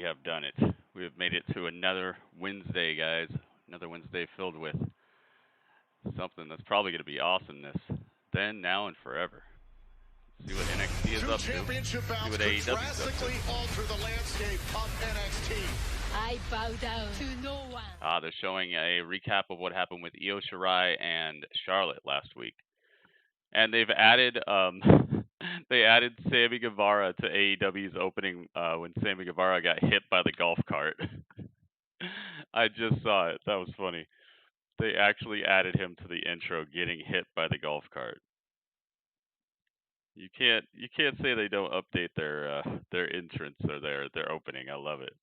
have done it. We have made it to another Wednesday, guys. Another Wednesday filled with something that's probably going to be awesomeness. Then, now, and forever. See what NXT is up to. See what AEW is up drastically alter the landscape of NXT. I bow down to no one. They're showing a recap of what happened with Io Shirai and Charlotte last week. And they've added they added Sammy Guevara to AEW's opening when Sammy Guevara got hit by the golf cart. I just saw it. That was funny. They actually added him to the intro getting hit by the golf cart. You can't say they don't update their entrance or their opening. I love it.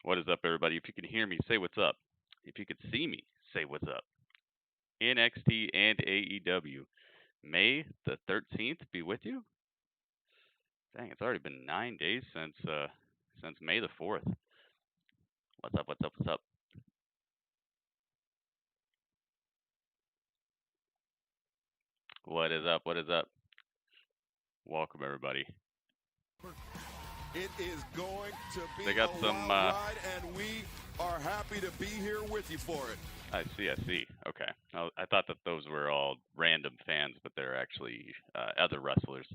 What is up, everybody? If you can hear me, say what's up. If you could see me, say what's up. NXT and AEW. May the 13th be with you? Dang, it's already been 9 days since May the 4th. What's up, what's up, what's up? What is up, what is up? Welcome, everybody. It is going to be they got some, ride, and we are happy to be here with you for it. I see. Okay. I thought that those were all random fans, but they're actually other wrestlers.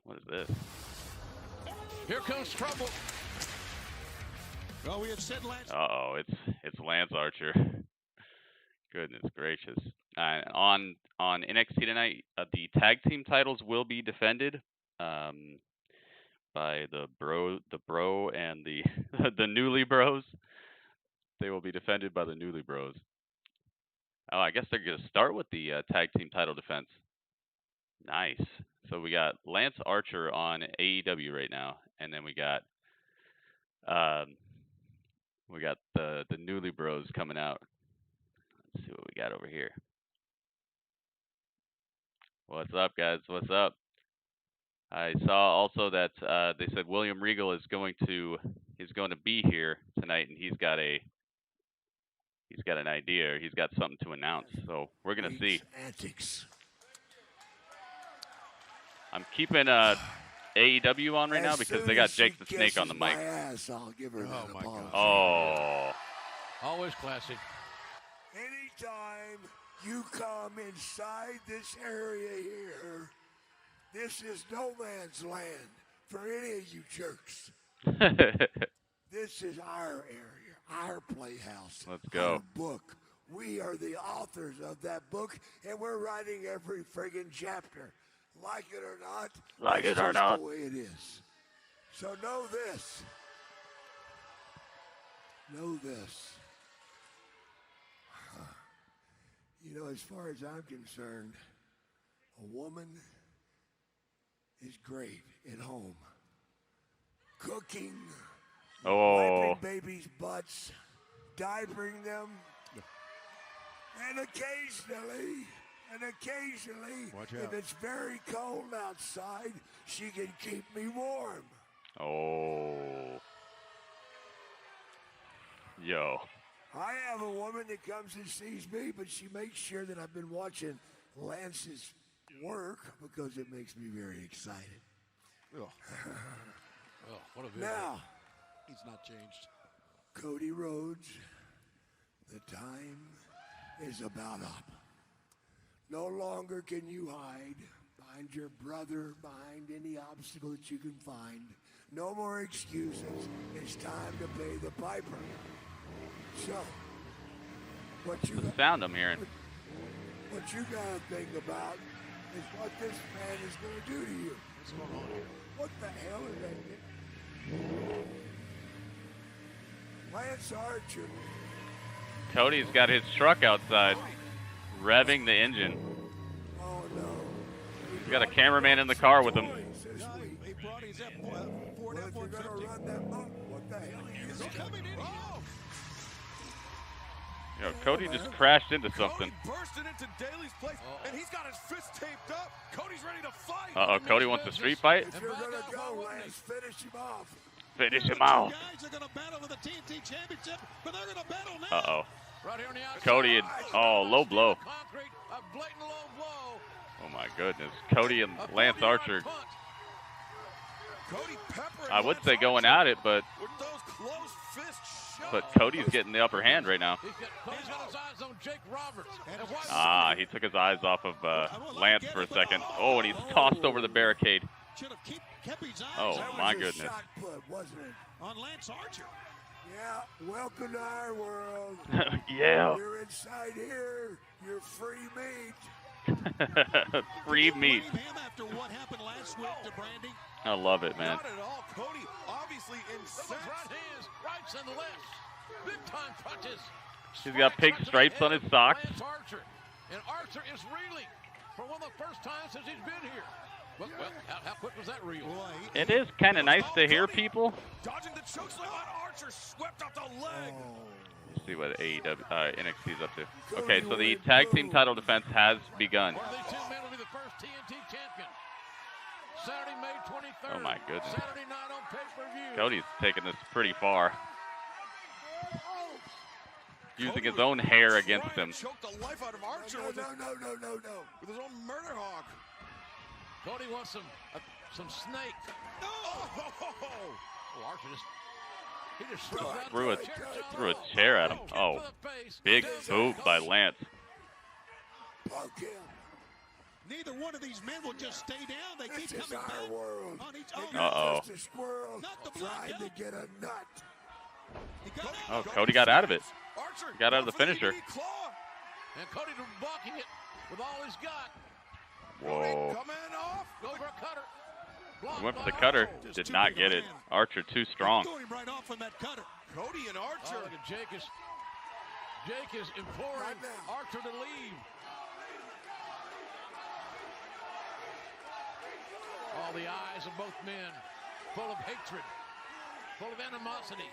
What is this? Here comes trouble. Well, we have said Lance. Uh-oh, it's Lance Archer. Goodness gracious. On NXT tonight, the tag team titles will be defended by the bro and the the Newly Bros. They will be defended by the Newly Bros. Oh, I guess they're going to start with the tag team title defense. Nice. So we got Lance Archer on AEW right now, and then we got the Newly Bros coming out. Let's see what we got over here. What's up, guys? What's up? I saw also that they said William Regal is going to be here tonight, and he's got an idea. He's got something to announce. So we're gonna see. Antics. I'm keeping AEW on right now because they got Jake the Snake on the mic. I'll give her Oh my God. Oh. Always classic. Anytime you come inside this area here, this is no man's land for any of you jerks. This is our area, our playhouse. Let's go. Our book. We are the authors of that book, and we're writing every friggin' chapter. Like it or not, Like it or that's not. the way it is. So know this. Know this. You know, as far as I'm concerned, a woman is great at home. Cooking, wiping babies' butts, diapering them, and occasionally, if it's very cold outside, she can keep me warm. Oh. Yo. I have a woman that comes and sees me, but she makes sure that I've been watching Lance's work because it makes me very excited. Oh, what a video. Now, He's not changed. Cody Rhodes, the time is about up. No longer can you hide behind your brother, behind any obstacle that you can find. No more excuses. It's time to pay the piper. So, what you Sound I'm hearing. What you gotta think about is what this man is gonna do to you. What's going on here? What the hell is that? Lance Archer. Cody's got his truck outside, revving the engine. Oh no. He's got a cameraman in the car with him. Hey, Brodie's up. Ford Well, if you're gonna F-150. run that boat, what the hell are you doing? Coming in. Oh! You know, Cody just crashed into something. Cody bursted into Daly's place, and he's got his fist taped up. Cody's ready to fight. Uh-oh, Cody wants a street fight? If you're gonna go, Lance, finish him off. Finish him off. Guys are going to battle for the TNT Championship, but they're going to battle now. Uh-oh. Right here on the outside. Cody, low blow. Concrete, a blatant low blow. Oh, my goodness. Cody and Lance Archer. I would say going at it, but Cody's getting the upper hand right now. Ah, he took his eyes off of Lance for a second. Oh, and he's tossed over the barricade. Oh, my goodness. On Lance Archer. Yeah, welcome to our world. Yeah. You're inside here. You're free meat. Free meat. After what happened last week to Brandy. I love it, man. Not at all. Cody obviously incensed. Right hands, rights and lefts. Big time punches. He's got pink stripes on his socks. Archer. And Archer is reeling for one of the first times since he's been here. Well, how quick was that reel? It is kind of nice to hear people. Dodging the chokeslam on Archer, swept out the leg. Let's see what NXT is up to. Okay, so the tag team title defense has begun. One of these two men will be the first TNT champion. Saturday, May 23rd. Oh my goodness. Saturday night on pay-per-view. Cody's taking this pretty far. Using his own hair against him. Choked the life out of Archer with his own murder hawk. Cody wants some snake. Oh, Archer just Threw a chair at him. Oh, big boot by Lance. Neither one of these men will just stay down. They keep coming back on each other. Uh-oh. Not the Trying to get a nut. Oh, Cody got out of it. He got out of the finisher. And Cody blocking it with all he's got. Whoa. Go for a cutter. He went for the cutter. Did not get it. Archer too strong. Right off from that cutter. Cody and Archer. Oh, Jake is imploring Archer to leave. All the eyes of both men full of hatred, full of animosity.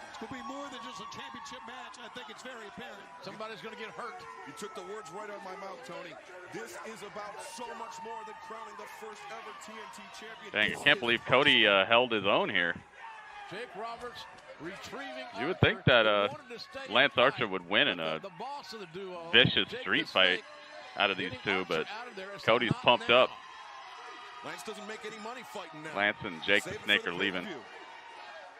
It's going to be more than just a championship match. I think it's very apparent. Somebody's going to get hurt. You took the words right out of my mouth, Tony. This is about so much more than crowning the first ever TNT champion. Dang, I can't believe Cody held his own here. Jake Roberts retrieving. You would think that Lance Archer would win in a vicious street fight out of these two, but Cody's pumped up. Lance doesn't make any money fighting now. Lance and Jake the Snake are leaving.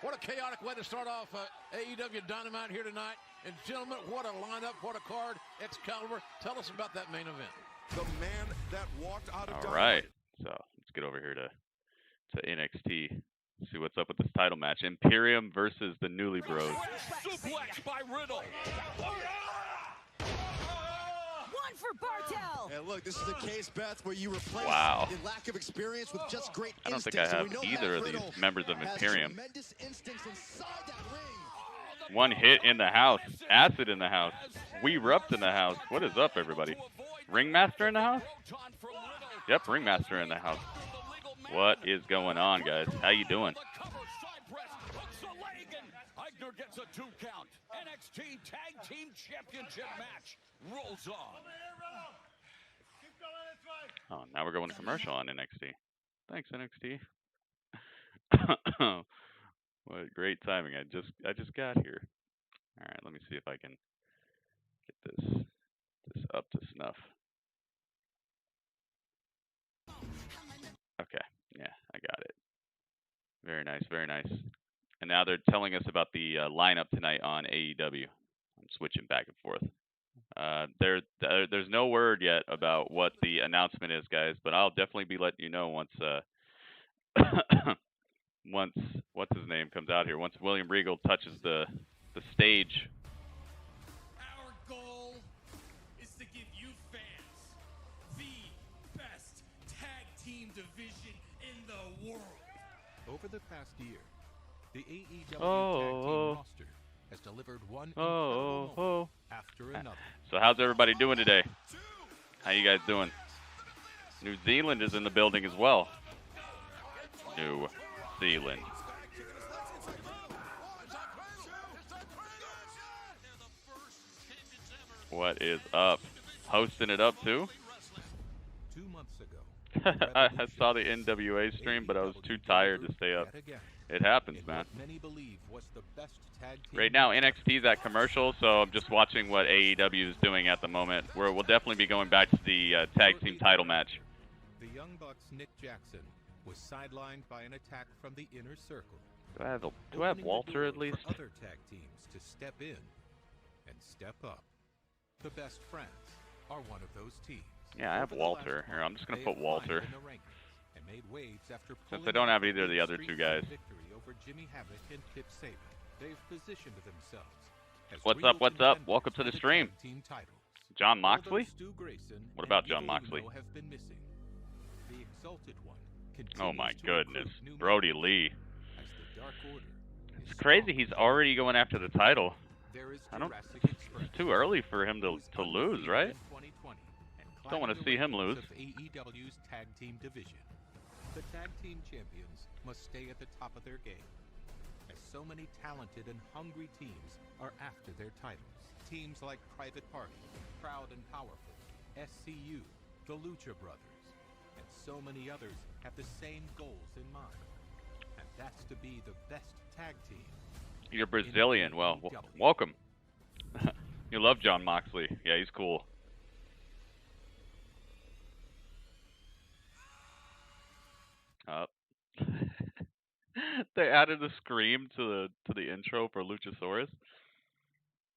What a chaotic way to start off AEW Dynamite here tonight. And gentlemen, what a lineup, what a card. Excalibur, tell us about that main event. The man that walked out of All right, so let's get over here to NXT. See what's up with this title match. Imperium versus the Newly Bros. Suplex by Riddle. One for Bartel. And look, this is the case, Beth, where you replace the lack of experience with just great I don't think I have either of these members of Imperium. One hit in the house. Acid in the house. We Rupt in the house. What is up, everybody? Ringmaster in the house? Yep, Ringmaster in the house. What is going on, guys? How you doing? Gets a 2 count. NXT Tag Team Championship match rolls on. Oh, now we're going to commercial on NXT. Thanks, NXT. What great timing! I just got here. All right, let me see if I can get this up to snuff. Okay, yeah, I got it. Very nice, very nice. And now they're telling us about the lineup tonight on AEW. I'm switching back and forth. There's no word yet about what the announcement is, guys, but I'll definitely be letting you know once once what's his name comes out here. Once William Regal touches the stage. Our goal is to give you fans the best tag team division in the world. Over the past year, the AEW Tag Team roster has delivered one incredible moment after another. So how's everybody doing today? How you guys doing? New Zealand is in the building as well. New Zealand. What is up? Hosting it up too? 2 months ago. I saw the NWA stream, but I was too tired to stay up. It happens, man. Right now, NXT's at commercial, so I'm just watching what AEW is doing at the moment. We'll definitely be going back to the tag team title match. The Young Bucks, Nick Jackson, was sidelined by an attack from the inner circle. Do I have Walter at least? For other tag teams to step in and step up. The Best Friends are one of those teams. Yeah, I have Walter. Here, I'm just going to put Walter. And made waves after since I don't have either of the other two guys. Victory over Jimmy Havoc and Kip Saban. They've positioned themselves as what's up? What's up? Welcome to the stream. Team titles. John Moxley? Stu Grayson what about John Moxley? Have been missing. The Exalted One oh my goodness. Brodie Lee. As the Dark Order it's crazy he's already going after the title. I don't. It's too early for him to lose, right? Don't want to see him lose. AEW's tag team division. The tag team champions must stay at the top of their game, as so many talented and hungry teams are after their titles. Teams like Private Party, Proud and Powerful, SCU, the Lucha Brothers, and so many others have the same goals in mind, and that's to be the best tag team. You're Brazilian. Well, welcome. You love John Moxley. Yeah, he's cool. They added a scream to the intro for Luchasaurus,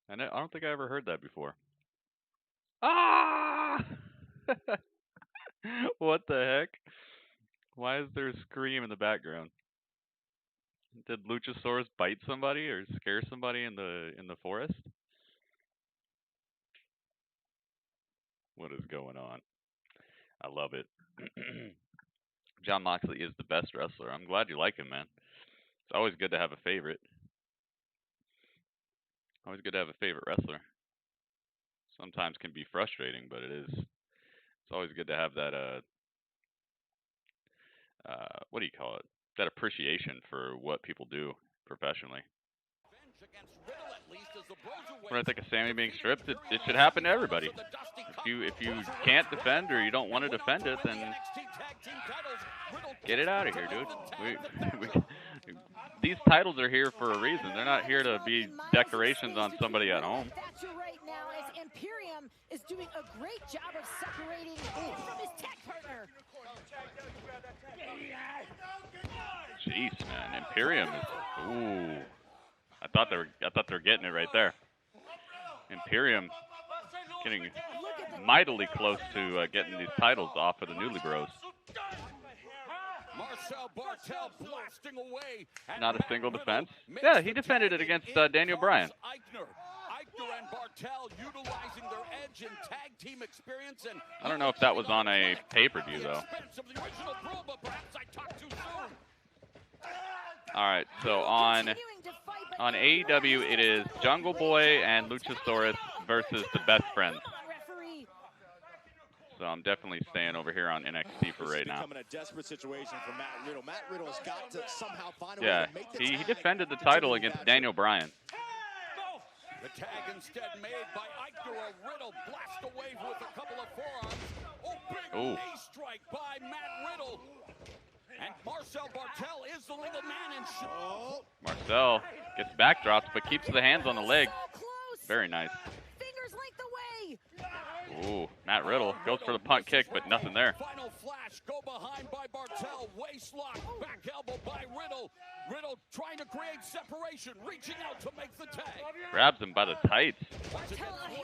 and I don't think I ever heard that before. Ah! What the heck? Why is there a scream in the background? Did Luchasaurus bite somebody or scare somebody in the forest? What is going on? I love it. John Moxley is the best wrestler. I'm glad you like him, man. It's always good to have a favorite. Always good to have a favorite wrestler. Sometimes can be frustrating, but it's always good to have that what do you call it? That appreciation for what people do professionally. When I think of Sammy being stripped, it should happen to everybody. If you can't defend or you don't want to defend it, then get it out of here, dude. These titles are here for a reason. They're not here to be decorations on somebody at home. Thatcher right now as Imperium is doing a great job of separating from his tech partner. Jeez, man, Imperium is. Ooh, I thought they were getting it right there. Imperium getting mightily close to getting these titles off of the Newly Bros. Not a single defense. Yeah, he defended it against Daniel Bryan. I don't know if that was on a pay-per-view though. All right, so on AEW it is Jungle Boy and Luchasaurus versus the Best Friends. So I'm definitely staying over here on NXT for right now. A desperate situation for Matt Riddle. Matt Riddle has got to somehow find a way yeah, to make the he tag. defended the title against Daniel Bryan. The tag instead made by Eichner. Riddle blast away with a couple of forearms. Oh, big knee strike by Matt Riddle. And Marcel Bartel is the legal man in show. Marcel gets backdrops but keeps the hands on the leg. Very nice. Fingers length away. Ooh, Matt Riddle goes for the punt kick, but nothing there. Final flash, go behind by Bartel, waist lock, back elbow by Riddle. Riddle trying to create separation, reaching out to make the tag. Grabs him by the tights.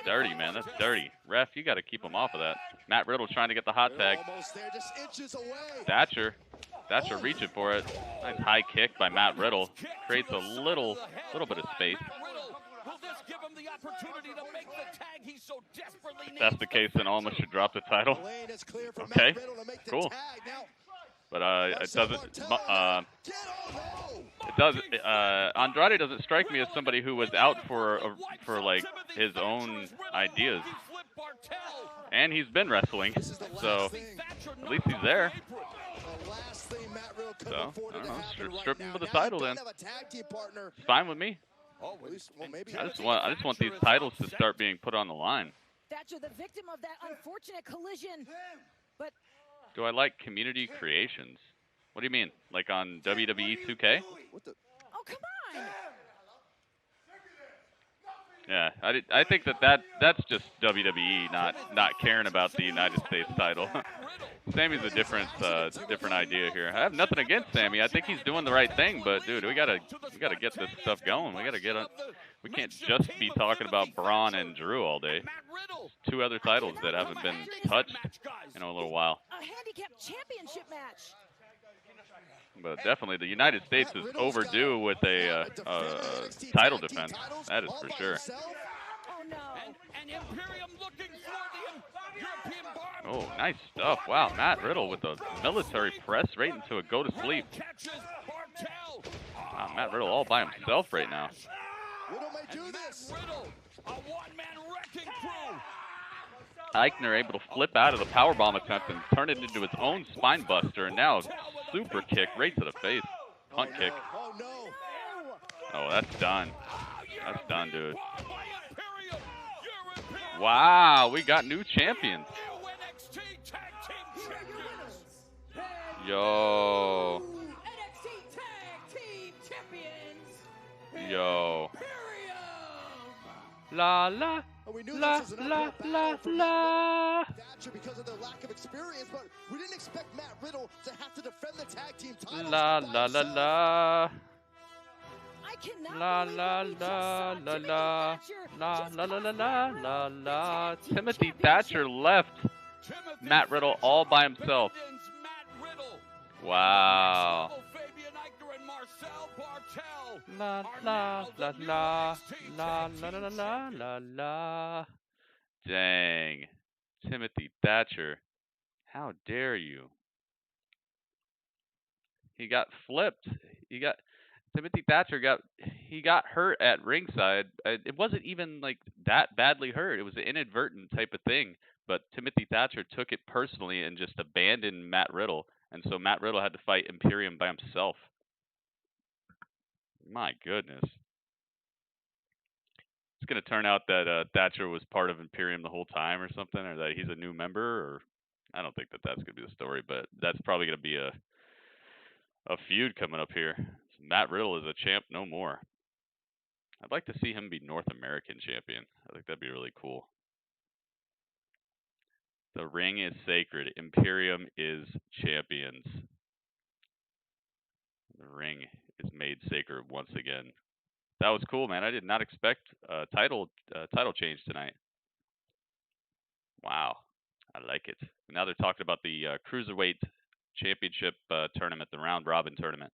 Dirty, man, that's dirty. Ref, you got to keep him off of that. Matt Riddle trying to get the hot tag. Almost there, just inches away. Thatcher reaching for it. Nice high kick by Matt Riddle. Creates a little bit of space. Will this give him the opportunity to make the tag he so desperately needs? If that's the case, then Almas should drop the title. Okay, cool. But it doesn't. Andrade doesn't strike me as somebody who was out for like his own ideas. And he's been wrestling, so at least he's there. So I don't know, strip him for the title then. It's fine with me. I just want these titles to start being put on the line. Thatcher, the victim of that unfortunate collision. But do I like community creations? What do you mean? Like on WWE 2K? Oh, come on. Yeah, I think that's just WWE not caring about the United States title. Sammy's a different idea here. I have nothing against Sammy. I think he's doing the right thing, but dude, we gotta get this stuff going. We gotta get on. We can't just be talking about Braun and Drew all day. Two other titles that haven't been touched in a little while. A handicap championship match. But definitely, the United States is overdue with a title defense. That is for sure. Oh no! And Imperium looking for the European bar. Oh, nice stuff! Wow, Matt Riddle with a military press right into a go to sleep. Wow, Matt Riddle all by himself right now. Riddle may do this. Riddle, a one-man wrecking crew. Eichner able to flip out of the powerbomb attempt and turn it into his own spine buster, and now super kick right to the face. Punt kick. Oh no. Oh, that's done. That's done, dude. Wow, we got new champions. NXT Tag Team Champions. Yo. NXT Tag Team Champions. Yo. Imperium. La la. We knew La this was an la uphill la battle for la. Thatcher because of their lack of experience, but we didn't expect Matt Riddle to have to defend the tag team titles. La by la la himself. la. I cannot La believe la what we just la saw. la Timothy la. Thatcher La just la la la cost la Matt la Riddle la. the Tag Team Timothy Championship. Thatcher left Matt Riddle all by himself. Matt Riddle. Wow. Fabian Eichner and Marcel Bartel La are la now la the new la NXT la Tag la la Team la Champions. la la. Dang. Timothy Thatcher. How dare you? He got flipped. Timothy Thatcher got hurt at ringside. It wasn't even like that badly hurt. It was an inadvertent type of thing. But Timothy Thatcher took it personally and just abandoned Matt Riddle. And so Matt Riddle had to fight Imperium by himself. My goodness. It's going to turn out that Thatcher was part of Imperium the whole time or something, or that he's a new member, or I don't think that that's going to be the story, but that's probably going to be a feud coming up here. Matt Riddle is a champ no more. I'd like to see him be North American champion. I think that'd be really cool. The ring is sacred. Imperium is champions. The ring is made sacred once again. That was cool, man. I did not expect a title change tonight. Wow, I like it. Now they're talking about the Cruiserweight Championship tournament, the round robin tournament.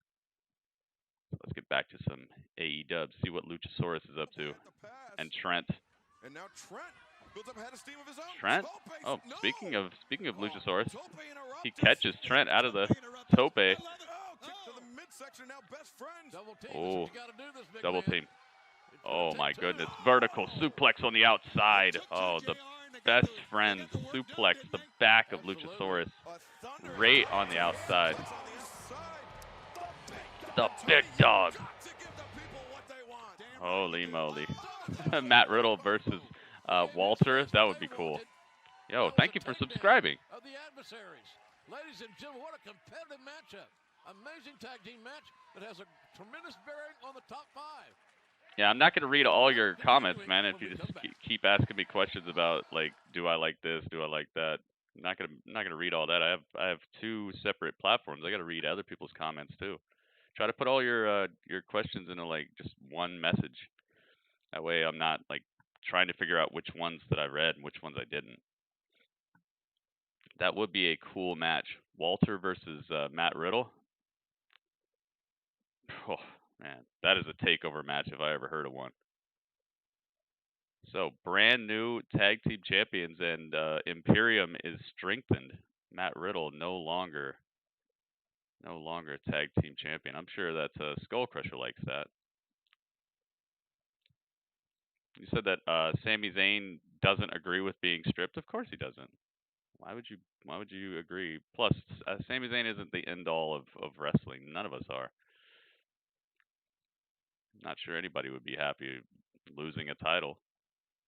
So let's get back to some AEW, see what Luchasaurus is up to, and Trent. And now Trent builds up a head of steam of his own. Trent? Tope, Oh, no. speaking of Luchasaurus, Tope he interrupted. catches Trent out of the tope. Oh, kick to the midsection, now best friends. Oh, double team. Oh my goodness. Vertical suplex on the outside. Oh, the best friend suplex the back of Luchasaurus right on the outside. The big dog. Holy moly. Matt Riddle versus Walter. That would be cool. Yo, thank you for subscribing. Of the adversaries. Ladies and gentlemen, what a competitive matchup. Amazing tag team match that has a tremendous bearing on the top 5. Yeah, I'm not going to read all your comments, man. If you just keep asking me questions about, like, do I like this, do I like that? I'm not gonna read all that. I have 2 separate platforms. I got to read other people's comments too. Try to put all your questions into like just one message. That way, I'm not like trying to figure out which ones that I read and which ones I didn't. That would be a cool match. Walter versus Matt Riddle. Oh, man, that is a takeover match if I ever heard of one. So, brand new tag team champions, and Imperium is strengthened. Matt Riddle no longer a tag team champion. I'm sure that Skull Crusher likes that. You said that Sami Zayn doesn't agree with being stripped. Of course he doesn't. Why would you agree? Plus, Sami Zayn isn't the end all of wrestling. None of us are. Not sure anybody would be happy losing a title,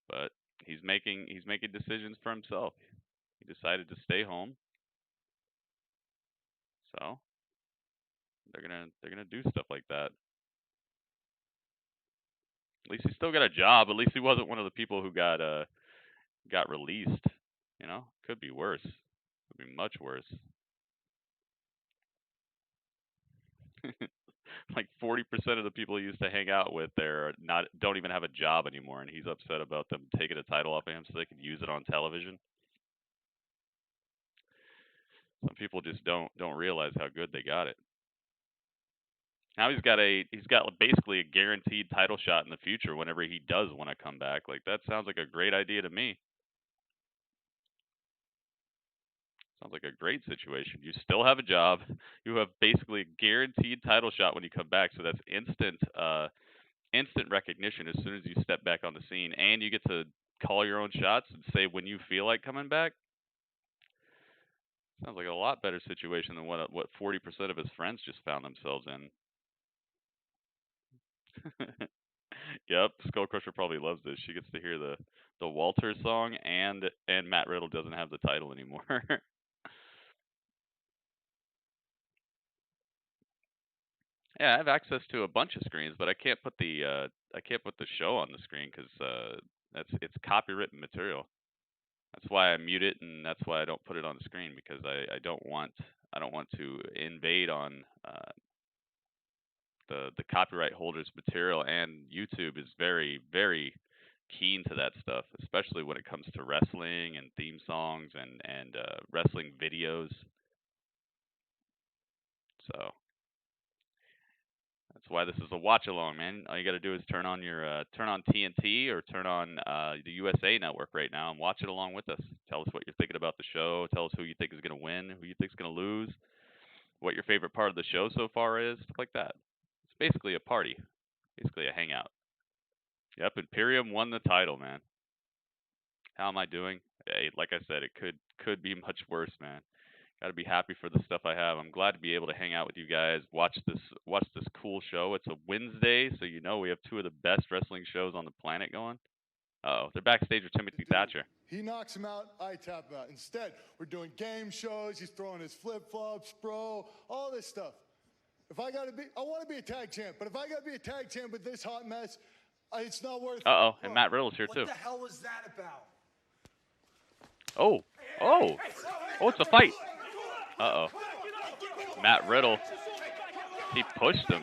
but he's making decisions for himself. He decided to stay home, so they're gonna do stuff like that. At least he still got a job. At least he wasn't one of the people who got released. You know, could be worse. Could be much worse. Like 40% of the people he used to hang out with don't even have a job anymore, and he's upset about them taking a title off of him so they can use it on television. Some people just don't realize how good they got it. Now he's got basically a guaranteed title shot in the future whenever he does want to come back. Like, that sounds like a great idea to me. Sounds like a great situation. You still have a job. You have basically a guaranteed title shot when you come back. So that's instant recognition as soon as you step back on the scene, and you get to call your own shots and say when you feel like coming back. Sounds like a lot better situation than what 40% of his friends just found themselves in. Yep, Skull Crusher probably loves this. She gets to hear the Walter song, and Matt Riddle doesn't have the title anymore. Yeah, I have access to a bunch of screens, but I can't put the show on the screen because it's copywritten material. That's why I mute it, and that's why I don't put it on the screen, because I don't want to invade on the copyright holder's material, and YouTube is very, very keen to that stuff, especially when it comes to wrestling and theme songs and wrestling videos. So that's why this is a watch along, man. All you got to do is turn on TNT or turn on the USA Network right now and watch it along with us. Tell us what you're thinking about the show. Tell us who you think is going to win, who you think is going to lose, what your favorite part of the show so far is, stuff like that. It's basically a party, basically a hangout. Yep, Imperium won the title, man. How am I doing? Hey, like I said, it could be much worse, man. Got to be happy for the stuff I have. I'm glad to be able to hang out with you guys, watch this cool show. It's a Wednesday, so you know we have two of the best wrestling shows on the planet going. Uh-oh, they're backstage with Timothy Thatcher. He knocks him out, I tap him out. Instead, we're doing game shows. He's throwing his flip-flops, bro, all this stuff. I want to be a tag champ, but if I got to be a tag champ with this hot mess, it's not worth it. Uh-oh, and Matt Riddle's here too. What the hell was that about? Oh, it's a fight. Uh-oh. Matt Riddle, he pushed him,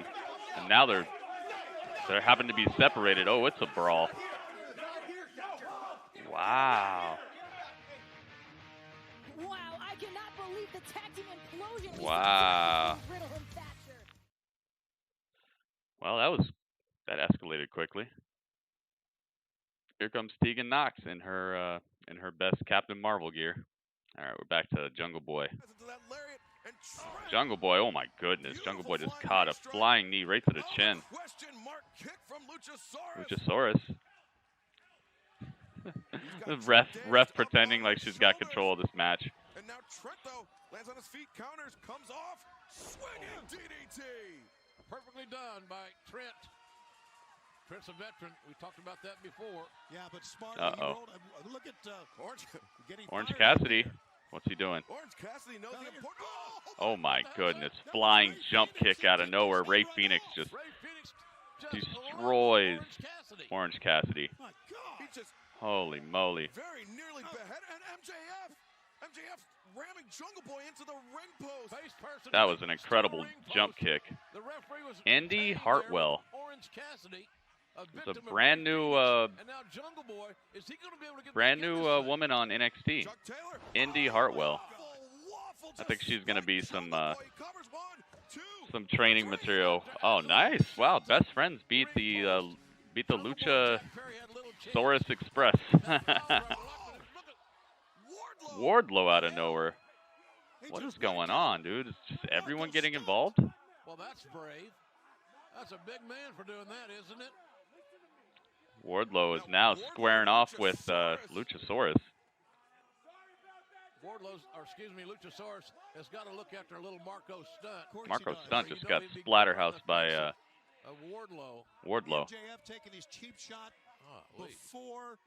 and now they're having to be separated. Oh, it's a brawl. Wow. Wow, I cannot believe the tag team implosion. Wow. Well, that escalated quickly. Here comes Tegan Knox in her best Captain Marvel gear. All right, we're back to Jungle Boy. Jungle Boy, oh my goodness. Jungle Boy just caught a flying knee right to the chin. Luchasaurus. The ref pretending like she's got control of this match. And now Trento lands on his feet, counters, comes off, swinging DDT. Perfectly done by Trent. Trent's a veteran. We talked about that before. Yeah, but smart. Look at Orange Cassidy. What's he doing? Orange Cassidy knows the importance. Oh my goodness. Flying jump kick out of nowhere. Ray Phoenix just destroys Orange Cassidy. Holy moly. Very nearly beheaded. And MJF ramming Jungle Boy into the ring post. That was an incredible jump kick. Indy Hartwell. It's a brand new woman on NXT. Indy Hartwell. I think she's going to be some training material. Oh, nice. Wow, best friends beat the Luchasaurus Express. Wardlow out of nowhere. What is going on, dude? Is just everyone getting involved? Well, that's brave. That's a big man for doing that, isn't it? Wardlow is now squaring off with Luchasaurus. Luchasaurus has got to look after a little Marco Stunt. Marco Stunt just got splatterhoused by Wardlow. MJF taking his cheap shot before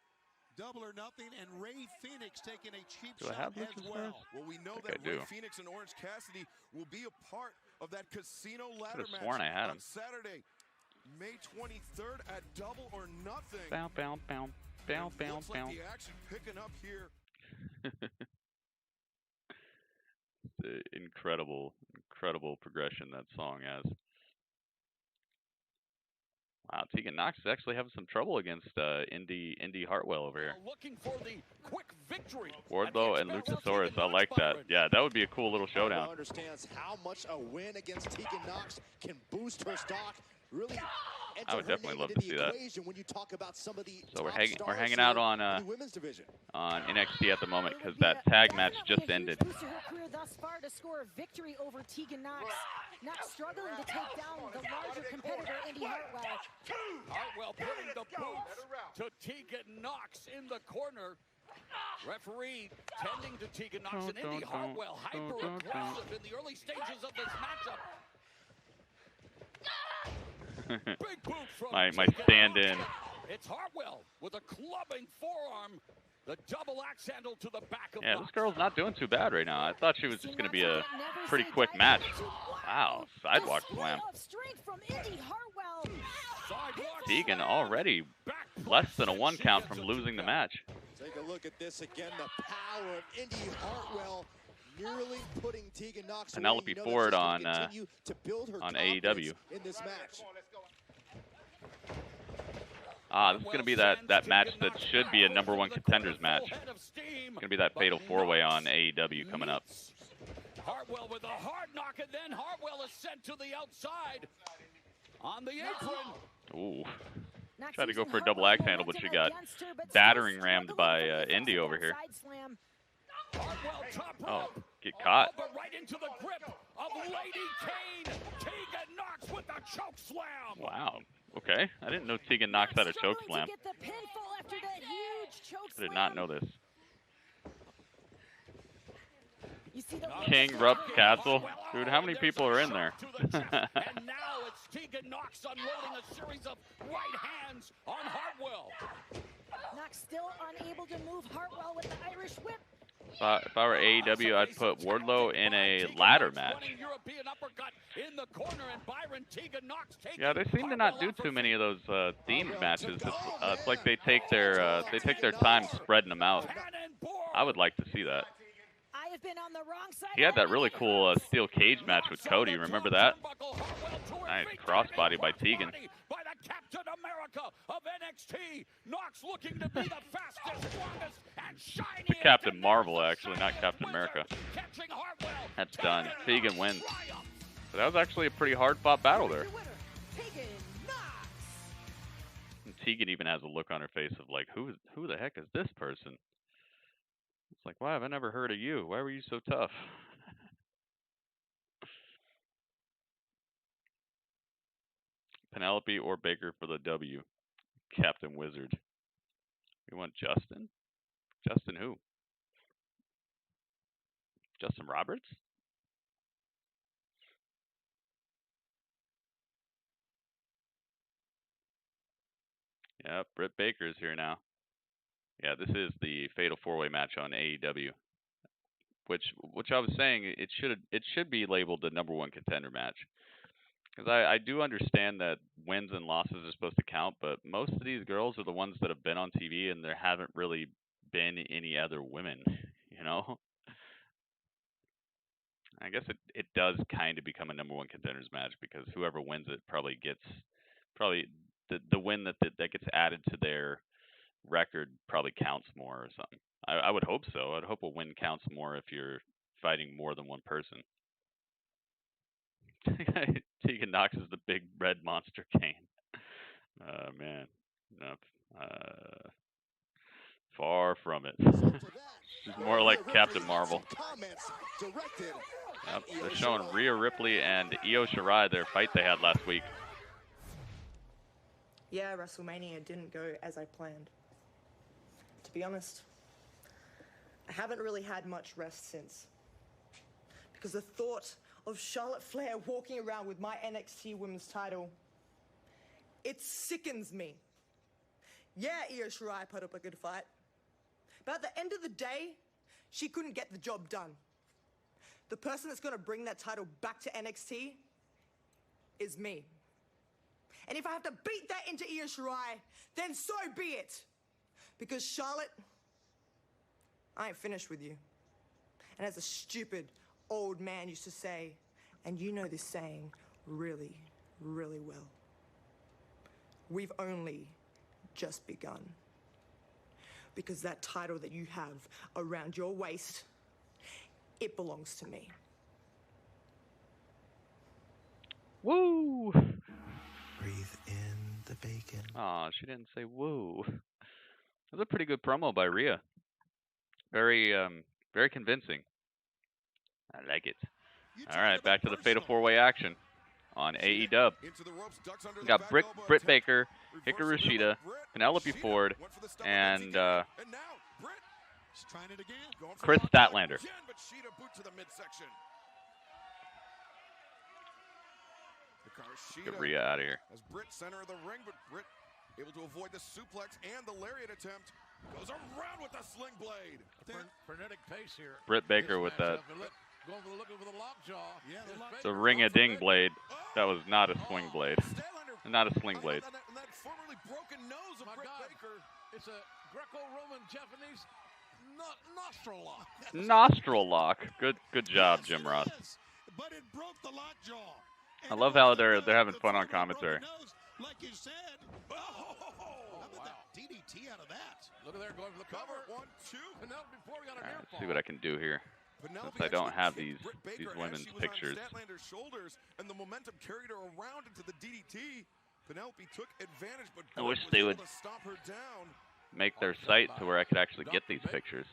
Double or Nothing, and Ray Phoenix taking a cheap shot as well. Well, we know that Ray Phoenix and Orange Cassidy will be a part of that casino ladder match I had him. on Saturday. May 23rd at Double or Nothing. Bow, bow, bow, bow, bow, Looks bow. like the action picking up here. The incredible progression that song has. Wow, Tegan Nox is actually having some trouble against Indy Hartwell over here. Looking for the quick victory. Wardlow and Luchasaurus, I like that. Yeah, that would be a cool little showdown. Wardlow understands how much a win against Tegan Nox can boost her stock. Really, I would definitely love to see that. When you talk about some of the So we're hanging out on NXT at the moment because that tag match just ended. Boost her career thus far to score a victory over Tegan Nox. Not struggling to take down the larger competitor, Indy Hartwell. Hartwell putting the boots to Tegan Nox in the corner. Referee tending to Tegan Nox and Indy Hartwell hyper-aggressive in the early stages of this matchup. Big boot from my stand-in. It's Hartwell with a clubbing forearm. The double axe handle to the back of Yeah, this girl's not doing too bad right now. I thought she was just going to be a pretty quick match. Wow, sidewalk slam. Tegan already less than a 1 count from losing the match. Take a look at this again. The power of Indy Hartwell nearly putting Tegan Nox. Penelope Ford on AEW. In this match. This is going to be that match that should be a #1 contenders match. It's going to be that fatal 4-way on AEW coming up. Hartwell with a hard knock, and then Hartwell is sent to the outside on the apron. Ooh. Tried to go for a double axe handle, but she got battering rammed by Indy over here. Oh, get caught. Right into the grip of Lady Kane. Tegan Nox with the choke slam. Wow. Okay. I didn't know Tegan Nox had a choke slam. I did not know this. King rubs Castle. Dude, how many people are in there? And now it's Tegan Nox unloading a series of right hands on Hartwell. Nox still unable to move Hartwell with the Irish whip. If I were AEW, I'd put Wardlow in a ladder match. Yeah, they seem to not do too many of those themed matches. It's like they take their time spreading them out. I would like to see that. He had that really cool steel cage match with Cody. Remember that? Nice crossbody by Tegan. By the Captain America of NXT, Nox looking to be the fastest, strongest, and shiniest. The Captain Marvel, actually, not Captain America. That's done. Tegan wins. So that was actually a pretty hard-fought battle there. And Tegan even has a look on her face of like, who the heck is this person? It's like, why have I never heard of you? Why were you so tough? Penelope or Baker for the W. Captain Wizard. We want Justin? Justin who? Justin Roberts? Yeah, Britt Baker is here now. Yeah, this is the Fatal 4-Way match on AEW. Which I was saying, it should be labeled the #1 contender match. Because I do understand that wins and losses are supposed to count, but most of these girls are the ones that have been on TV and there haven't really been any other women, you know? I guess it does kind of become a #1 contenders match because whoever wins it probably gets the win that gets added to their record probably counts more or something. I would hope so. I'd hope a win counts more if you're fighting more than one person. Tegan Nox is the big red monster Kane. Man. No. Far from it. She's more like Captain Marvel. Yep, they're showing Rhea Ripley and Io Shirai, their fight they had last week. Yeah, WrestleMania didn't go as I planned. To be honest, I haven't really had much rest since. Because the thought of Charlotte Flair walking around with my NXT Women's title, it sickens me. Yeah, Io Shirai put up a good fight. But at the end of the day, she couldn't get the job done. The person that's going to bring that title back to NXT is me. And if I have to beat that into Io Shirai, then so be it. Because Charlotte, I ain't finished with you. And as a stupid old man used to say, and you know this saying really, really well, we've only just begun. Because that title that you have around your waist, it belongs to me. Woo! Breathe in the bacon. Aw, she didn't say woo. That was a pretty good promo by Rhea. Very, very convincing. I like it. All right, back to the Fatal 4-Way action on AEW. We got Britt Baker, Hikaru Shida, Penelope Ford, and Chris Statlander. Get Rhea out of here. As Britt center of the ring, but Britt able to avoid the suplex and the lariat attempt. Goes around with the sling blade. Frenetic pace here. Britt Baker with that. Going for the looking for the lockjaw. Yeah, The ring-a-ding blade. That was not a swing blade. Not a sling blade. That formerly broken nose of Britt Baker. It's a Greco-Roman Japanese nostril lock. Nostril lock. Good job, Jim Ross. But it broke the lockjaw. I love how they're having fun on commentary. Like you said. Oh, how about that DDT out of that? Look at there going for the cover. 1, 2. Penelope before we got a near Let's see what I can do here. Since I don't have these women's pictures. Shoulders, and the momentum carried her around into the DDT. Penelope took advantage, but I wish they would stop her down. Make their site to where I could actually get these pictures.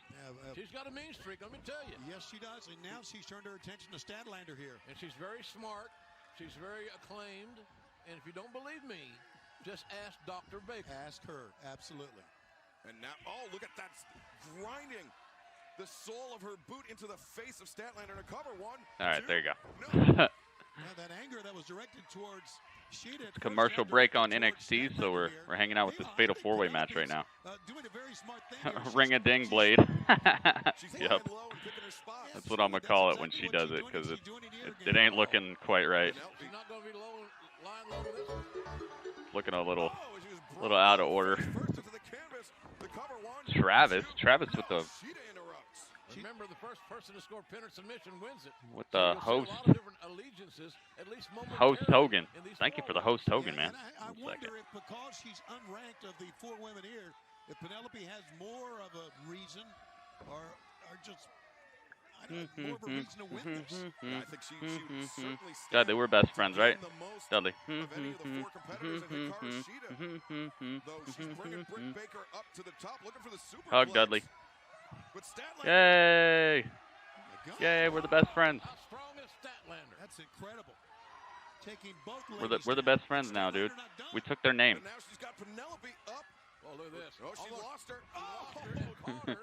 She's got a mean streak, let me tell you. Yes, she does, and now she's turned her attention to Statlander here. And she's very smart. She's very acclaimed. And if you don't believe me, just ask Dr. Baker. Ask her, absolutely. And now, oh, look at that, grinding the sole of her boot into the face of Statlander to cover. 1, All right, 2, there you go. Now that anger that was directed towards Shida. It's commercial break on NXT, so we're hanging out with this Fatal 4-Way match right now. Doing a very smart thing. Ring-a-ding blade. Yep. That's what I'm going to call it when she does it, because it ain't looking quite right. She's not going to be lying low with this. Looking a little out of order. Travis with the Remember, the first person to score pin or submission wins it. With the host Hogan. Thank you for the host Hogan, man. I wonder if because she's unranked of the 4 women here, if Penelope has more of a reason or just more of a reason to win this. I think she would certainly God, they were best friends, right? Dudley. Of any of the 4 competitors in Hikaru Shida. Though she's bringing Britt Baker up to the top, looking for the super Hug Dudley. Yay! Yay, we're the best friends. How strong is Statlander? That's incredible. Taking both we're the best friends now, dude. We took their name. And now she's got Penelope up. Oh, look at this. Oh, she lost her. Caught her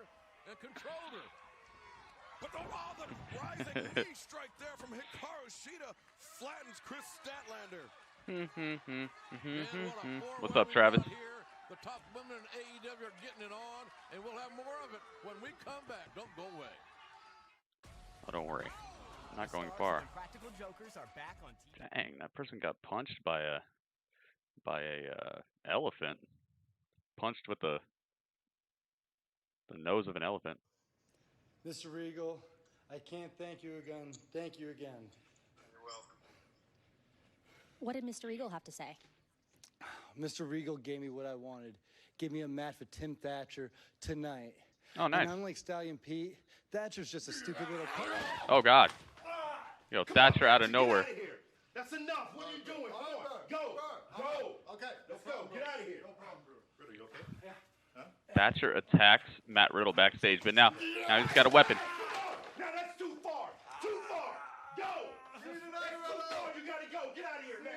and controlled her. But the rising knee strike there from Hikaru Shida flattens Chris Statlander. What's up, Travis? The top women in AEW are getting it on, and we'll have more of it when we come back. Don't go away. Oh, don't worry. I'm not going far. Dang, that person got punched by a elephant. Punched with the nose of an elephant. Mr. Regal, I can't thank you again. Thank you again. You're welcome. What did Mr. Regal have to say? Mr. Regal gave me what I wanted. Gave me a match for Tim Thatcher tonight. Oh, nice. And unlike Stallion Pete, Thatcher's just a stupid little punk. Oh, God. Yo, Thatcher out of nowhere. Get out of here. That's enough. What are you doing? Go. Okay, let's go. Get out of here. No problem, bro. Riddle, you okay? Yeah. Huh? Thatcher attacks Matt Riddle backstage, but now he's got a weapon. Now that's too far. Too far. Go. That's too far. You gotta go. Get out of here now.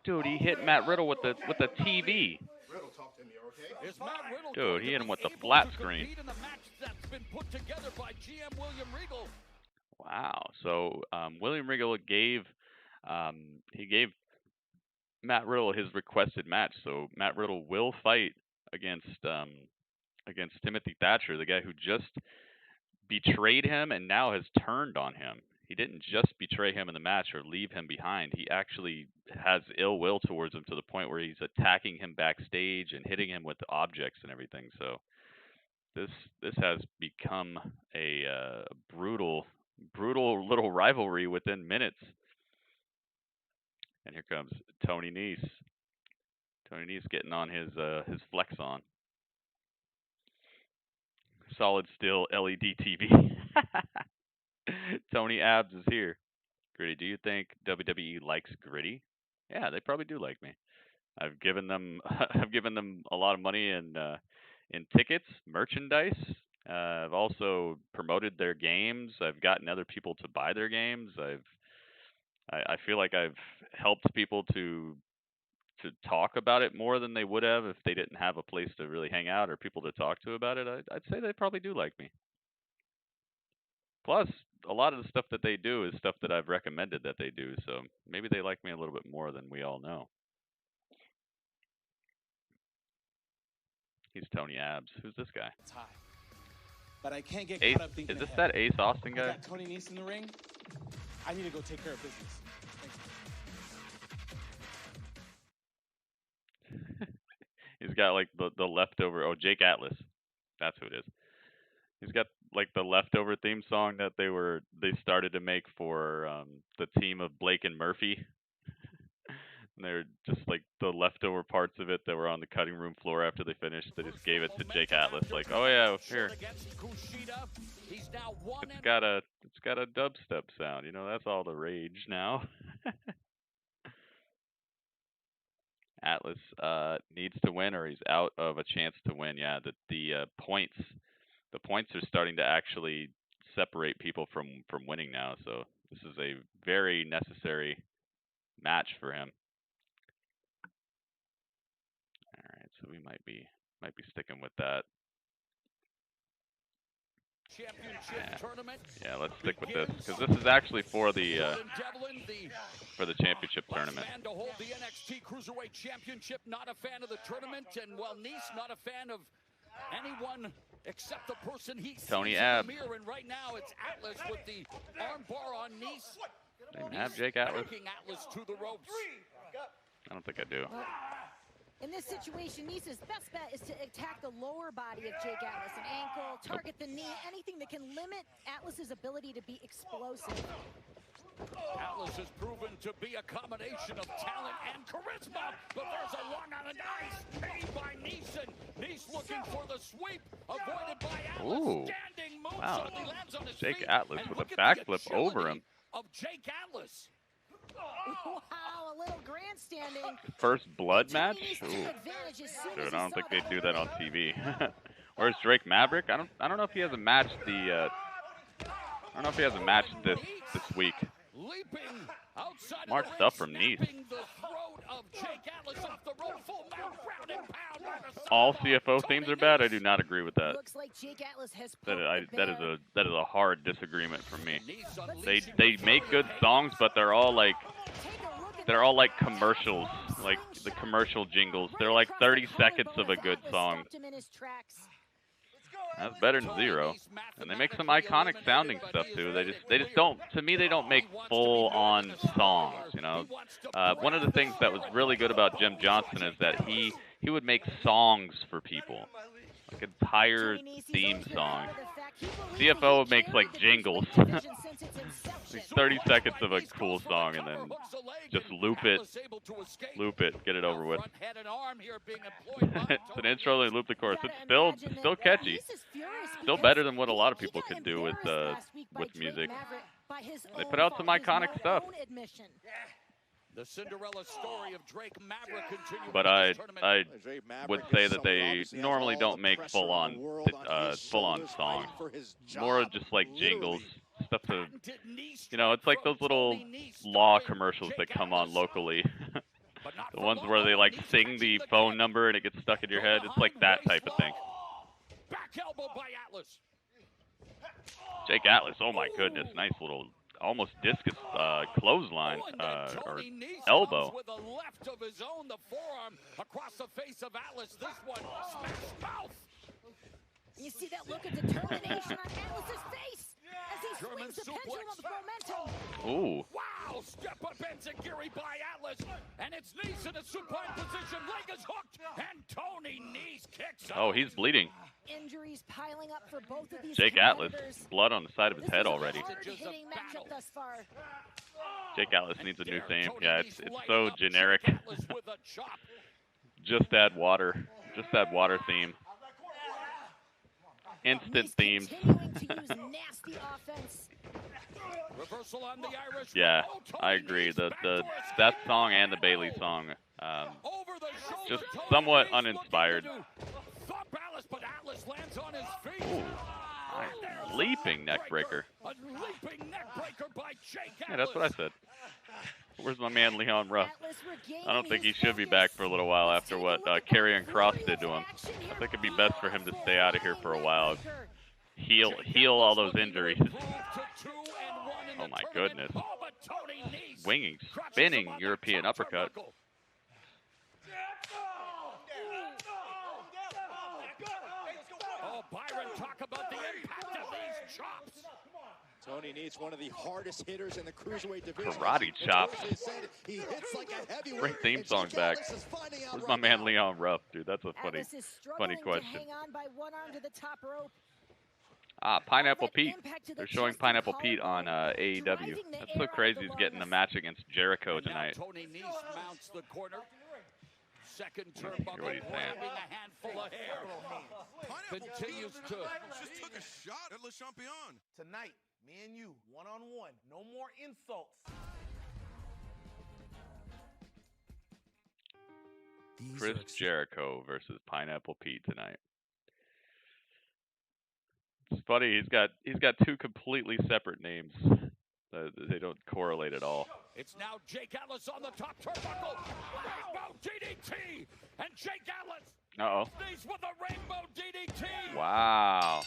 Dude, he hit Matt Riddle with the TV. Riddle, talk to me, okay? It's Matt Riddle. Dude, he hit him with the flat screen. In the match that's been put together by GM William Regal. Wow. So William Regal gave Matt Riddle his requested match. So Matt Riddle will fight against Timothy Thatcher, the guy who just betrayed him and now has turned on him. he didn't just betray him in the match or leave him behind. He actually has ill will towards him to the point where he's attacking him backstage and hitting him with objects and everything. So this has become a brutal little rivalry within minutes. And here comes Tony Nese. Tony Nese getting on his flex on. Solid Steel LED TV. Tony Abs is here. Gritty, do you think WWE likes Gritty? Yeah, they probably do like me. I've given them a lot of money in tickets, merchandise. I've also promoted their games. I've gotten other people to buy their games. I feel like I've helped people to talk about it more than they would have if they didn't have a place to really hang out or people to talk to about it. I'd say they probably do like me. Plus, a lot of the stuff that they do is stuff that I've recommended that they do, so maybe they like me a little bit more than we all know. He's Tony Abs. Who's this guy? It's high. But I can't get Ace, caught up thinking is this ahead. that Ace Austin guy? I got Tony Nese in the ring. I need to go take care of business. Thanks. He's got like the leftover. Oh, Jake Atlas. That's who it is. He's got like the leftover theme song that they started to make for the team of Blake and Murphy. And they're just like the leftover parts of it that were on the cutting room floor after they finished. They just gave it to Jake Atlas, like, oh yeah, here. It's got a dubstep sound, you know. That's all the rage now. Atlas needs to win, or he's out of a chance to win. Yeah, the points are starting to actually separate people from winning now. So this is a very necessary match for him. All right, so we might be sticking with that. Yeah, let's stick with this because this is actually for the championship tournament. Fan to hold the NXT Cruiserweight Championship, not a fan of the tournament, and well, Nese not a fan of anyone except the person he sees Tony in Ab. the mirror. And right now it's Atlas with the armbar on Nese. They even have Jake Atlas. Backing Atlas to the ropes. I don't think I do. In this situation, Nese's best bet is to attack the lower body of Jake Atlas, an ankle, target the knee, anything that can limit Atlas's ability to be explosive. Atlas has proven to be a combination of talent and charisma, but there's a one on the ice made by Nese. Nese looking for the sweep, avoided by Atlas. Ooh. Standing Wow. moonsault, he lands on his Jake feet, Atlas and with look a at the backflip over him. agility of Jake Atlas. Wow, a little grandstanding. First blood match? Ooh. Advantage as soon Dude, as I he don't think saw they do that on TV. Where's Drake Maverick? I don't know if he has a match I don't know if he has a match this week. Leaping outside Smart of the stuff ring, from Nese. snapping the throat of Jake Atlas off the rope, full mount, ground and pound on the side. All CFO themes are bad. I do not agree with that. Looks like Jake Atlas has That poked the is a hard disagreement from me. Nese They make good songs, but they're all like commercials, like the commercial jingles. They're like 30 seconds of a good song. stopped him in his tracks. That's better than zero. And they make some iconic sounding stuff too. They just don't, to me, they don't make full on songs, you know. One of the things that was really good about Jim Johnston is that he would make songs for people, like entire theme songs. CFO makes like jingles. Like 30 seconds of a cool song and then just loop it, get it over with. It's an intro, they loop the chorus. It's still catchy. Still better than what a lot of people can do with music. They put out some iconic stuff. The Cinderella story of Drake Maverick continues. But I would say that they normally don't make full on songs. More just like jingles, stuff to, you know, it's like those little law commercials that come on locally. The ones where they like sing the phone number and it gets stuck in your head. It's like that type of thing. Back elbow by Atlas. Jake Atlas, oh my goodness, nice little almost discus clothesline or elbow. With a left of his own, the forearm across the face of Atlas. This one smash mouth. You see that look of determination on Atlas's face as German suplex. Ooh. Wow, step up enziguri by Atlas. And it's Nice in a supine position. Leg is hooked. And Tony Nice kicks out. Oh, he's bleeding. Injuries piling up for both of these Jake Atlas, competitors. blood on the side of his head already. Hard-hitting matchup thus far. Jake Atlas needs a new theme. Yeah, it's so generic. Just add water. Just add water theme. Instant themes. Reversal on the Irish. Yeah, I agree. That song and the Bailey song, just somewhat uninspired. Thump Atlas, but Atlas lands on his feet. Ooh, nice. Leaping neck breaker. A leaping neck breaker by Jake Atlas. Yeah, that's what I said. Where's my man Leon Ruff? I don't think he should be back for a little while after what Karrion Kross did to him. I think it'd be best for him to stay out of here for a while. Heal all those injuries. Oh my goodness. Winging, spinning European uppercut. Oh, Byron, talk about the impact of these chops. Tony Nese, one of the hardest hitters in the cruiserweight division. Karate chop. He hits like a heavyweight. Bring theme song back. Where's my man Leon Ruff, dude? That's a funny question. Hang on by one arm to the top rope. Ah, Pineapple Pete. They're showing Pineapple Pete on AEW. That's so crazy he's getting a match against Jericho tonight. Tony Nese mounts the corner. Second turnbuckle, What he's saying. grabbing a handful of hair. Continues to. Just took a shot at Le Champion. Tonight, me and you, one-on-one. No more insults. Chris Jericho versus Pineapple Pete tonight. It's funny, he's got two completely separate names. They don't correlate at all. It's now Jake Atlas on the top turnbuckle. Rainbow DDT, and Jake Atlas. Uh-oh. Knees with a rainbow DDT. Wow.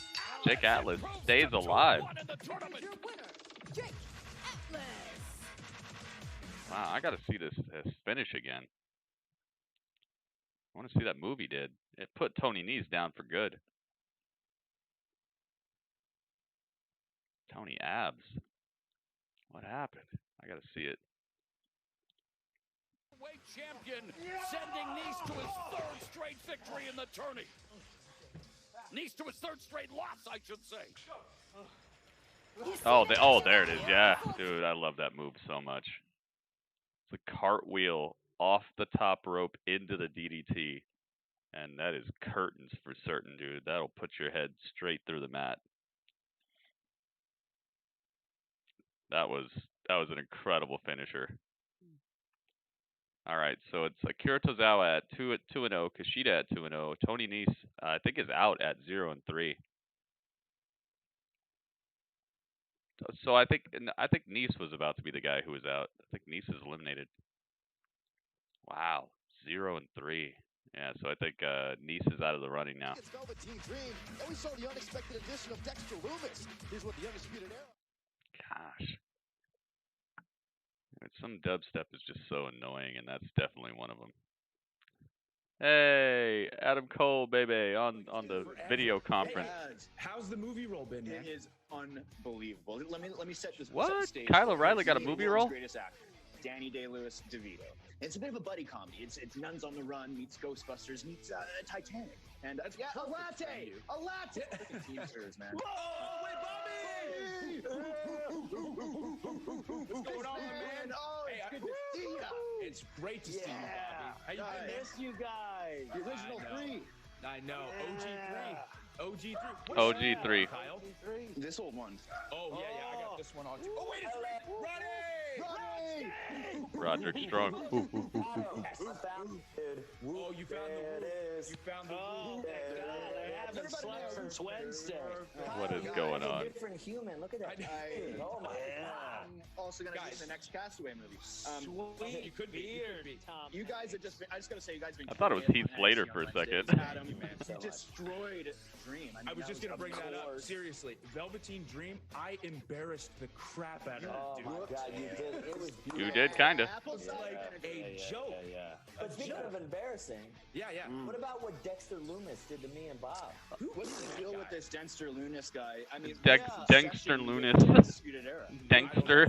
Jake Atlas stays alive. Wow, I got to see this finish again. I want to see that move he did. It put Tony Nese down for good. Tony Abs. What happened? I got to see it. Weight champion sending Nese to his third straight victory in the tourney. Nese to his third straight loss, I should say. Oh, there it is. Yeah, dude, I love that move so much. It's a cartwheel off the top rope into the DDT, and that is curtains for certain, dude. That'll put your head straight through the mat. That was an incredible finisher. All right, so it's Akira Tozawa at 2-0, Kushida at 2-0, Tony Nese I think is out at 0-3. So I think Nese was about to be the guy who was out. I think Nese is eliminated. Wow, 0-3. Yeah, so I think Nese is out of the running now. It's Velveteen Dream, and we saw the unexpected addition of Dexter Lumis. Here's what the Undisputed Era. Gosh. Some dubstep is just so annoying, and that's definitely one of them. Hey, Adam Cole, baby, on the video conference. How's the movie role been, man? It is unbelievable. Let me set this. What? Set the stage. Kyle O'Reilly got a movie role? Greatest actor, Danny Day-Lewis DeVito. It's a bit of a buddy comedy. It's Nuns on the Run meets Ghostbusters meets Titanic, and that's a latte, a latte. Team serves, man. Whoa, wait, Bobby! What's going on, man? Oh, it's good to see you. It's great to see you, Bobby. How you I been, miss you guys. The original three. I know. OG3. OG3. Kyle? This old one. Oh, yeah, I got this one on too. Oh, wait, it's Roddy! Roderick Strong. Oh, you found the woo. You found the woo. I haven't slept since Wednesday. What is going on? Different human. Look at that. Oh my God. Also gonna be in the next Castaway movie. Sweet. You could be. You guys have just been. I just gotta say, you guys have been. I thought it was Heath Slater for a second. Adam, you destroyed Dream. I was just gonna bring that up. Seriously, Velveteen Dream. I embarrassed the crap out of him, dude. Oh my God, you did. It was beautiful. You did, kind of. It was like a joke. But speaking of embarrassing, what about what Dexter Lumis did to me and Bob? What's the deal with this Dexter Lunis guy? I mean, Dexter Lunis. Dexter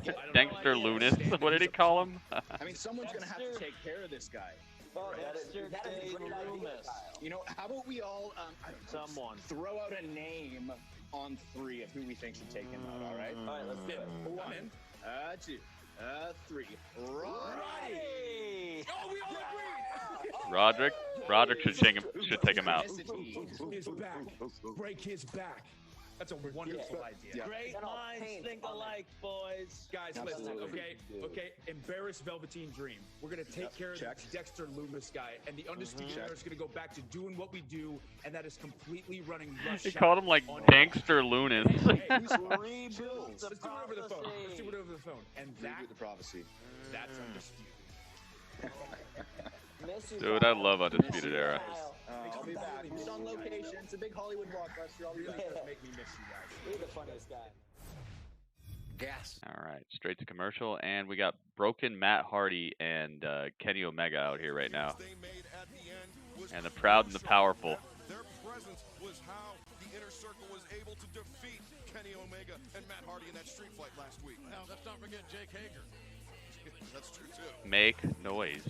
Lunis. What did he call him? I mean, someone's going to have to take care of this guy. Well, that is a great idea, Kyle. You know, how about we all throw out a name on 3 of who we think should take him out, all right? All right, let's do it. 1, 2, 3. Roddy! Oh, we all Roderick should take him out. His back. Break his back. That's a wonderful idea. Great minds think alike, boys. Guys, listen, okay. Embarrass Velveteen Dream. We're going to take care of this Dexter Lumis guy, and the Undisputed Era is going to go back to doing what we do, and that is completely running rush. He called him like Dexter Lunis. Let's do it over the phone. And Reboot the prophecy. That's Undisputed. Dude, I love Undisputed Era. I'll be back. Just on location. It's a big Hollywood blockbuster. I'll be back. Make me miss you guys. You're the funniest guy. Gas. All right, straight to commercial, and we got Broken Matt Hardy and Kenny Omega out here right now. And the Proud and the Powerful. Their presence was how the Inner Circle was able to defeat Kenny Omega and Matt Hardy in that street fight last week. Now, let's not forget Jake Hager. That's true, too. Make noise.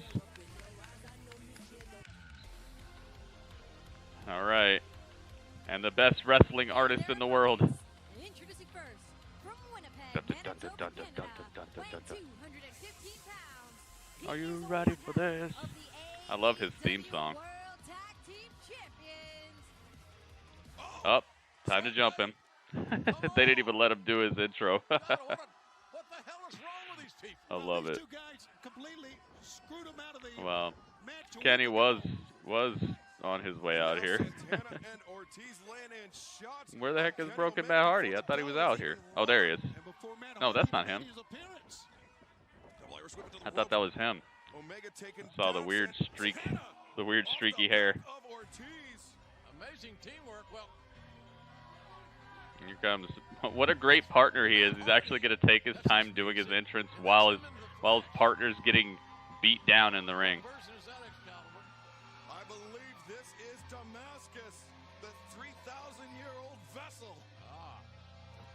All right. And the best wrestling artist in the world. Introducing first, from Winnipeg, Manitoba, Canada, weighing 215 pounds. Are you ready for this? I love his theme song. World Tag Team Champions. Up. Time to jump him. They didn't even let him do his intro. What the hell is wrong with these people? I love it. Two guys completely screwed him out of the Well, match. Kenny was on his way out here. Where the heck is Broken Matt Hardy? I thought he was out here. Oh, there he is. No, that's not him. I thought that was him. I saw the weird streaky hair. Amazing teamwork. Well, Here comes. What a great partner he is. He's actually going to take his time doing his entrance while his partner's getting beat down in the ring. I believe this is Damascus, the 3,000-year-old vessel.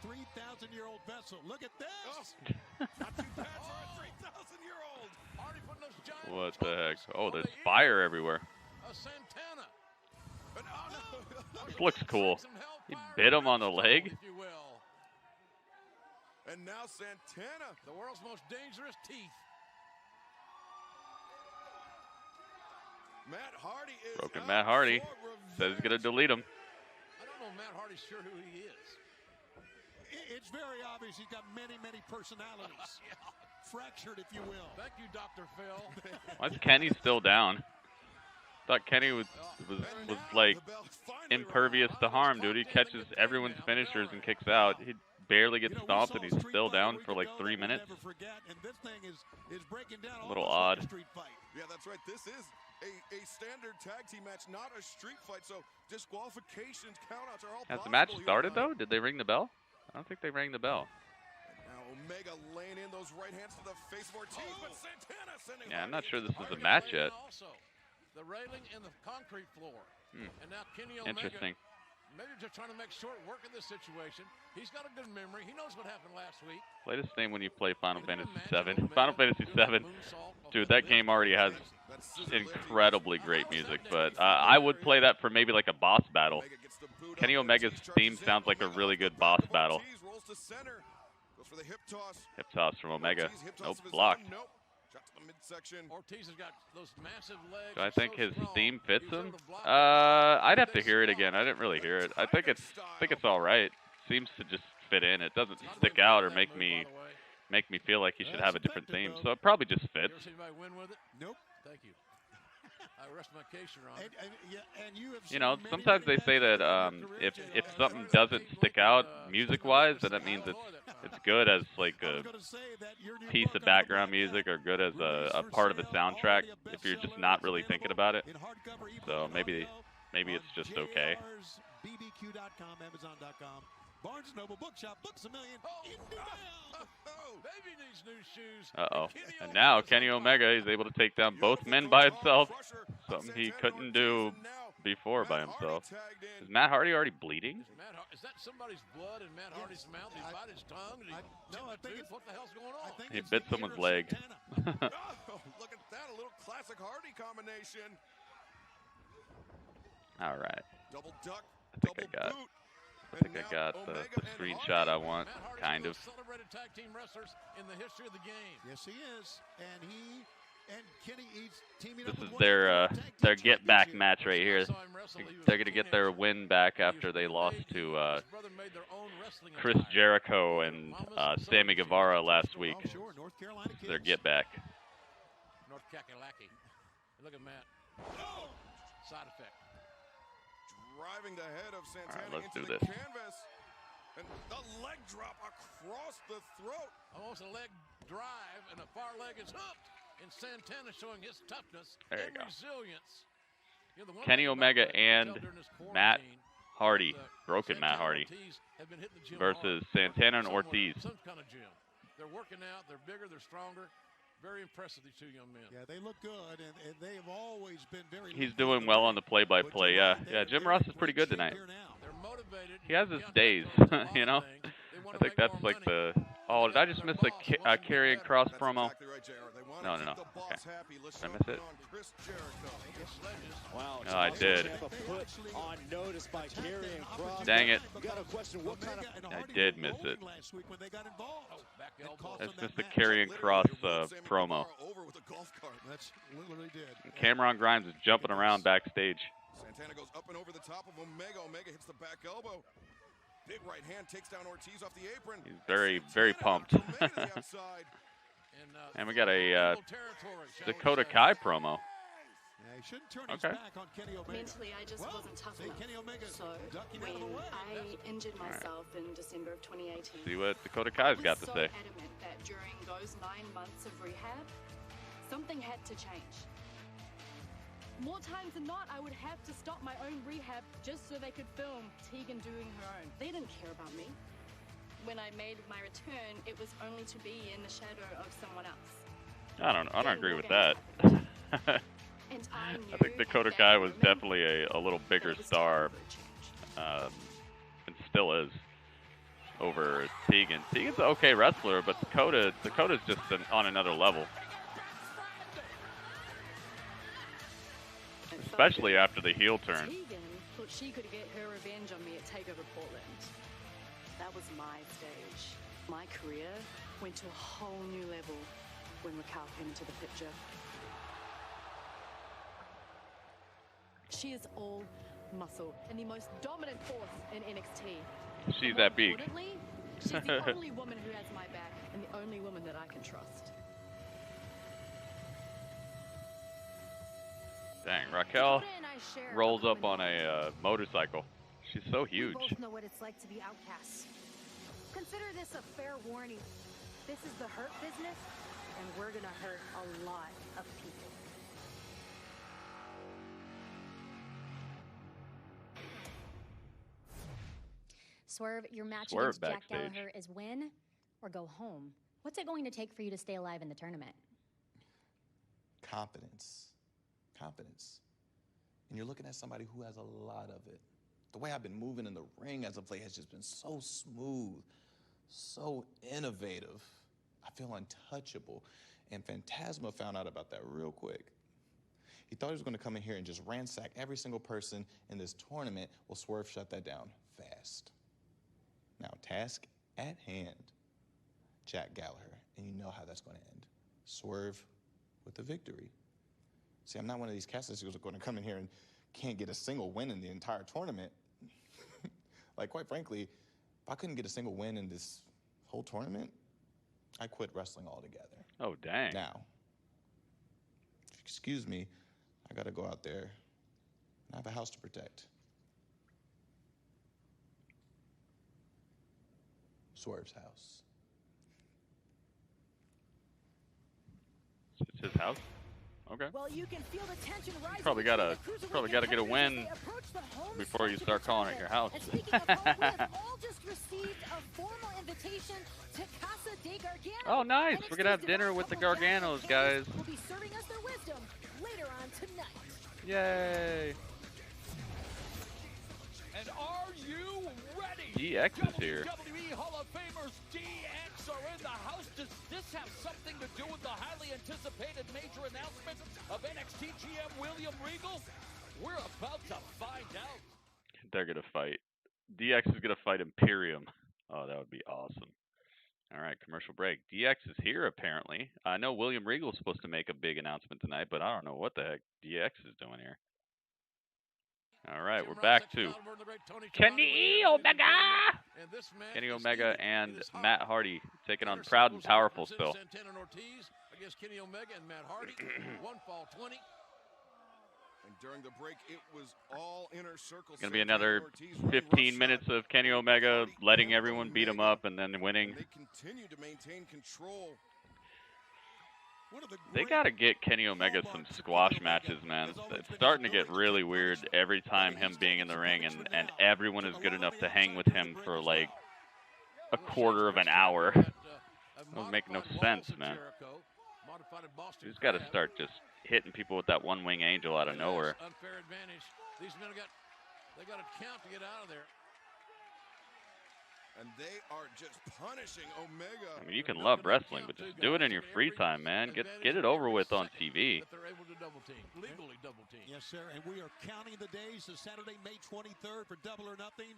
3,000-year-old vessel. Look at this. Not too bad for a 3,000-year-old. already putting those giant What the heck? Oh, there's fire everywhere. Santana. This looks cool. He bit him on the leg. And now Santana, the world's most dangerous teeth. Matt Hardy is Broken Matt Hardy says he's gonna delete him. I don't know if Matt Hardy's sure who he is. It's very obvious he's got many personalities. Fractured, if you will. Thank you, Dr. Phil. Why is Kenny still down? Thought Kenny was like impervious to harm, dude. He catches everyone's finishers and kicks out. He barely gets stomped, and he's still down for like 3 minutes. A little odd. Yeah, that's right. This is a standard tag team match, not a street fight. So disqualifications, countouts are all Has the match started though? Did they ring the bell? I don't think they rang the bell. Now Omega laying in those right hands to the face of Ortiz, but Santana sending. Yeah, I'm not sure this is a match yet. The railing and the concrete floor. And now Kenny Omega. Interesting. Maybe just trying to make short work of this situation. He's got a good memory. He knows what happened last week. Play this thing when you play Final Fantasy VII. Final Fantasy VII, dude, that game already has incredibly great music. But I would play that for maybe like a boss battle. Kenny Omega's theme sounds like a really good boss battle. Hip toss from Omega. Nope, blocked. Ortiz has got those massive legs. Do I think his theme fits him? I'd have to hear it again. I didn't really hear it. I think it's all right. Seems to just fit in. It doesn't stick out or make me feel like he should have a different theme. So it probably just fits. You ever seen anybody win with it? Nope. Thank you. I rest my case, Your Honor. You know, sometimes they say that if something doesn't stick out music-wise, then that means it's good as like a piece of background music or good as a part of a soundtrack if you're just not really thinking about it. So maybe it's just okay. BBQ.com, Amazon.com. Barnes & Noble Bookshop, books a million. Baby needs new shoes. Uh-oh. And now Kenny Omega is able to take down both men by himself. Something he couldn't do before by himself. Is Matt Hardy already bleeding? Is that somebody's blood in Matt Hardy's mouth? Did he bite his tongue? No, I think what the hell's going on? He bit someone's leg. Oh, look at that. A little classic Hardy combination. All right. Double duck, I think I got the screenshot I want, kind of. Celebrated tag team wrestlers in the history of the game. Yes, he is. And he and Kenny eats teaming This up is with their get back match right here. They're gonna get their win back after they lost to Chris Jericho and Sammy Guevara last week. Their get back. North Kakalaki. Look at Matt. Side effect. Driving the head of Santana All right, let's into do the this. canvas. And the leg drop across the throat. Almost a leg drive, and the far leg is hooked. And Santana showing his toughness There you and go. resilience. You know, Kenny Omega and Matt Hardy, broken Matt Hardy, versus Santana and Ortiz. Some kind of gym. They're working out. They're bigger. They're stronger. Very impressive, these two young men. Yeah, they look good, and they have always been very. He's doing well on the play-by-play. Yeah, Jim Ross is pretty good tonight. He has his days, you know. I think that's like the. Oh, did I just miss the Karrion Kross promo? No. Okay. Did I miss it? Wow, No, I did. Put on notice by Karrion Kross. Dang it. You got to question what kind of. I did miss it. Last week when they got involved. It's just the Karrion Kross promo. That's literally did. Cameron Grimes is jumping around backstage. Santana goes up and over the top of Omega. Omega hits the back elbow. Big right hand takes down Ortiz off the apron. He's very, very pumped. And we got a Dakota Kai promo. Yeah, he shouldn't turn his Okay. back on Kenny Omega. Mentally, I just wasn't tough enough. Kenny Omega So ducking when out of the way. I injured myself in December of 2018, See what Dakota Kai's got to I was say. so adamant that during those 9 months of rehab, something had to change. More times than not, I would have to stop my own rehab just so they could film Tegan doing her own. They didn't care about me. When I made my return, it was only to be in the shadow of someone else. I don't agree with that. And I I think Dakota Kai was definitely a little bigger star, and still is, over Tegan. Tegan's an okay wrestler, but Dakota's just on another level. Especially after the heel turn. Tegan thought she could get her revenge on me at TakeOver Portland. That was my stage. My career went to a whole new level when Raquel came into the picture. She is all muscle and the most dominant force in NXT. She's that big. Importantly, she's the only woman who has my back and the only woman that I can trust. Dang, Raquel rolls up on a motorcycle. She's so huge. We both know what it's like to be outcasts. Consider this a fair warning. This is the hurt business, and we're gonna hurt a lot of people. Swerve, your match Swerve against Jack backstage. Gallagher is win or go home. What's it going to take for you to stay alive in the tournament? Confidence. Confidence. And you're looking at somebody who has a lot of it. The way I've been moving in the ring as of late has just been so smooth, so innovative. I feel untouchable. And Phantasma found out about that real quick. He thought he was going to come in here and just ransack every single person in this tournament. Well, Swerve shut that down fast. Now, task at hand, Jack Gallagher. And you know how that's going to end. Swerve with the victory. See, I'm not one of these cats that's going to come in here and can't get a single win in the entire tournament. Like, quite frankly, if I couldn't get a single win in this whole tournament, I quit wrestling altogether. Oh, dang. Now, if you excuse me, I got to go out there and I have a house to protect. Swerve's house. It's his house? Okay. Well, you can feel the tension rising. Probably gotta get a win before you start calling it your house. And speaking of home, we have all just received invitation to Casa de Gargano. Oh, nice. We're going to have dinner with the Garganos, guys. Will be serving us their wisdom later on tonight. Yay. And are you ready? DX is here. WWE Hall of Famers DX are in the house. Does this have something to do with the highly anticipated major announcement of NXT GM William Regal? We're about to find out. They're going to fight. DX is going to fight Imperium. Oh, that would be awesome. All right, commercial break. DX is here, apparently. I know William Regal is supposed to make a big announcement tonight, but I don't know what the heck DX is doing here. All right, we're back to Kenny Omega. Kenny Omega and Matt Hardy taking on Proud and Powerful still. Against Kenny Omega and Matt Hardy. One fall 20. And during the break, it was all inner circle. Going to be another 15 minutes of Kenny Omega letting everyone beat him up and then winning. They continue to maintain control. They got to get Kenny Omega some squash matches, man. It's starting to get really weird every time him being in the ring, and everyone is good enough to hang with him for like a quarter of an hour. That doesn't make no sense, man. You just got to start just hitting people with that one-wing angel out of nowhere. Unfair advantage. These men they got a count to get out of there. And they are just punishing Omega. I mean, you can love wrestling, but just do it in your free time, man. Get it over with on TV. They're able to double team, legally double team. Yes, sir. And we are counting the days to Saturday, May 23rd for Double or Nothing.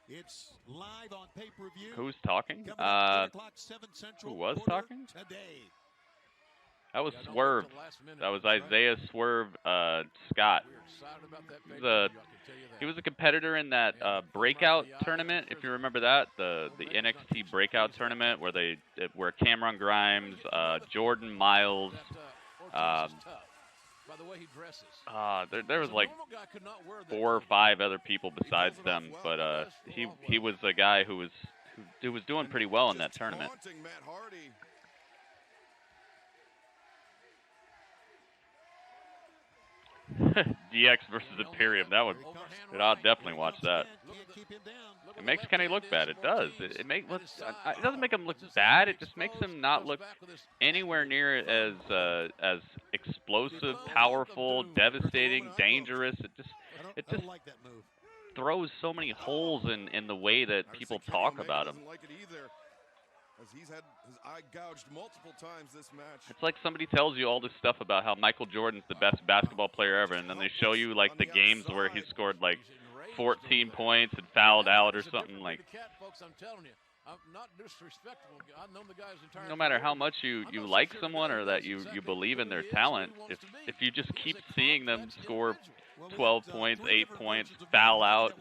It's live on pay-per-view. Who's talking? Who was talking? Today. That was Swerve. That was Isaiah Swerve Scott. He was a competitor in that breakout tournament, if you remember that, the NXT breakout tournament where Cameron Grimes, Jordan Miles, By the way he dresses. there was like 4 or 5 other people besides them, but he was a guy who was doing pretty well in that tournament. DX versus Imperium. I'll definitely watch that. It makes Kenny look bad. It does. It doesn't make him look bad. It just makes him not look anywhere near as explosive, powerful, devastating, dangerous. It just throws so many holes in the way that people talk about him. As he's had his eye gouged multiple times this match. It's like somebody tells you all this stuff about how Michael Jordan's the best basketball player ever, and then they show you like the games where he scored like 14 points and fouled out or something. Like, I'm telling you, I'm not disrespectful. I've known the guys entirely. No matter how much you like someone or that you believe in their talent, if you just keep seeing them score 12 points, 8 points, foul out,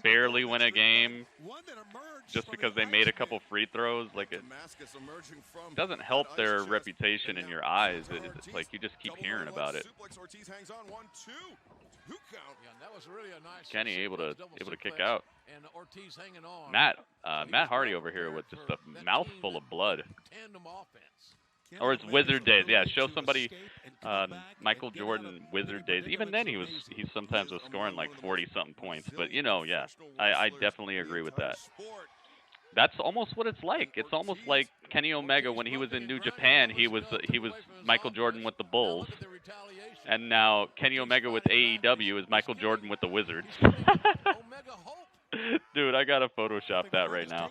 barely win a game, just because they made a couple free throws, like it doesn't help their reputation in your eyes. It's like you just keep hearing about it. Kenny able to kick out. Matt Hardy over here with just a mouthful of blood. Or it's Wizard Days. Yeah, show somebody Michael Jordan Wizard Days. Even then, he sometimes was scoring like 40-something points. But yeah, I definitely agree with that. That's almost what it's like. It's almost like Kenny Omega when he was in New Japan. He was Michael Jordan with the Bulls, and now Kenny Omega with AEW is Michael Jordan with the Wizards. Dude, I gotta Photoshop that right now.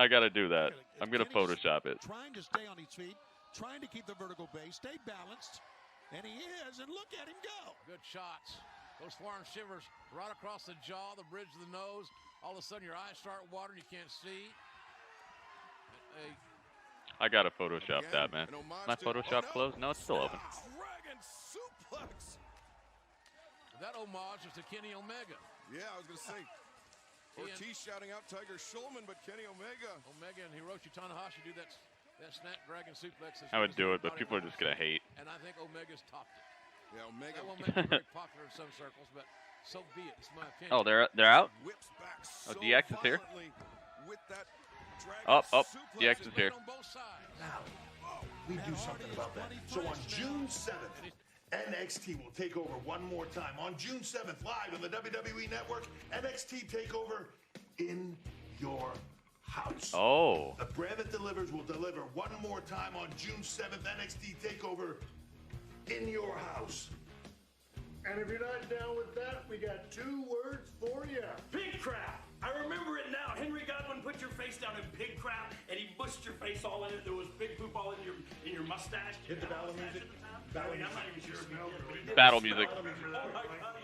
I gotta do that. I'm gonna Photoshop it. Trying to stay on his feet, trying to keep the vertical base, stay balanced, and he is. And look at him go. Good shots. Those forearm shivers right across the jaw, the bridge of the nose. All of a sudden, your eyes start watering. You can't see. I gotta Photoshop that, man. My Photoshop closed? No, it's still open. Dragon suplex. That homage is to Kenny Omega. Yeah, I was gonna say. Ortiz shouting out Tiger Schulman, but Kenny Omega. Omega and Hiroshi Tanahashi do that snapdragon suplex. I would do it, but people are just gonna hate. And I think Omega's topped it. Yeah, Omega that won't make it very popular in some circles, but so be it. It's my opinion. Oh, they're out. Oh, DX is here. Oh, DX is here. Now, we do something about that. So on June 7th, NXT will take over one more time. On June 7th, live on the WWE Network, NXT TakeOver in your house. Oh. The brand that delivers will deliver one more time on June 7th, NXT TakeOver in your house. And if you're not down with that, we got 2 words for you. Pig crap. I remember it now. Henry Godwin put your face down in pig crap, and he mushed your face all in it. There was big poop all in your mustache. Hit the battle music. I mean, I'm not even sure if you did, but he did. Battle music. Oh my God.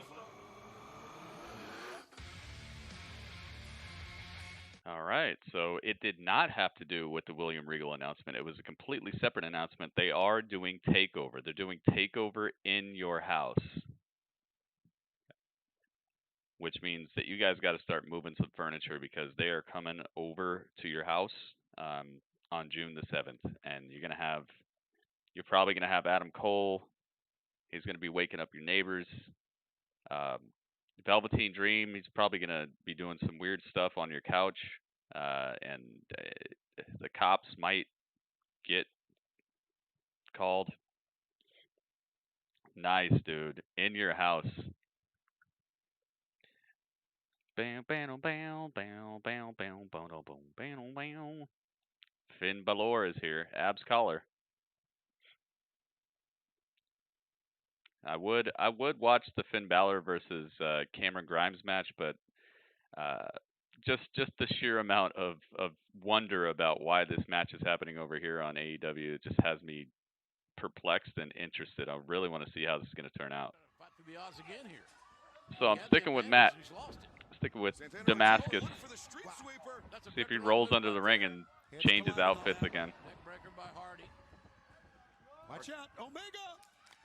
All right, so it did not have to do with the William Regal announcement. It was a completely separate announcement. They are doing TakeOver. They're doing TakeOver in your house, which means that you guys got to start moving some furniture because they are coming over to your house on June the 7th, and you're probably going to have Adam Cole. He's going to be waking up your neighbors. Velveteen Dream, he's probably going to be doing some weird stuff on your couch, and the cops might get called. Nice, dude. In your house. Bam, bam, bam, bam, bam, bam, bam, bam, bam. Finn Balor is here. Abs collar. I would watch the Finn Balor versus Cameron Grimes match, but just the sheer amount of wonder about why this match is happening over here on AEW, it just has me perplexed and interested. I really want to see how this is going to turn out. So I'm sticking with Matt. Sticking with Damascus. See if he rolls under the ring and changes outfits again. Watch out, Omega!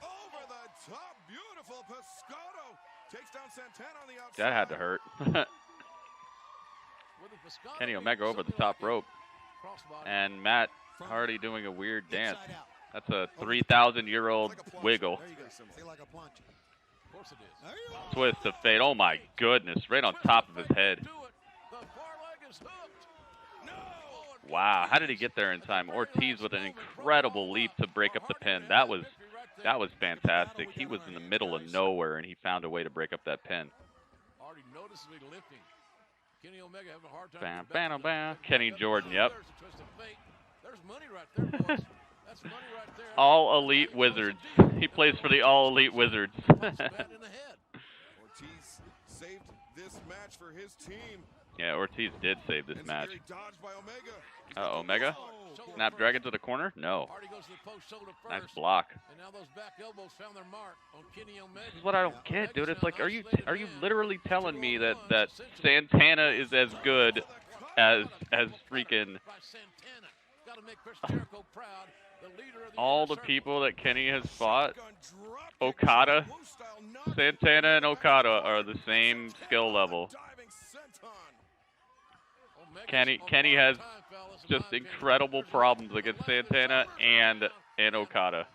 Over the top, beautiful Pescado takes down Santana on the outside. That had to hurt. Kenny Omega over the top rope. And Matt Hardy doing a weird dance. That's a 3,000-year-old wiggle. Twist of fate. Oh my goodness. Right on top of his head. Wow. How did he get there in time? Ortiz with an incredible leap to break up the pin. That was fantastic. He was in the middle of nowhere, and he found a way to break up that pin. Already noticeably lifting. Kenny Omega having a hard time. Bam, bam, bam. Kenny Jordan, yep. There's money right there, boys. That's money right there. All Elite Wizards. He plays for the All Elite Wizards. Ortiz saved this match for his team. Yeah, Ortiz did save this match. Omega? Snapdragon to the corner? No. Nice block. And now those back elbows found their mark on Kenny Omega. This is what I don't get, dude. It's like, are you literally telling me that Santana is as good as freaking all the people that Kenny has fought? Okada, Santana, and Okada are the same skill level. Kenny has just incredible problems against Santana and Okada.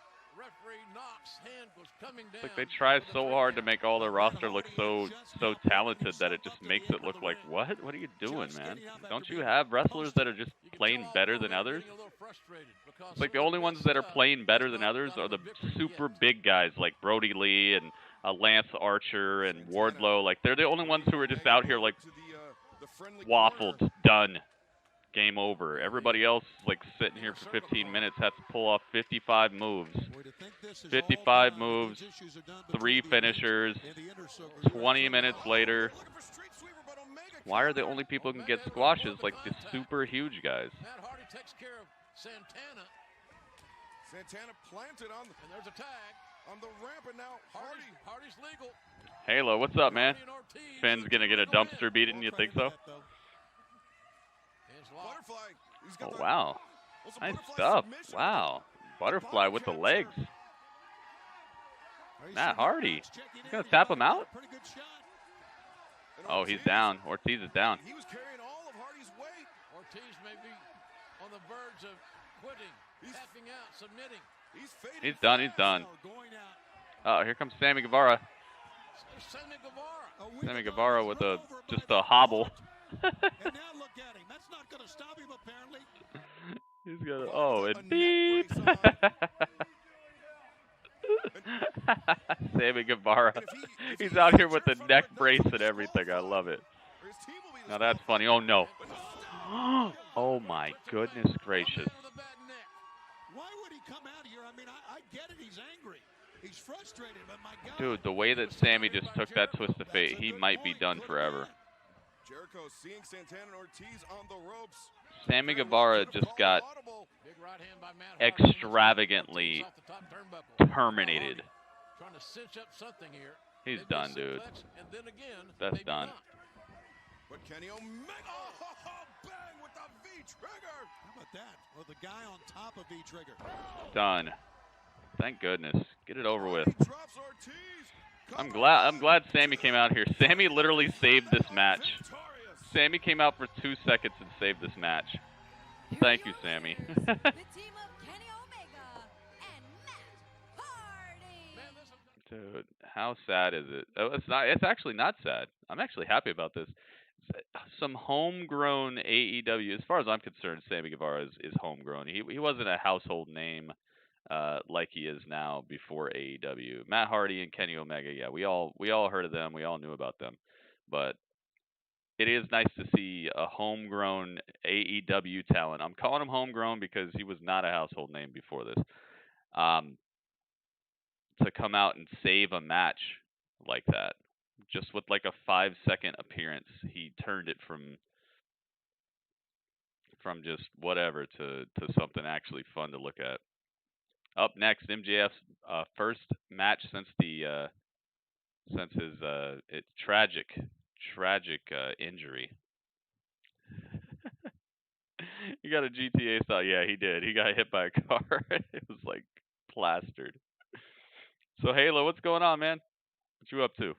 It's like they try so hard to make all their roster look so talented that it just makes it look like, what? What are you doing, man? Don't you have wrestlers that are just playing better than others? It's like the only ones that are playing better than others are the super big guys like Brodie Lee and Lance Archer and Wardlow. Like, they're the only ones who are just out here like waffled, done, game over. Everybody else is like sitting here for 15 minutes, has to pull off 55 moves. 55 moves, 3 finishers, 20 minutes later. Why are the only people who can get squashes like the super huge guys? Matt Hardy takes care of Santana. Santana planted on the, and there's a tag on the ramp, and now Hardy's legal. Halo, what's up, man? Finn's gonna get a dumpster beating, you think so? Oh, wow. Nice stuff. Wow. Butterfly with the legs. Matt Hardy. He's gonna tap him out? Oh, he's down. Ortiz is down. He was carrying all of Hardy's weight. Ortiz may be on the verge of quitting, tapping out, submitting. He's done. He's done. Oh, here comes Sammy Guevara. Sammy Guevara with just a hobble. And now look at him. That's not going to stop him, apparently. He's got and beep. Sammy Guevara. He's out here with the neck brace and everything. I love it. Now that's funny. Oh, no. Oh my goodness gracious. Why would he come out here? I mean, I get it. He's angry. He's frustrated, but my God. Dude, the way that Sammy just took that twist of fate, he might be done forever. Jericho seeing Santana and Ortiz on the ropes. Sammy Guevara just got extravagantly terminated. Trying to cinch up something here. He's done, dude. And then again, That's done. But Kenny Omega, bang with the V-trigger. How about that? Well, the guy on top of V-trigger. Done. Thank goodness. Get it over with. I'm glad Sammy came out here. Sammy literally saved this match. Sammy came out for 2 seconds and saved this match. Thank you, Sammy. Dude, how sad is it? Oh, it's not. It's actually not sad. I'm actually happy about this. Some homegrown AEW, as far as I'm concerned, Sammy Guevara is homegrown. He wasn't a household name like he is now before AEW. Matt Hardy and Kenny Omega, yeah, we all heard of them. We all knew about them. But it is nice to see a homegrown AEW talent. I'm calling him homegrown because he was not a household name before this. To come out and save a match like that, just with like a 5-second appearance, he turned it from just whatever to something actually fun to look at. Up next, MJF's first match since his tragic injury. He got a GTA style. Yeah, he did. He got hit by a car. It was like plastered. So Halo, what's going on, man? What you up to? What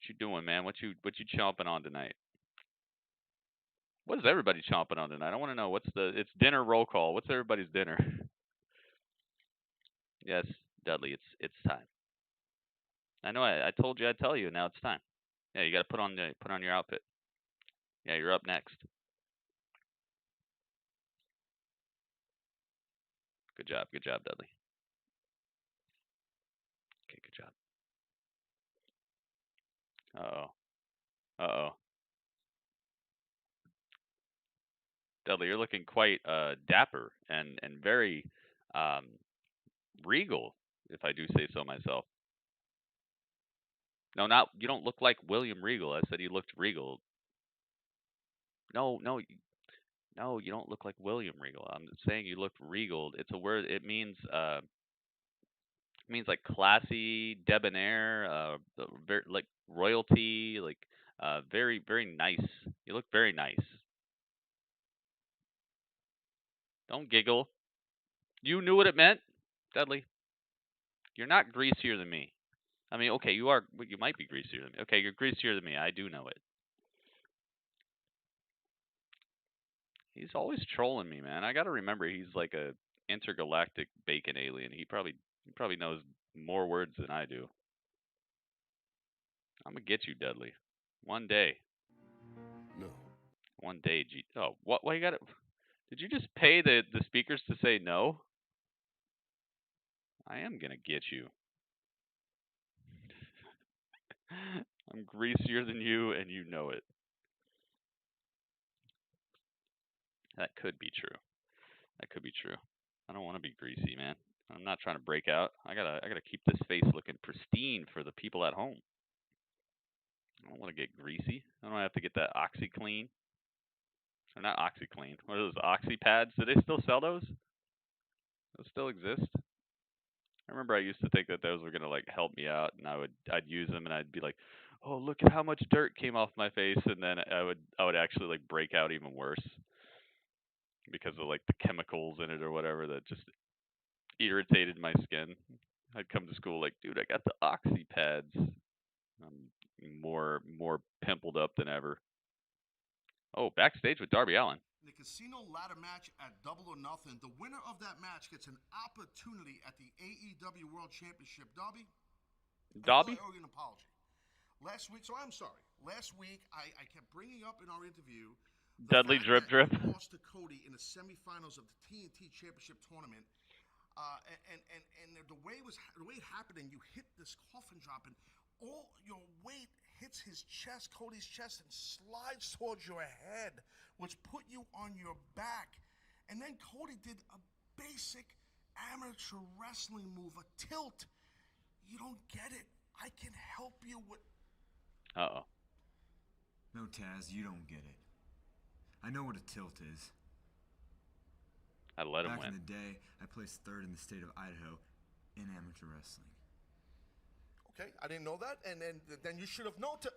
you doing, man? What you chomping on tonight? What is everybody chomping on tonight? I want to know. It's dinner roll call. What's everybody's dinner? Yes, Dudley, it's time. I know I told you I'd tell you, now it's time. Yeah, you got to put on your outfit. Yeah, you're up next. Good job, Dudley. Okay, good job. Uh-oh. Dudley, you're looking quite dapper and very regal, if I do say so myself. No, you don't look like William Regal. I said you looked regal. No, you don't look like William Regal. I'm saying you looked regal. It's a word. It means like classy, debonair, very, like royalty, like very, very nice. You look very nice. Don't giggle. You knew what it meant, Dudley. You're not greasier than me. I mean, okay, you might be greasier than me. Okay, you're greasier than me. I do know it. He's always trolling me, man. I got to remember he's like a intergalactic bacon alien. He probably knows more words than I do. I'm gonna get you, Dudley. One day. No. One day, G. Oh, what? Why you got it? Did you just pay the speakers to say no? I am gonna get you. I'm greasier than you, and you know it. That could be true. That could be true. I don't want to be greasy, man. I'm not trying to break out. I gotta keep this face looking pristine for the people at home. I don't want to get greasy. I don't have to get that OxyClean. Or not OxyClean. What are those, Oxy pads? Do they still sell those? Those still exist? I remember I used to think that those were gonna like help me out, and I'd use them, and I'd be like, oh, look at how much dirt came off my face, and then I would actually like break out even worse because of like the chemicals in it or whatever that just irritated my skin. I'd come to school like, dude, I got the Oxy pads. I'm more pimpled up than ever. Oh, backstage with Darby Allin. In the casino ladder match at Double or Nothing, the winner of that match gets an opportunity at the AEW World Championship. Darby? Darby? I owe you an apology. Last week, so I'm sorry. Last week, I kept bringing up in our interview Dudley Drip Drip. Lost to Cody in the semifinals of the TNT Championship tournament. And the way it happened, and you hit this coffin drop, and all your weight hit hits his chest, Cody's chest, and slides towards your head, which put you on your back. And then Cody did a basic amateur wrestling move, a tilt. You don't get it. I can help you with... Uh-oh. No, Taz, you don't get it. I know what a tilt is. I let him Back win. in the day, I placed 3rd in the state of Idaho in amateur wrestling. Okay, I didn't know that, and then you should have known to...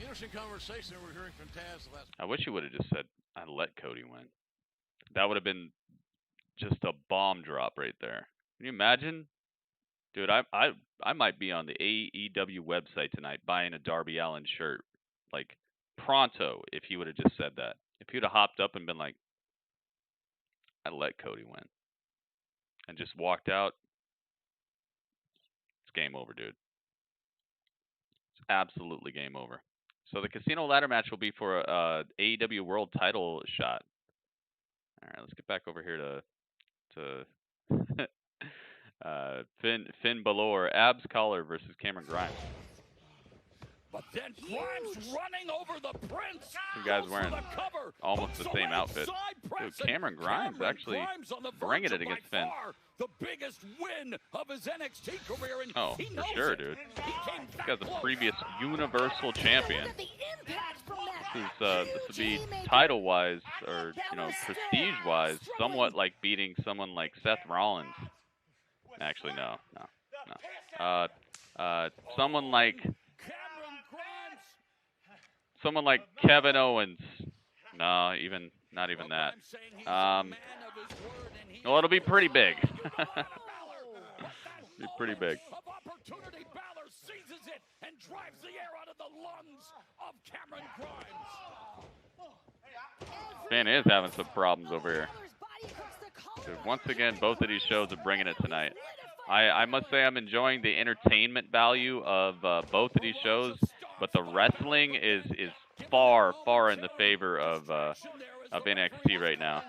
Interesting conversation we're hearing from Taz the last... I wish you would have just said, I let Cody win. That would have been just a bomb drop right there. Can you imagine? Dude, I might be on the AEW website tonight buying a Darby Allin shirt. Like, pronto, if he would have just said that. If he would have hopped up and been like, I let Cody win. And just walked out, it's game over, dude. It's absolutely game over. So the casino ladder match will be for a AEW World Title shot. All right, let's get back over here to Finn Balor, Abs Collar versus Cameron Grimes. But then Grimes running over the Prince. Two guys wearing almost the same outfit. Dude, Cameron Grimes actually bringing it against Finn. The biggest win of his NXT career, and oh, for sure, dude. This guy's a previous Universal Champion. This would be title-wise, or prestige-wise, somewhat like beating someone like Seth Rollins. Actually, no. Someone like Kevin Owens. No, not even that. Well, it'll be pretty big. Be pretty big. Opportunity, Balor seizes it and drives the air out of the lungs of Cameron Grimes. Finn is having some problems over here. Dude, once again, both of these shows are bringing it tonight. I must say I'm enjoying the entertainment value of both of these shows, but the wrestling is far in the favor of NXT right now.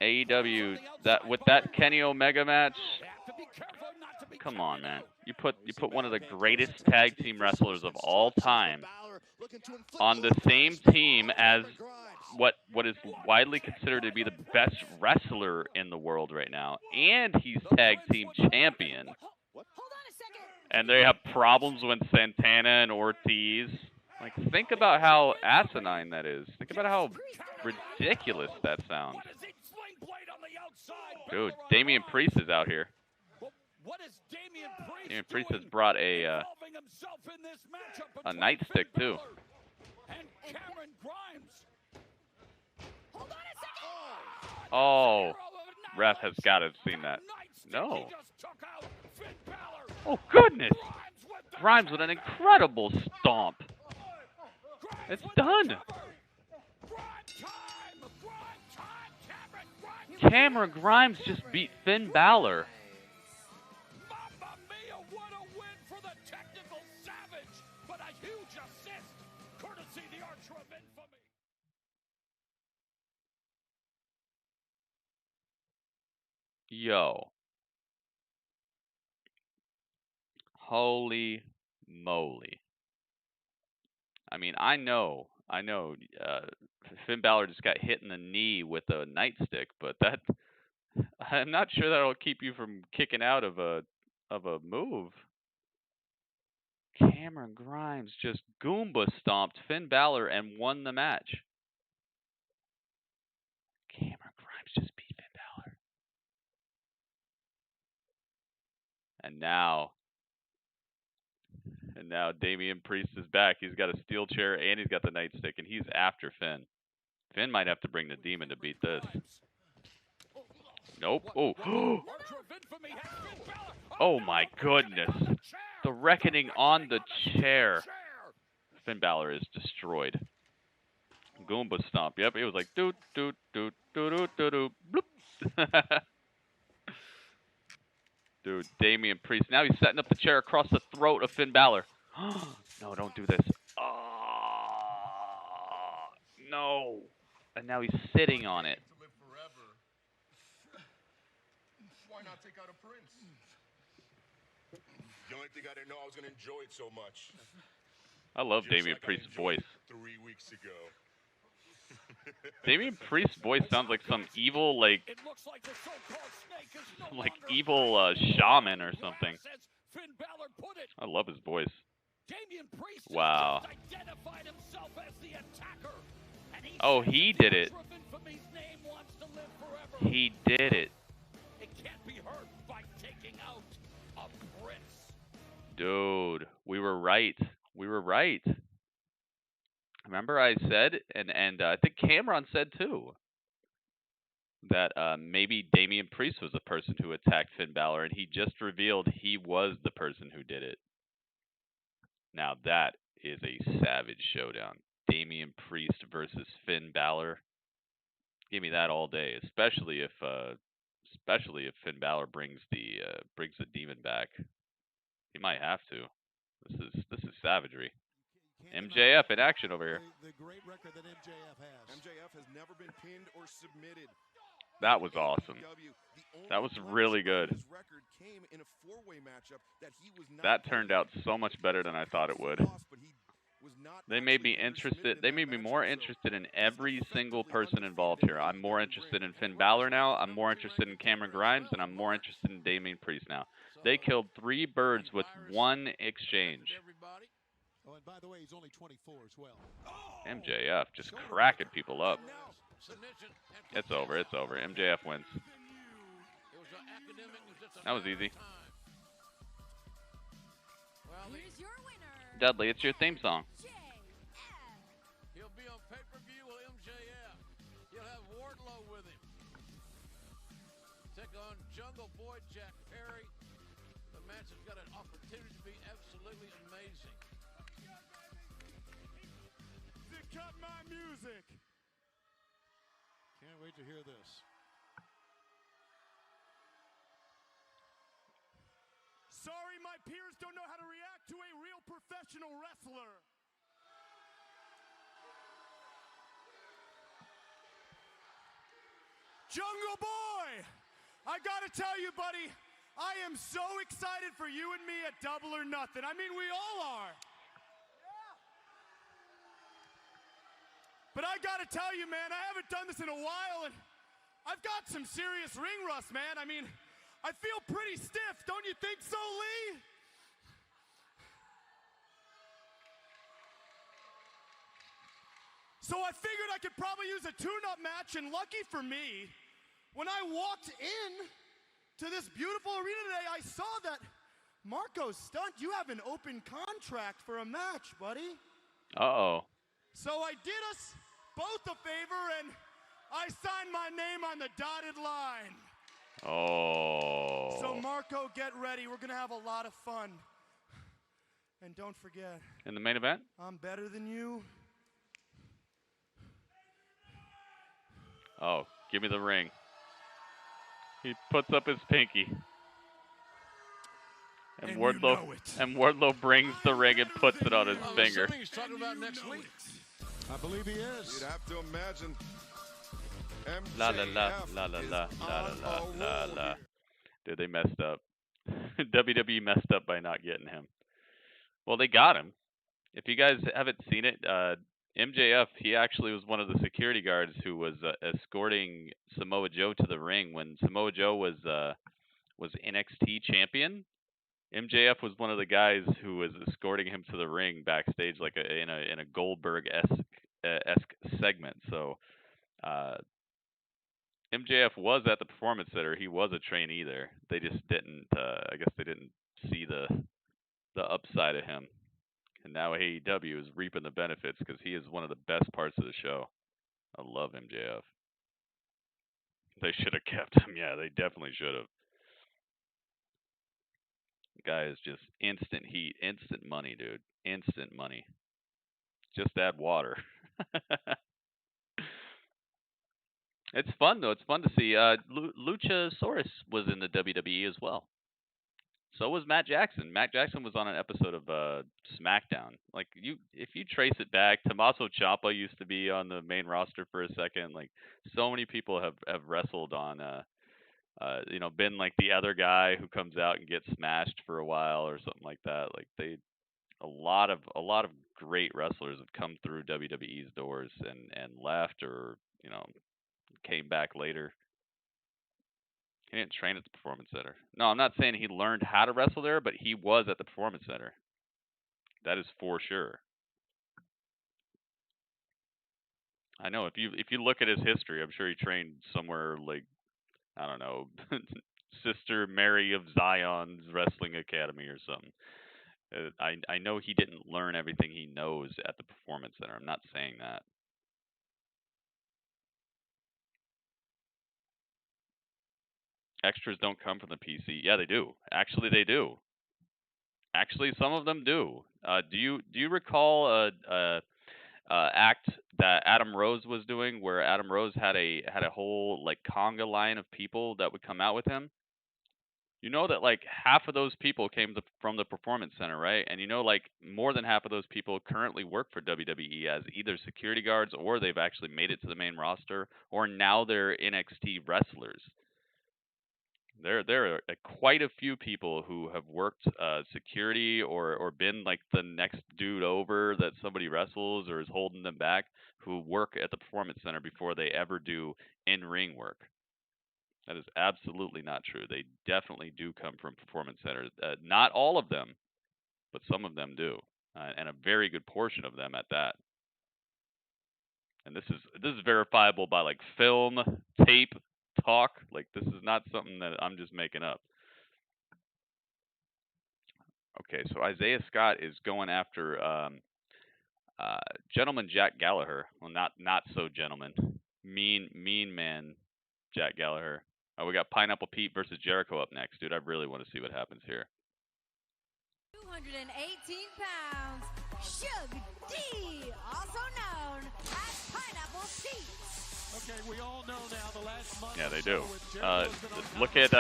AEW, with that Kenny Omega match, come on, man. You put one of the greatest tag team wrestlers of all time on the same team as what is widely considered to be the best wrestler in the world right now, and he's tag team champion. And they have problems with Santana and Ortiz. Like, think about how asinine that is. Think about how ridiculous that sounds. Dude, Damian Priest is out here. Damian Priest has brought a nightstick too. Oh, ref has got to have seen that. No. Oh, goodness. Grimes with an incredible stomp. It's done. Cameron Grimes just beat Finn Balor. Mamma mia, what a win for the technical savage, but a huge assist, courtesy the Archer of Infamy. Yo. Holy moly. I mean, I know, Finn Balor just got hit in the knee with a nightstick, but I'm not sure that'll keep you from kicking out of a move. Cameron Grimes just Goomba stomped Finn Balor and won the match. Cameron Grimes just beat Finn Balor. And now Damian Priest is back. He's got a steel chair and he's got the nightstick, and he's after Finn. Finn might have to bring the demon to beat this. Nope. Oh. Oh my goodness. The reckoning on the chair. Finn Balor is destroyed. Goomba stomp. Yep, it was like doot doot doot doot doot doot doot bloop. Dude, Damian Priest. Now he's setting up the chair across the throat of Finn Balor. No, don't do this. Oh, no. And now he's sitting on it. not take out a prince? The only thing I didn't know I was going to enjoy it so much. I love Just Damian like I Priest's enjoyed voice. it 3 weeks ago. Damian Priest's voice sounds like some evil, like, some, like, evil shaman or something. I love his voice. Wow. Oh, he did it. He did it. Dude, we were right. We were right. Remember I said, and I think Cameron said too, that maybe Damian Priest was the person who attacked Finn Balor, and he just revealed he was the person who did it. Now that is a savage showdown. Damian Priest versus Finn Balor. Give me that all day, especially if Finn Balor brings the demon back. He might have to. This is savagery. MJF in action over here. The great record that MJF has. MJF has never been pinned or submitted. That was awesome. That was really good. His record came in a four-way matchup that he was not That turned out so much better than I thought it would. They made me interested. They made me more interested in every single person involved here. I'm more interested in Finn Balor now. I'm more interested in Cameron Grimes, and I'm more interested in Damian Priest now. They killed 3 birds with one exchange. Oh, and by the way, he's only 24 as well. MJF just cracking people up. It's over. It's over. MJF wins. That was easy. Here's your winner. Dudley, it's your theme song. He'll be on pay-per-view with MJF. He'll have Wardlow with him. Take on Jungle Boy Jack Perry. The match has got an opportunity to be absolutely amazing. Cut my music. Can't wait to hear this. Sorry, my peers don't know how to react to a real professional wrestler. Jungle Boy, I gotta tell you, buddy, I am so excited for you and me at Double or Nothing. I mean, we all are. But I gotta tell you, man, I haven't done this in a while, and I've got some serious ring rust, man. I mean, I feel pretty stiff, don't you think so, Lee? So I figured I could probably use a tune-up match, and lucky for me, when I walked in to this beautiful arena today, I saw that Marco Stunt, you have an open contract for a match, buddy. Uh-oh. So I did us both a favor, and I signed my name on the dotted line. Oh. So Marco, get ready. We're going to have a lot of fun. And don't forget. In the main event? I'm better than you. Oh, give me the ring. He puts up his pinky. And Wardlow brings the ring and puts it on his finger. He's talking about next week. I believe he is. You'd have to imagine. La la la la la la la la la la. Dude, they messed up. WWE messed up by not getting him. Well, they got him. If you guys haven't seen it, MJF, he actually was one of the security guards who was escorting Samoa Joe to the ring when Samoa Joe was NXT champion. MJF was one of the guys who was escorting him to the ring backstage, like in a Goldberg-esque segment. So MJF was at the Performance Center. He was a trainee there. They just didn't. I guess they didn't see the upside of him. And now AEW is reaping the benefits because he is one of the best parts of the show. I love MJF. They should have kept him. Yeah, they definitely should have. Guy is just instant heat, instant money, dude. Instant money. Just add water. It's fun, though. It's fun to see. Luchasaurus was in the WWE as well. So was Matt Jackson. Matt Jackson was on an episode of SmackDown. Like, if you trace it back, Tommaso Ciampa used to be on the main roster for a second. Like, so many people have wrestled on you know, been like the other guy who comes out and gets smashed for a while or something like that. Like a lot of great wrestlers have come through WWE's doors and left, or you know, came back later. He didn't train at the Performance Center. No, I'm not saying he learned how to wrestle there, but he was at the Performance Center. That is for sure. I know if you look at his history, I'm sure he trained somewhere like, I don't know, Sister Mary of Zion's Wrestling Academy or something. I know he didn't learn everything he knows at the Performance Center. I'm not saying that. Extras don't come from the PC. Yeah, they do. Actually, they do. Actually, some of them do. Do you recall a act that Adam Rose was doing, where Adam Rose had a whole like conga line of people that would come out with him? You know that like half of those people came from the Performance Center, right? And you know like more than half of those people currently work for WWE as either security guards, or they've actually made it to the main roster, or now they're NXT wrestlers. There are quite a few people who have worked security or been like the next dude over that somebody wrestles or is holding them back, who work at the Performance Center before they ever do in-ring work. That is absolutely not true. They definitely do come from Performance Centers. Not all of them, but some of them do, and a very good portion of them at that. And this is verifiable by like film, tape, talk. Like this is not something that I'm just making up. Okay, so Isaiah Scott is going after gentleman Jack Gallagher. Well, not so gentleman. Mean man Jack Gallagher. We got Pineapple Pete versus Jericho up next, dude. I really want to see what happens here. 218 pounds, Sugar D, also known as Pineapple Pete. Okay, we all know now the last month. Yeah, they do. Look at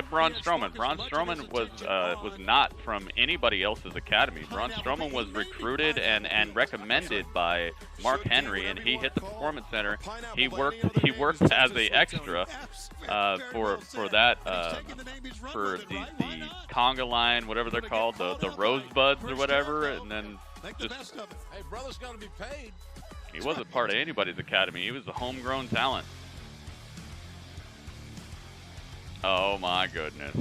Braun Strowman. Braun Strowman was not from anybody else's academy. Braun Strowman was recruited and recommended by Mark Henry, and he hit the Performance Center. He worked as a extra for the conga line, whatever they're called, the Rosebuds or whatever, and then just. Hey, brother's got to be paid. He wasn't part of anybody's academy. He was a homegrown talent. Oh my goodness.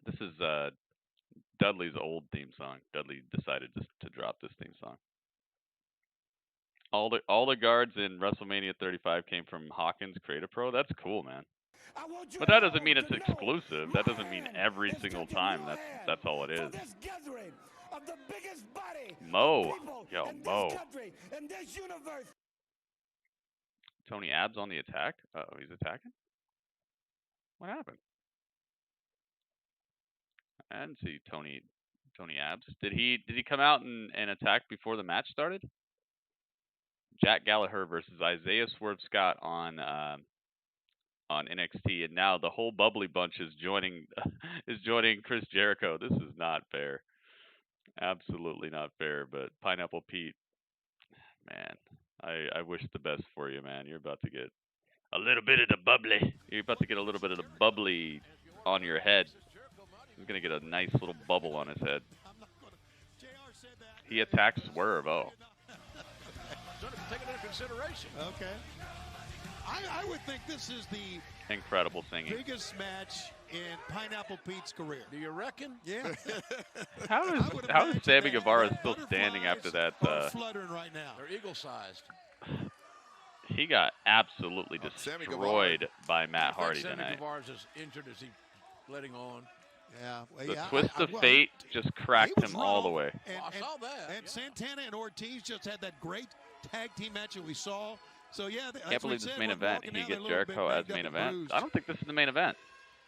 This is Dudley's old theme song. Dudley decided to drop this theme song. All the guards in WrestleMania 35 came from Hawkins Creative Pro. That's cool, man. But that doesn't mean it's exclusive. That doesn't mean every single time. That's all it is. Of the biggest body Mo. Yo, Mo. In this universe. Tony Abs on the attack? Uh-oh, he's attacking? What happened? I didn't see Tony Abs. Did he come out and attack before the match started? Jack Gallagher versus Isaiah Swerve Scott on NXT, and now the whole bubbly bunch is joining Chris Jericho. This is not fair. Absolutely not fair, but Pineapple Pete, man, I wish the best for you, man. You're about to get a little bit of the bubbly. You're about to get a little bit of the bubbly on your head. He's going to get a nice little bubble on his head. He attacks Swerve, oh. Take it into consideration. Okay. I would think this is the incredible singing. Biggest match in Pineapple Pete's career. Do you reckon? Yeah. How is Sammy Guevara still standing after that? Fluttering right now. They're eagle-sized. He got absolutely destroyed by Matt Hardy Sammy tonight. Guevara's as injured as he letting on. Yeah. Well, The twist of fate just cracked him all the way. I saw that. And Santana and Ortiz just had that great tag team match that we saw. So yeah, I can't believe this main event. He gets Jericho as main event. I don't think this is the main event.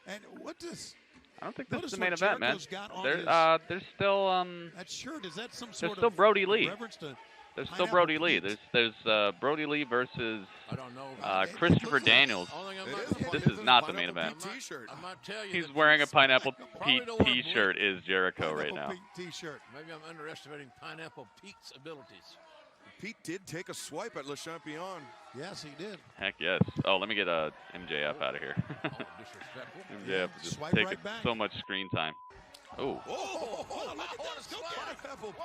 And what does? I don't think this is the main event, man. There's still that shirt. Is that some there's sort still of Brodie Lee. reference to There's still Brodie Lee. There's Brodie Lee versus Christopher Daniels. This is not the main event. He's wearing a Pineapple Pete T-shirt. Is Jericho right now? T-shirt. Maybe I'm underestimating Pineapple Pete's abilities. Pete did take a swipe at Le Champion. Yes, he did. Heck yes. Oh, let me get MJF out of here. MJF just taking so much screen time. Ooh.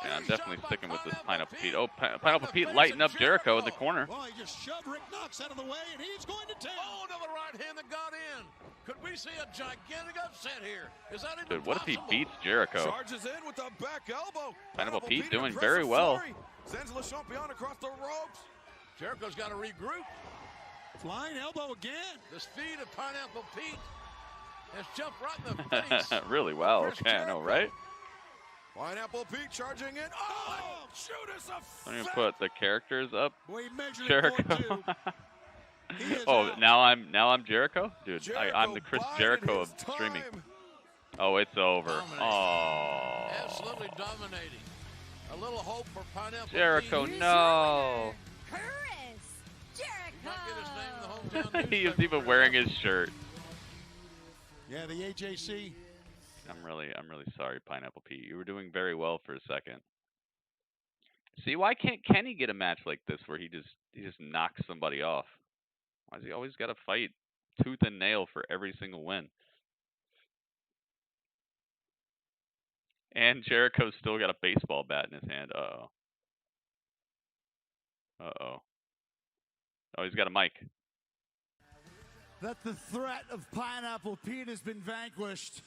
Yeah, I'm definitely sticking with this Pineapple Pete. Oh, Pineapple Pete lighting up Jericho in the corner. Well, he just shoved Rick Knox out of the way, and he's going to take. Oh, to the right hand that got in. Could we see a gigantic upset here? Is that even Dude, what if he possible? beats Jericho? Charges in with the back elbow. Pineapple Pete doing impressive very well. flurry. Sends Le Champion across the ropes. Jericho's got to regroup. Flying elbow again. The speed of Pineapple Pete has jumped right in the face. Really well. Okay, I know, right? Pineapple Pete charging in. Oh, Judas I'm going to put the characters up. Well, he measured Jericho. Oh, now I'm Jericho? Dude, I'm the Chris Jericho of streaming. Oh, it's over. Oh. Absolutely dominating. A little hope for Pineapple Jericho, Pete. no. Chris Jericho. He is even wearing his shirt. Yeah, the AJC. I'm really sorry, Pineapple Pete. You were doing very well for a second. See, why can't Kenny get a match like this where he just knocks somebody off? Why does he always got to fight tooth and nail for every single win? And Jericho's still got a baseball bat in his hand. Uh-oh. Uh-oh. Oh, he's got a mic. That the threat of Pineapple Pete has been vanquished.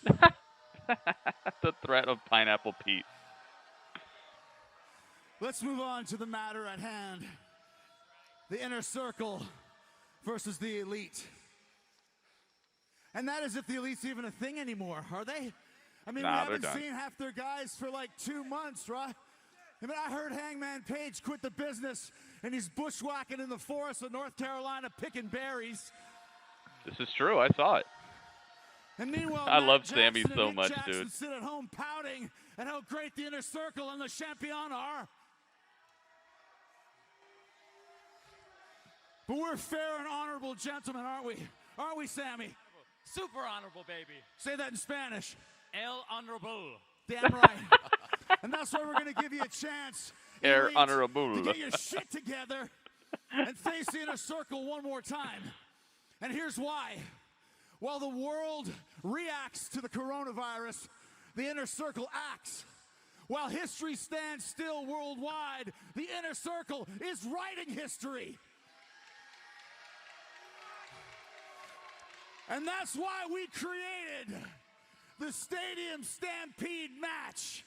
The threat of Pineapple Pete. Let's move on to the matter at hand. The Inner Circle versus the Elite. And that is if the Elite's even a thing anymore, are they? I mean, we haven't seen half their guys for like 2 months, right? I mean, I heard Hangman Page quit the business, and he's bushwhacking in the forest of North Carolina picking berries. This is true. I saw it. And meanwhile, I Matt love Jackson Sammy and so Nick much, Jackson dude. sit at home pouting at how great the Inner Circle and the Champion are. But we're fair and honorable gentlemen, aren't we? Aren't we, Sammy? Super honorable, baby. Say that in Spanish. El honorable. Damn right. And that's why we're going to give you a chance, El Elite, honorable. to get your shit together and face the Inner Circle one more time. And here's why. While the world reacts to the coronavirus, the Inner Circle acts. While history stands still worldwide, the Inner Circle is writing history. And that's why we created the Stadium Stampede match.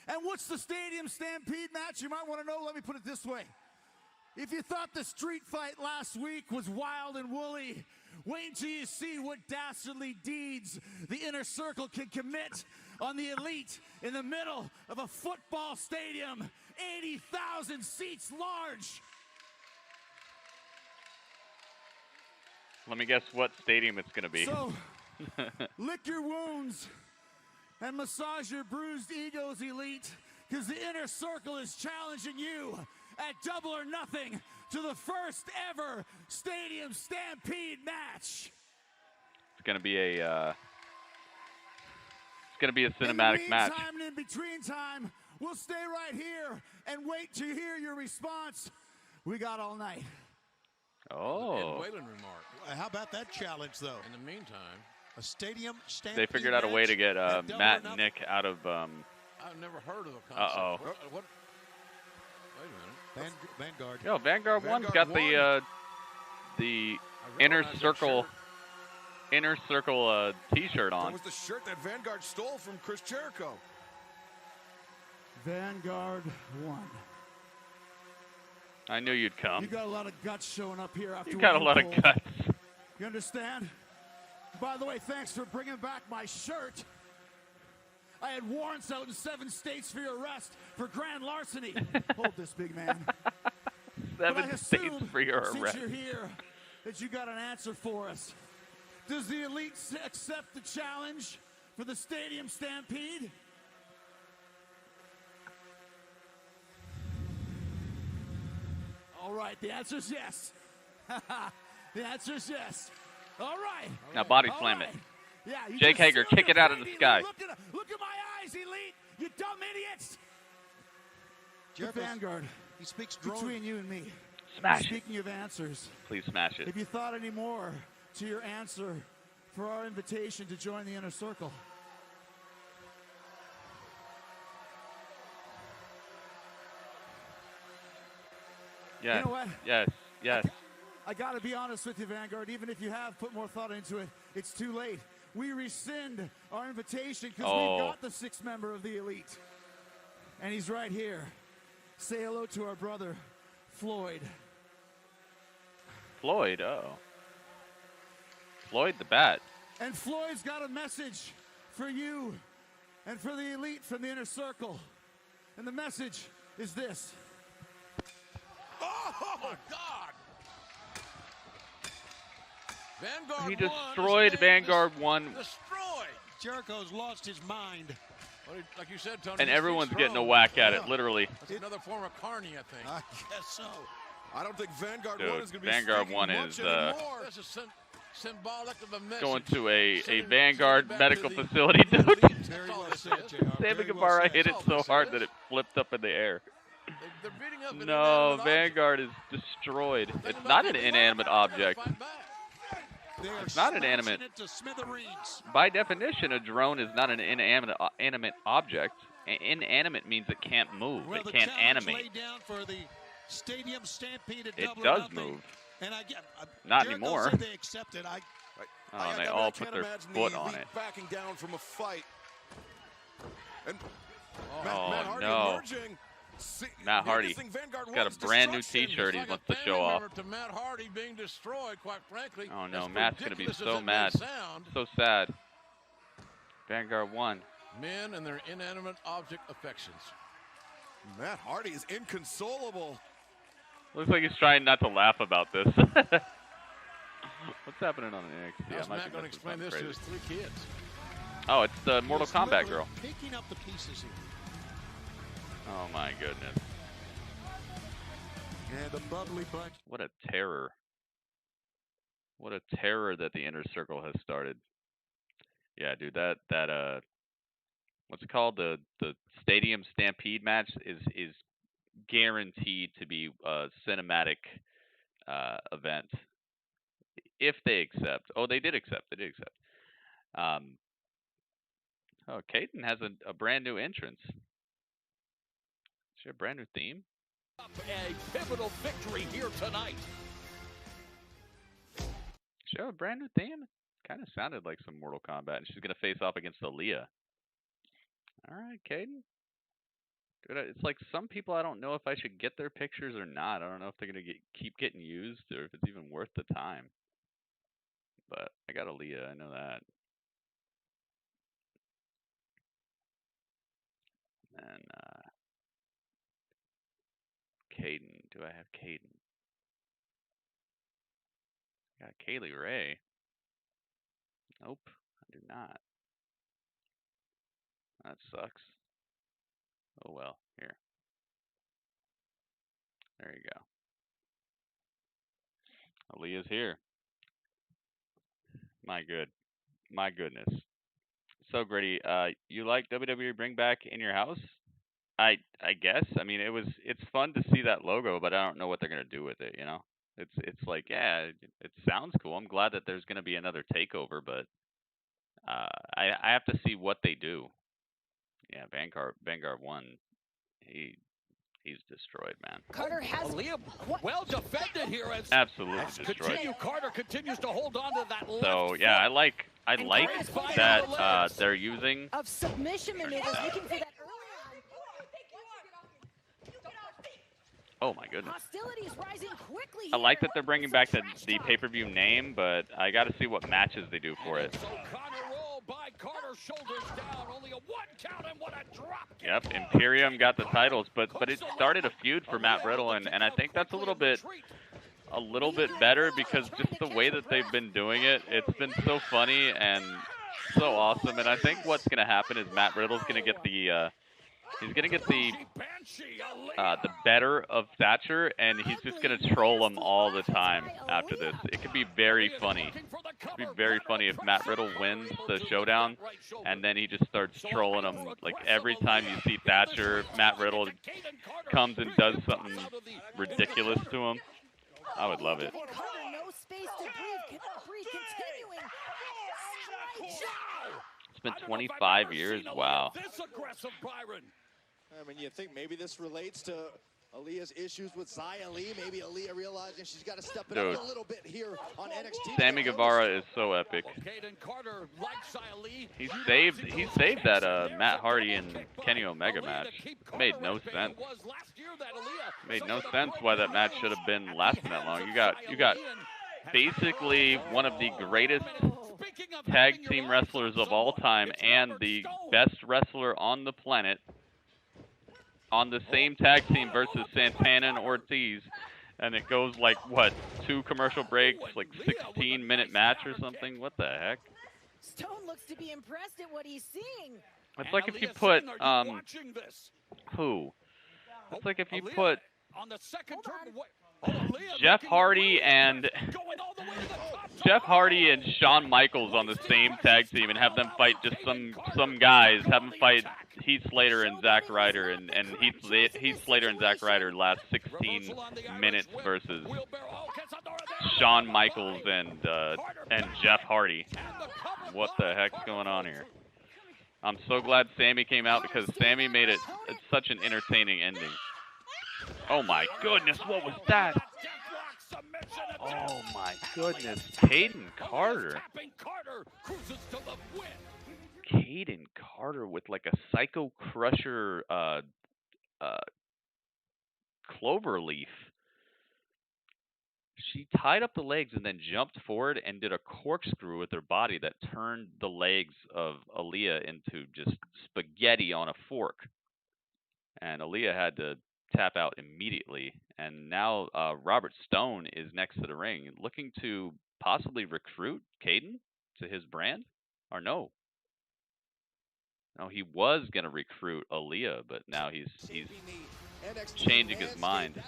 And what's the Stadium Stampede match? You might want to know. Let me put it this way. If you thought the street fight last week was wild and woolly, wait until you see what dastardly deeds the Inner Circle can commit on the Elite in the middle of a football stadium, 80,000 seats large. Let me guess what stadium it's going to be. So, lick your wounds and massage your bruised egos, Elite, because the Inner Circle is challenging you at Double or Nothing to the first ever Stadium Stampede match. It's going to be a cinematic match. And in between time, we'll stay right here and wait to hear your response. We got all night. Oh. Whalen remark. How about that challenge, though? In the meantime, a Stadium Stampede. They figured out a way to get Matt and Nick out of. I've never heard of the concept. Uh-oh. What? Wait a minute. Vanguard. Yo, Vanguard 1's got the Inner Circle T-shirt on. That was the shirt that Vanguard stole from Chris Jericho. Vanguard 1. I knew you'd come. You got a lot of guts showing up here after. You got a lot of guts. You understand? By the way, thanks for bringing back my shirt. I had warrants out in 7 states for your arrest for grand larceny. Hold this, big man. 7 states for your arrest. Since you're here, that you got an answer for us. Does the Elite accept the challenge for the Stadium Stampede? All right, the answer is yes. The answer is yes. All right. Now body slam it. Yeah, Jake Hager, kick it out of the sky. Look at my eyes, Elite. You dumb idiots. Vanguard. He speaks between you and me. Smash it. Speaking of answers, Please smash it. if you thought any more to your answer for our invitation to join the Inner Circle. Yes. You know what? Yes. Yes. I gotta be honest with you, Vanguard. Even if you have put more thought into it, it's too late. We rescind our invitation because we've got the 6th member of the Elite. And he's right here. Say hello to our brother, Floyd. Floyd, Floyd the Bat. And Floyd's got a message for you and for the Elite from the Inner Circle. And the message is this. Oh, my God! Vanguard He destroyed Vanguard 1. Destroyed! Jericho's lost his mind. Well, like you said, Tony. And everyone's getting a whack at it, literally. That's another form of carny, I think. I guess so. I don't think Vanguard Dude, 1 is going to be Vanguard 1 is This is symbolic of a message. going to a Vanguard medical facility. Dude. Very well said, JR. Sammy Very well Guevara said. hit it so hard that it flipped up in the air. They're beating up an No, inanimate Vanguard is destroyed. It's not an inanimate object. It's not an animate. To smithereens. By definition, a drone is not an inanimate object. Inanimate means it can't move. Well, It the can't challenge animate. laid down for the Stadium Stampede at It double or does nothing. move. And Not Jericho anymore. said they accepted. Oh, and they all put their foot on it. Backing down from a fight. And Oh, Matt Hardy no. emerging. Matt Hardy. Witnessing Vanguard He's got a 1's brand new destruction. T-shirt he It's wants like to a show family off. member to Matt Hardy being destroyed, quite frankly. Oh, no. As Matt's going to be ridiculous as so it may mad. sound, So sad. Vanguard 1. men and their inanimate object affections. Matt Hardy is inconsolable. Looks like he's trying not to laugh about this. What's happening on NXT? How's I might Matt be going to missing explain something this to crazy. his 3 kids? Oh, it's the Mortal He's Kombat literally girl. Picking up the pieces here. Oh, my goodness. And the bubbly bunch. What a terror. What a terror that the Inner Circle has started. Yeah, dude, that what's it called? The Stadium Stampede match is guaranteed to be a cinematic event. If they accept. Oh, they did accept. They did accept. Oh, Caden has a brand new entrance. Is she a brand new theme? A pivotal victory here tonight. She have a brand new theme? Kind of sounded like some Mortal Kombat, and she's going to face off against Aaliyah. All right, Caden. Good. It's like some people, I don't know if I should get their pictures or not. I don't know if they're going to keep getting used or if it's even worth the time. But I got Aaliyah, I know that. And Caden. Do I have Caden? I got Kaylee Ray. Nope, I do not. That sucks. Oh well, here. There you go. Aaliyah's here. My goodness. So Grady, you like WWE Bring Back in your house? I guess. I mean, it's fun to see that logo, but I don't know what they're gonna do with it. You know, it's like, yeah, it sounds cool. I'm glad that there's gonna be another takeover, but I have to see what they do. Yeah, Vanguard 1, he's destroyed, man. Carter has Aaliyah well defended here as Absolutely destroyed. Carter continues to hold on to that. So yeah, I like that they're using of submission maneuvers, looking for that early Oh my goodness. hostility is rising quickly. I like that they're bringing back the pay-per-view name, but I got to see what matches they do for it. So Connor roll by Carter, shoulders down, only a 1 count and what a drop. Yep, Imperium got the titles, but it started a feud for Matt Riddle, and I think that's a little bit better because just the way that they've been doing it, it's been so funny and so awesome. And I think what's going to happen is Matt Riddle's going to get He's gonna get the better of Thatcher, and he's just gonna troll him all the time after this. It could be very funny. It could be very funny if Matt Riddle wins the showdown, and then he just starts trolling him. Like every time you see Thatcher, Matt Riddle comes and does something ridiculous to him. I would love it. It's been 25 years. Wow. I mean, you think maybe this relates to Aaliyah's issues with Xia Li. Maybe Aaliyah realizing she's got to step it up a little bit here on NXT. Sammy Guevara is so epic. He saved that Matt Hardy and Kenny Omega match. Made no sense. Made no sense why that match should have been lasting that long. You got basically one of the greatest tag team wrestlers of all time and the best wrestler on the planet on the same tag team versus Santana and Ortiz, and it goes like, what, 2 commercial breaks, like 16-minute match or something? What the heck? Stone looks to be impressed at what he's seeing. It's like if you put, who? It's like if you put Jeff Hardy and Shawn Michaels on the same tag team and have them fight just some guys, have them fight Heath Slater and Zack Ryder, and Heath Slater and Zack Ryder last 16 minutes versus Shawn Michaels and Jeff Hardy. What the heck's going on here? I'm so glad Sammy came out because Sammy made it such an entertaining ending. Oh my goodness, what was that? Oh my goodness, Caden Carter. Caden Carter with like a Psycho Crusher clover leaf. She tied up the legs and then jumped forward and did a corkscrew with her body that turned the legs of Aaliyah into just spaghetti on a fork. And Aaliyah had to tap out immediately. And now Robert Stone is next to the ring, looking to possibly recruit Caden to his brand? Or no? No, he was going to recruit Aaliyah, but now he's changing his mind.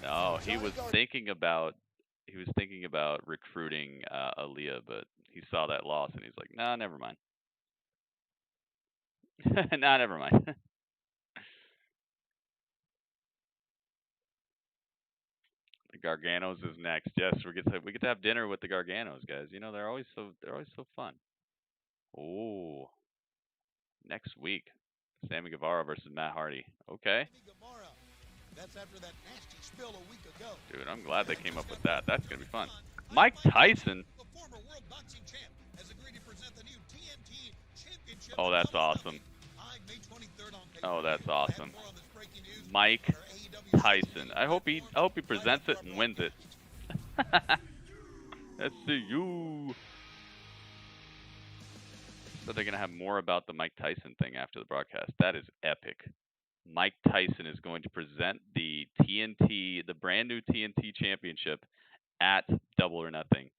No, he was thinking about recruiting Aaliyah, but he saw that loss and he's like, nah, never mind. Nah, never mind. The Garganos is next. Yes, we get to have dinner with the Garganos, guys. You know, they're always so fun. Oh. Next week, Sammy Guevara versus Matt Hardy. Okay. That's after that nasty spill a week ago. Dude, I'm glad they came up with that. That's going to be fun. Mike Tyson. The former world boxing champ has agreed to present the new TNT Championship. Oh, that's awesome. Oh, that's awesome. Mike Tyson. I hope he presents it and wins it. Let's see you. So they're going to have more about the Mike Tyson thing after the broadcast. That is epic. Mike Tyson is going to present the brand new TNT Championship at Double or Nothing.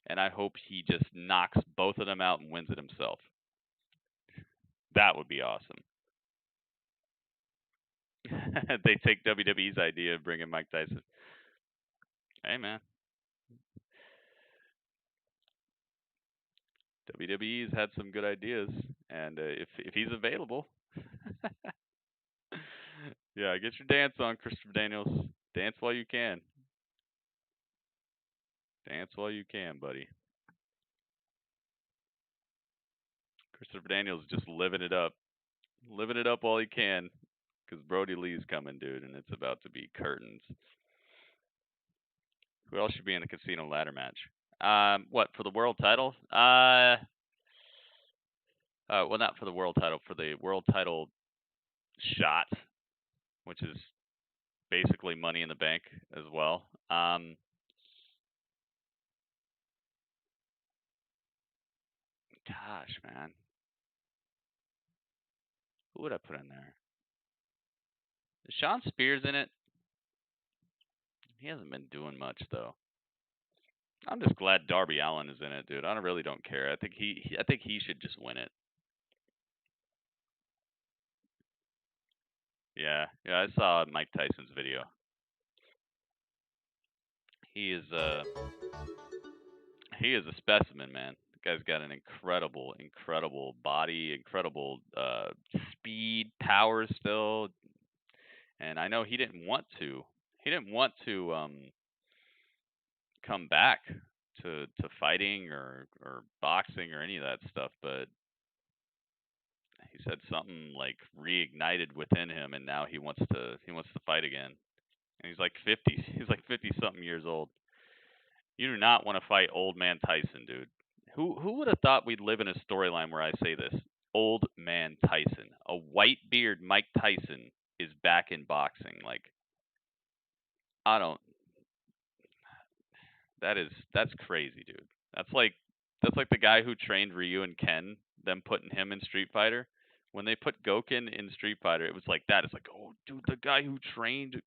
And I hope he just knocks both of them out and wins it himself. That would be awesome. They take WWE's idea of bringing Mike Tyson. Hey, man. WWE's had some good ideas, and if he's available, yeah, get your dance on, Christopher Daniels. Dance while you can. Dance while you can, buddy. Christopher Daniels just living it up while he can, because Brodie Lee's coming, dude, and it's about to be curtains. Who else should be in the casino ladder match? What, for the world title? Well, not for the world title, for the world title shot, which is basically Money in the Bank as well. Gosh, man. Who would I put in there? Is Sean Spears in it? He hasn't been doing much, though. I'm just glad Darby Allin is in it, dude. I really don't care. I think he should just win it. Yeah, I saw Mike Tyson's video. He is a specimen, man. The guy's got an incredible body, incredible speed, power still. And I know he didn't want to come back to fighting or boxing or any of that stuff, but he said something like reignited within him, and now he wants to fight again. And he's like 50. He's like 50 something years old. You do not want to fight old man Tyson, dude. Who would have thought we'd live in a storyline where I say this? Old man Tyson, a white beard Mike Tyson is back in boxing. Like, that's crazy, dude. That's like the guy who trained Ryu and Ken, them putting him in Street Fighter. When they put Gouken in Street Fighter, it was like that. It's like, oh, dude, the guy who trained.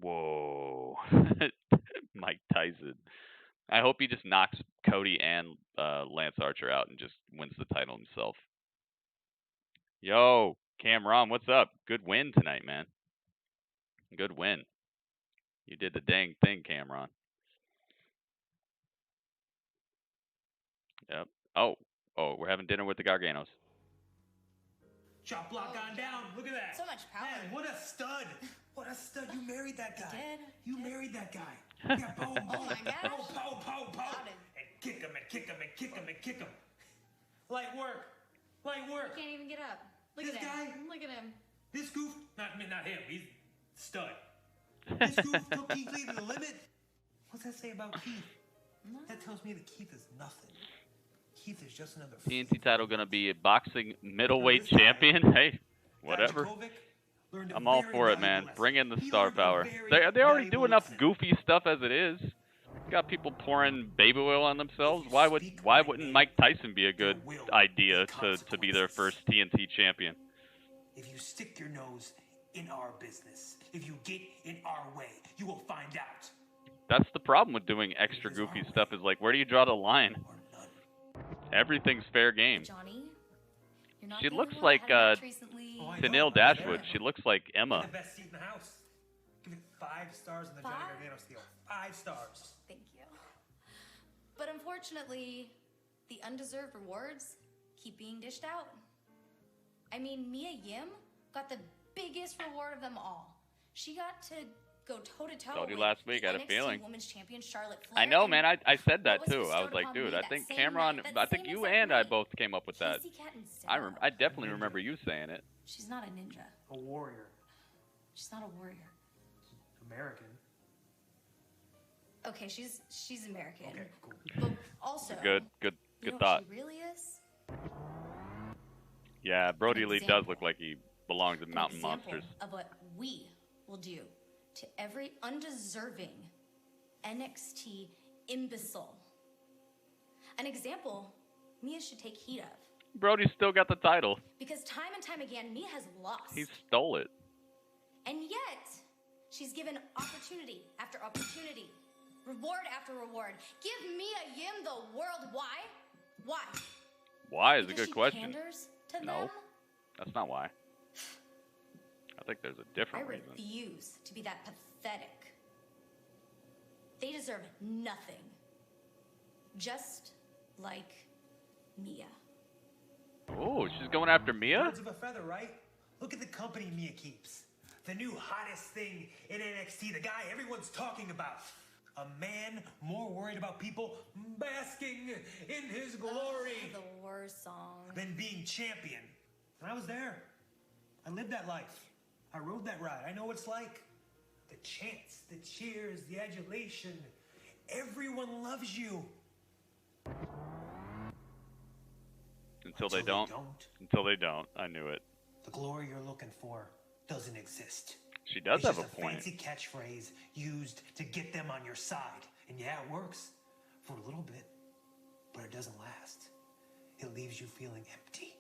Whoa, Mike Tyson. I hope he just knocks Cody and Lance Archer out and just wins the title himself. Yo, Cameron, what's up? Good win tonight, man. Good win. You did the dang thing, Cameron. Yep. Oh, we're having dinner with the Garganos. Chop block on down. Look at that. So much power. Man, what a stud. What a stud. You married that guy. I did. You married that guy. Yeah, boom, boom. Oh my gosh. Pow. And kick him and kick him and kick him and kick him. Light work. Can't even get up. Look This at him. guy? Look at him. This goof, not him. He's stud. This goof took Keith Lee to the limit. What's that say about Keith? That tells me that Keith is nothing. Keith is just another. TNT title gonna be a boxing middleweight champion. Hey, whatever. I'm all for it, man. Bring in the star power. They already do enough goofy stuff as it is. Got people pouring baby oil on themselves. Why wouldn't Mike Tyson be a good idea to be their first TNT champion? If you stick your nose in our business, if you get in our way, you will find out. That's the problem with doing extra goofy stuff. Is like, where do you draw the line? Everything's fair game. Johnny, you're not She the looks only one like that had a match recently. Tennille Dashwood. She looks like Emma. The best seat in the house. Give it 5 stars in the Johnny Gargano steal. 5 stars. Thank you. But unfortunately, the undeserved rewards keep being dished out. I mean, Mia Yim got the biggest reward of them all. She got to go toe-to-toe Told you with last week, the I had a NXT feeling. Women's Champion Charlotte Flair. I know, and man. I said that what was too. I was bestowed like, upon dude, me I that think same Cameron. night, that I think same you exact and I night. both came up with that. Casey Cat and Stella. I definitely remember you saying it. She's not a ninja. A warrior. She's not a warrior. American. Okay, she's American. Okay, cool. But also, Good you know thought. what she really is? Yeah, Brodie Lee does example. look like he belongs in An Mountain example Monsters. of what we will do to every undeserving NXT imbecile. An example Mia should take heed of. Brodie still got the title. Because time and time again, Mia has lost. He stole it. And yet, she's given opportunity after opportunity, reward after reward. Give Mia Yim the world. Why? Why? Why is a Because good she question. panders to No, them? that's not why. I think there's a I different reason. refuse to be that pathetic. They deserve nothing. Just like Mia. Oh, she's going after Mia? Birds of a feather, right? Look at the company Mia keeps. The new hottest thing in NXT, the guy everyone's talking about. A man more worried about people basking in his glory The worst song. than being champion. And I was there. I lived that life. I rode that ride. I know what it's like. The chants, the cheers, the adulation. Everyone loves you. Until they don't. Until they don't. I knew it. The glory you're looking for doesn't exist. She does It's have a just point. fancy catchphrase used to get them on your side. And yeah, it works for a little bit, but it doesn't last. It leaves you feeling empty,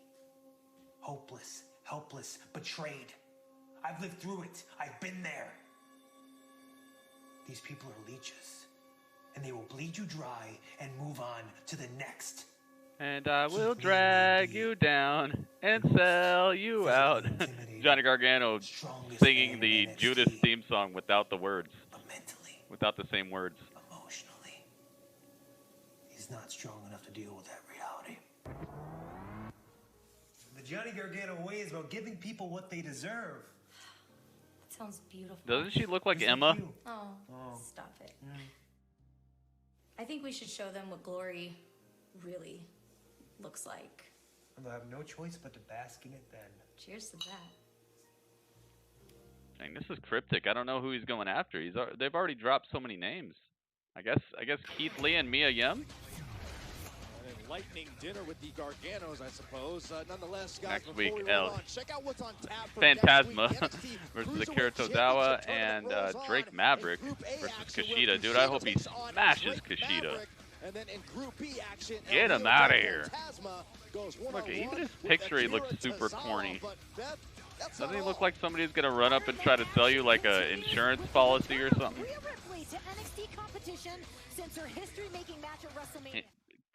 hopeless, helpless, betrayed. I've lived through it. I've been there. These people are leeches, and they will bleed you dry and move on to the next. And I will drag you down and sell you out. Johnny Gargano singing the Judas theme song without the words. Without the same words. Emotionally, he's not strong enough to deal with that reality. The Johnny Gargano way is about giving people what they deserve. That sounds beautiful. Doesn't she look like Emma? Oh, stop it. I think we should show them what glory really looks like. And they'll have no choice but to bask in it then. Cheers to that. Dang, this is cryptic. I don't know who he's going after. They've already dropped so many names. I guess Keith Lee and Mia Yim. An enlightening dinner with the Garganos, I suppose. Nonetheless, guys, Next week, before we roll on, check out what's on tap for Phantasma next week. versus Akira Tozawa and Drake Maverick versus Kushida. Dude, I hope he smashes Kushida. And then in Group B action, get him out of here. Look, even his picture, he looks super corny. Doesn't he look like somebody's gonna run up and try to sell you like a insurance policy or something? To NXT competition since her history-making match at WrestleMania.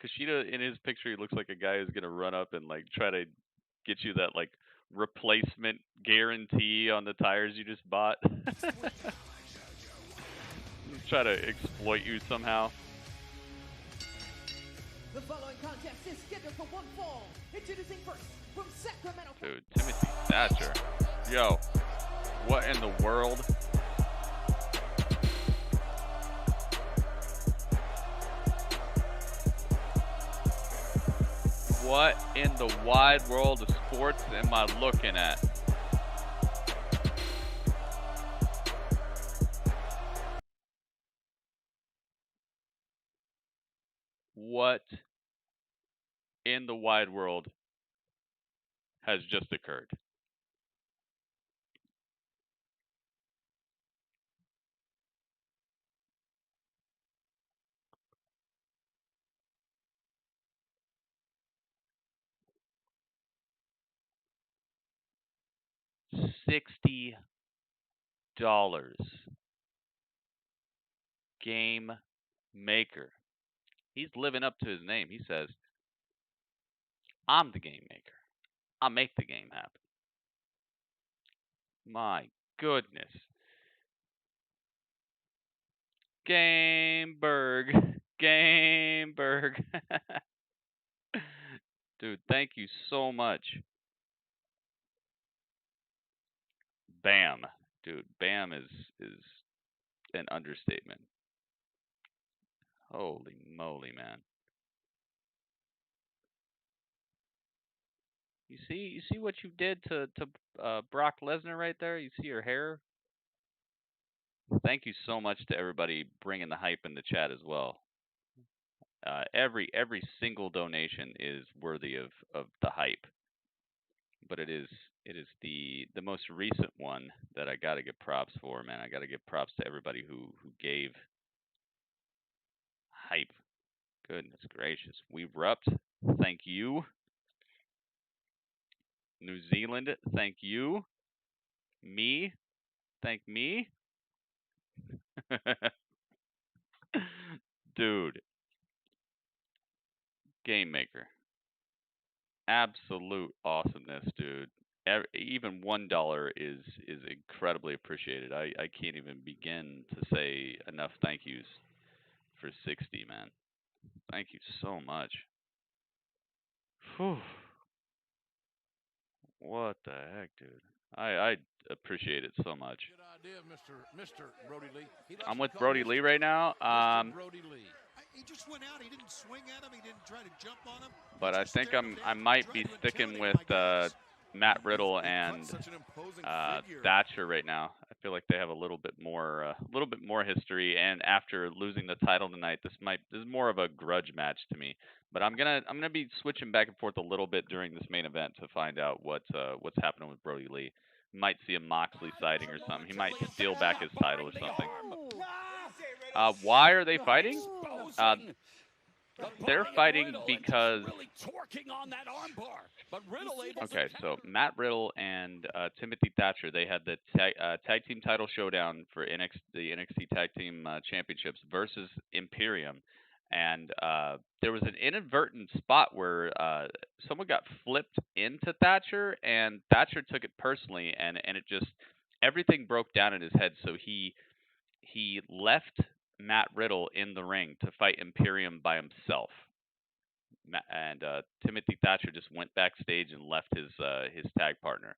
Kushida, in his picture, he looks like a guy who's gonna run up and like try to get you that like replacement guarantee on the tires you just bought. Try to exploit you somehow. The following contest is scheduled for one fall. Introducing first from Sacramento. Dude, Timothy Thatcher. Yo, what in the world? What in the wide world of sports am I looking at? What in the wide world has just occurred? $60. Game maker. He's living up to his name. He says, I'm the game maker. I make the game happen. My goodness. Gameberg. Dude, thank you so much. Bam. Dude, bam is an understatement. Holy moly, man. You see what you did to Brock Lesnar right there? You see your hair? Thank you so much to everybody bringing the hype in the chat as well. Every single donation is worthy of the hype. But it is the most recent one that I got to give props for, man. I got to give props to everybody who gave hype. Goodness gracious. We rupt. Thank you. New Zealand, thank you. Me, thank me. Dude. Game maker. Absolute awesomeness, dude. Even $1 is incredibly appreciated. I can't even begin to say enough thank yous for 60, man. Thank you so much. Whew. What the heck, dude? I appreciate it so much. Good idea, Mr. Brodie Lee. I'm with Brodie Lee right now. Brodie Lee. He just went out. He didn't swing at him. He didn't try to jump on him. But I think I might be sticking with Matt Riddle and Thatcher right now. I feel like they have a little bit more history, and after losing the title tonight, this is more of a grudge match to me. But I'm gonna be switching back and forth a little bit during this main event to find out what's happening with Brodie Lee. Might see a Moxley sighting or something. He might steal back his title or something. Why are they fighting? They're fighting because. Okay, so Matt Riddle and Timothy Thatcher, they had the tag team title showdown for the NXT Tag Team Championships versus Imperium, and there was an inadvertent spot where someone got flipped into Thatcher, and Thatcher took it personally, and it just everything broke down in his head. So he left Matt Riddle in the ring to fight Imperium by himself. And Timothy Thatcher just went backstage and left his tag partner.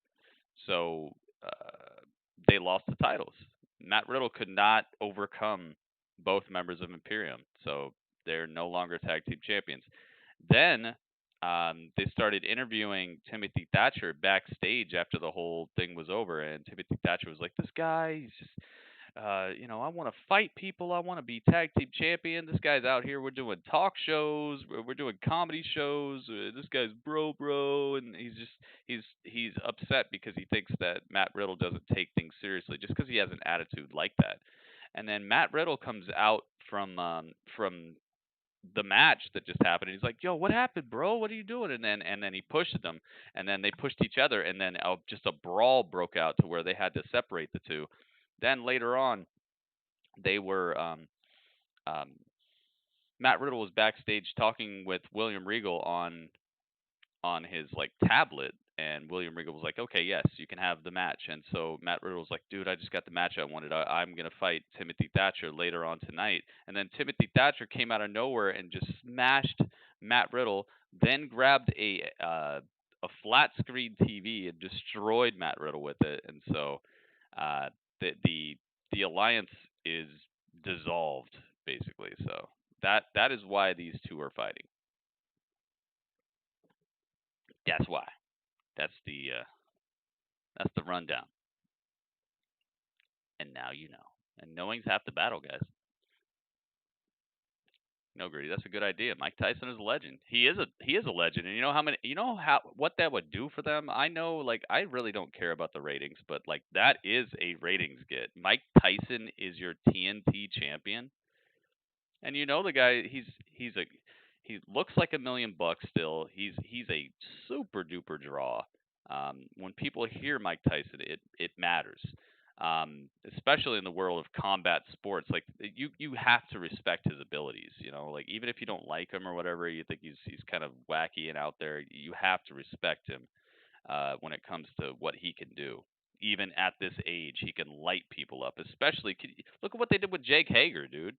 So they lost the titles. Matt Riddle could not overcome both members of Imperium, so they're no longer tag team champions. Then they started interviewing Timothy Thatcher backstage after the whole thing was over, and Timothy Thatcher was like, "This guy, he's just, I want to fight people. I want to be tag team champion. This guy's out here. We're doing talk shows. We're doing comedy shows. This guy's bro, and he's upset because he thinks that Matt Riddle doesn't take things seriously just because he has an attitude like that." And then Matt Riddle comes out from the match that just happened. He's like, "Yo, what happened, bro? What are you doing?" And then he pushed them, and then they pushed each other, and then just a brawl broke out to where they had to separate the two. Then later on, they were Matt Riddle was backstage talking with William Regal on his tablet, and William Regal was like, "Okay, yes, you can have the match." And so Matt Riddle was like, "Dude, I just got the match I wanted. I'm gonna fight Timothy Thatcher later on tonight." And then Timothy Thatcher came out of nowhere and just smashed Matt Riddle, then grabbed a flat screen TV and destroyed Matt Riddle with it. And so the alliance is dissolved, basically. So that is why these two are fighting. That's why. That's the rundown. And now you know. And knowing's half the battle, guys. No, Gritty, that's a good idea. Mike Tyson is a legend. He is a legend. And what that would do for them? I know, I really don't care about the ratings, but that is a ratings get. Mike Tyson is your TNT champion. And the guy, he looks like $1 million still. He's a super duper draw. When people hear Mike Tyson, it matters. Especially in the world of combat sports, you have to respect his abilities. Even if you don't like him or whatever, you think he's kind of wacky and out there, you have to respect him when it comes to what he can do. Even at this age, he can light people up. Especially, look at what they did with Jake Hager, dude.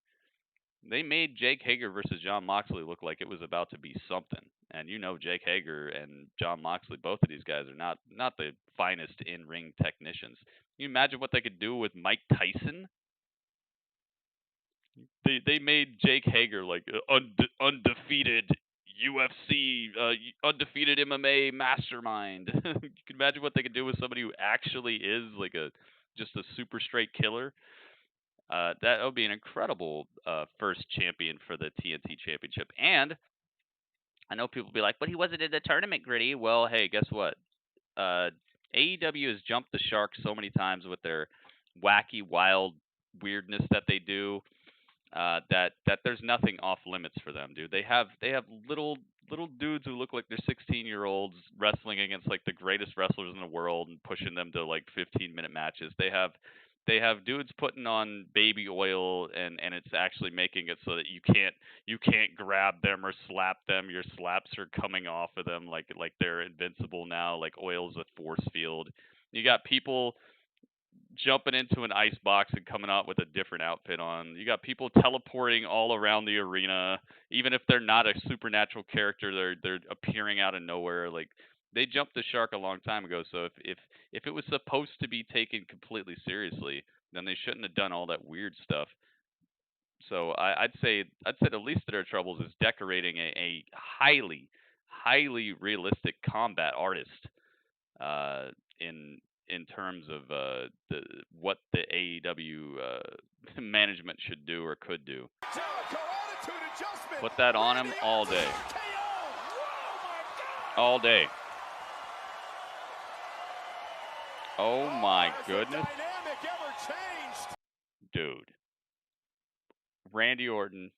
They made Jake Hager versus Jon Moxley look like it was about to be something. And Jake Hager and Jon Moxley, both of these guys are not the finest in-ring technicians. Can you imagine what they could do with Mike Tyson? They made Jake Hager undefeated UFC, undefeated MMA mastermind. You can imagine what they could do with somebody who actually is just a super straight killer. That would be an incredible first champion for the TNT Championship. And I know people will be like, "But he wasn't in the tournament, Gritty." Well, hey, guess what? AEW has jumped the shark so many times with their wacky, wild weirdness that they do that there's nothing off limits for them, dude. They have little dudes who look like they're 16-year-olds wrestling against the greatest wrestlers in the world and pushing them to 15-minute matches. They have dudes putting on baby oil and it's actually making it so that you can't grab them or slap them. Your slaps are coming off of them like they're invincible now, like oil's a force field. You got people jumping into an ice box and coming out with a different outfit on. You got people teleporting all around the arena, even if they're not a supernatural character, they're appearing out of nowhere. They jumped the shark a long time ago. So if it was supposed to be taken completely seriously, then they shouldn't have done all that weird stuff. So I'd say the least of their troubles is decorating a highly realistic combat artist in terms of what the AEW management should do or could do. Put that on him all day. All day. Oh my goodness. Dude. Randy Orton,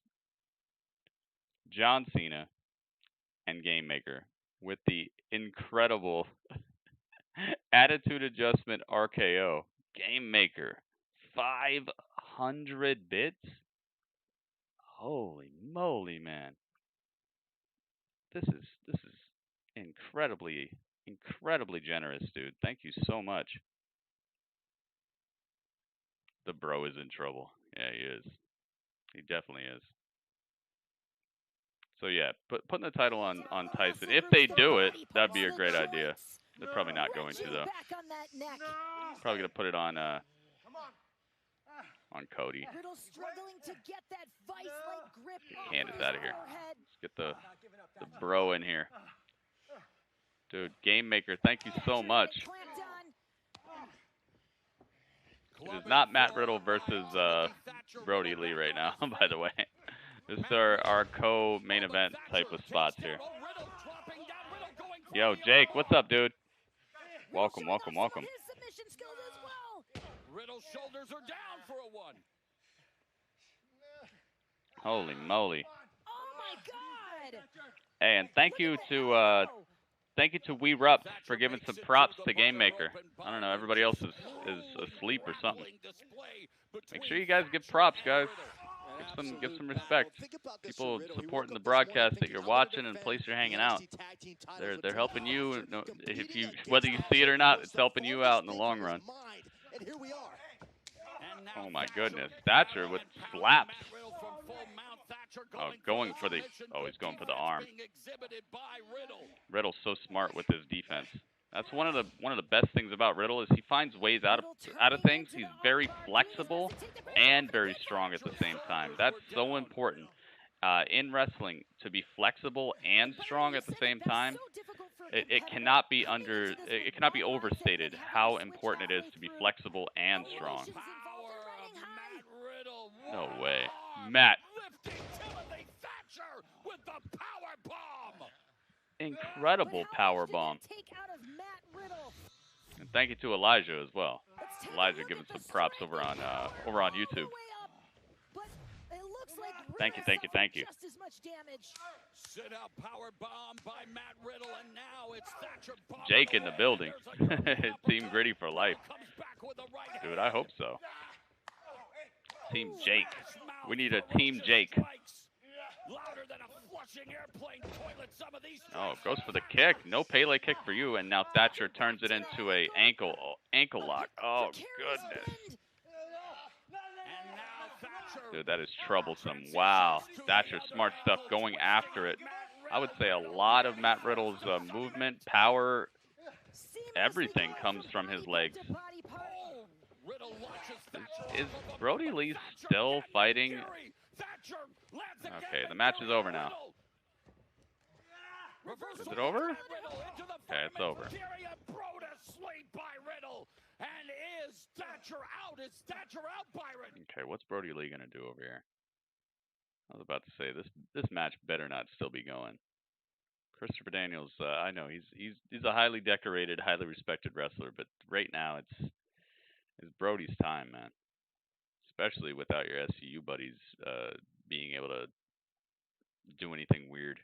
John Cena, and Game Maker with the incredible Attitude Adjustment RKO. Game Maker. 500 bits? Holy moly, man. This is incredibly generous, dude. Thank you so much. The bro is in trouble. Yeah, he is. He definitely is. So yeah, putting the title on Tyson. If they do it, that'd be a great idea. They're probably not going to though. Probably gonna put it on Cody. Candace out of here. Let's get the bro in here. Dude, Game Maker, thank you so much. It is not Matt Riddle versus Brodie Lee right now, by the way. This is our co-main event type of spots here. Yo, Jake, what's up, dude? Welcome. Riddle's shoulders are down for a 1. Holy moly. Oh my God! Hey, and thank you to We Rup for giving some props to Game Maker. I don't know, everybody else is asleep or something. Make sure you guys give props, guys. Give some respect. People supporting the broadcast that you're watching and the place you're hanging out. They're helping you. Whether you see it or not, it's helping you out in the long run. Oh my goodness, Thatcher with slaps. Oh, he's going for the arm. Riddle's so smart with his defense. That's one of the best things about Riddle is he finds ways out of things. He's very flexible and very strong at the same time. That's so important in wrestling, to be flexible and strong at the same time. It cannot be overstated how important it is to be flexible and strong. No way, Matt. Timothy Thatcher with the power bomb. Incredible power bomb. And thank you to Elijah as well. Elijah giving some props over on YouTube. Thank you. Sit out power bomb by Matt Riddle, and now it's Thatcher. Jake in the building. Team Gritty for life. Dude, I hope so. Team Jake. We need a Team Jake. Oh, goes for the kick. No Pele kick for you, and now Thatcher turns it into a ankle lock. Oh, goodness. Dude, that is troublesome. Wow. Thatcher, smart stuff, going after it. I would say a lot of Matt Riddle's movement, power, everything comes from his legs. Is Brodie Lee still fighting? Okay, the match is over now. Is it over? Okay, it's over. Okay, what's Brodie Lee gonna do over here? I was about to say this match better not still be going. Christopher Daniels, I know he's a highly decorated, highly respected wrestler, but right now it's Brodie's time, man. Especially without your SCU buddies being able to do anything weird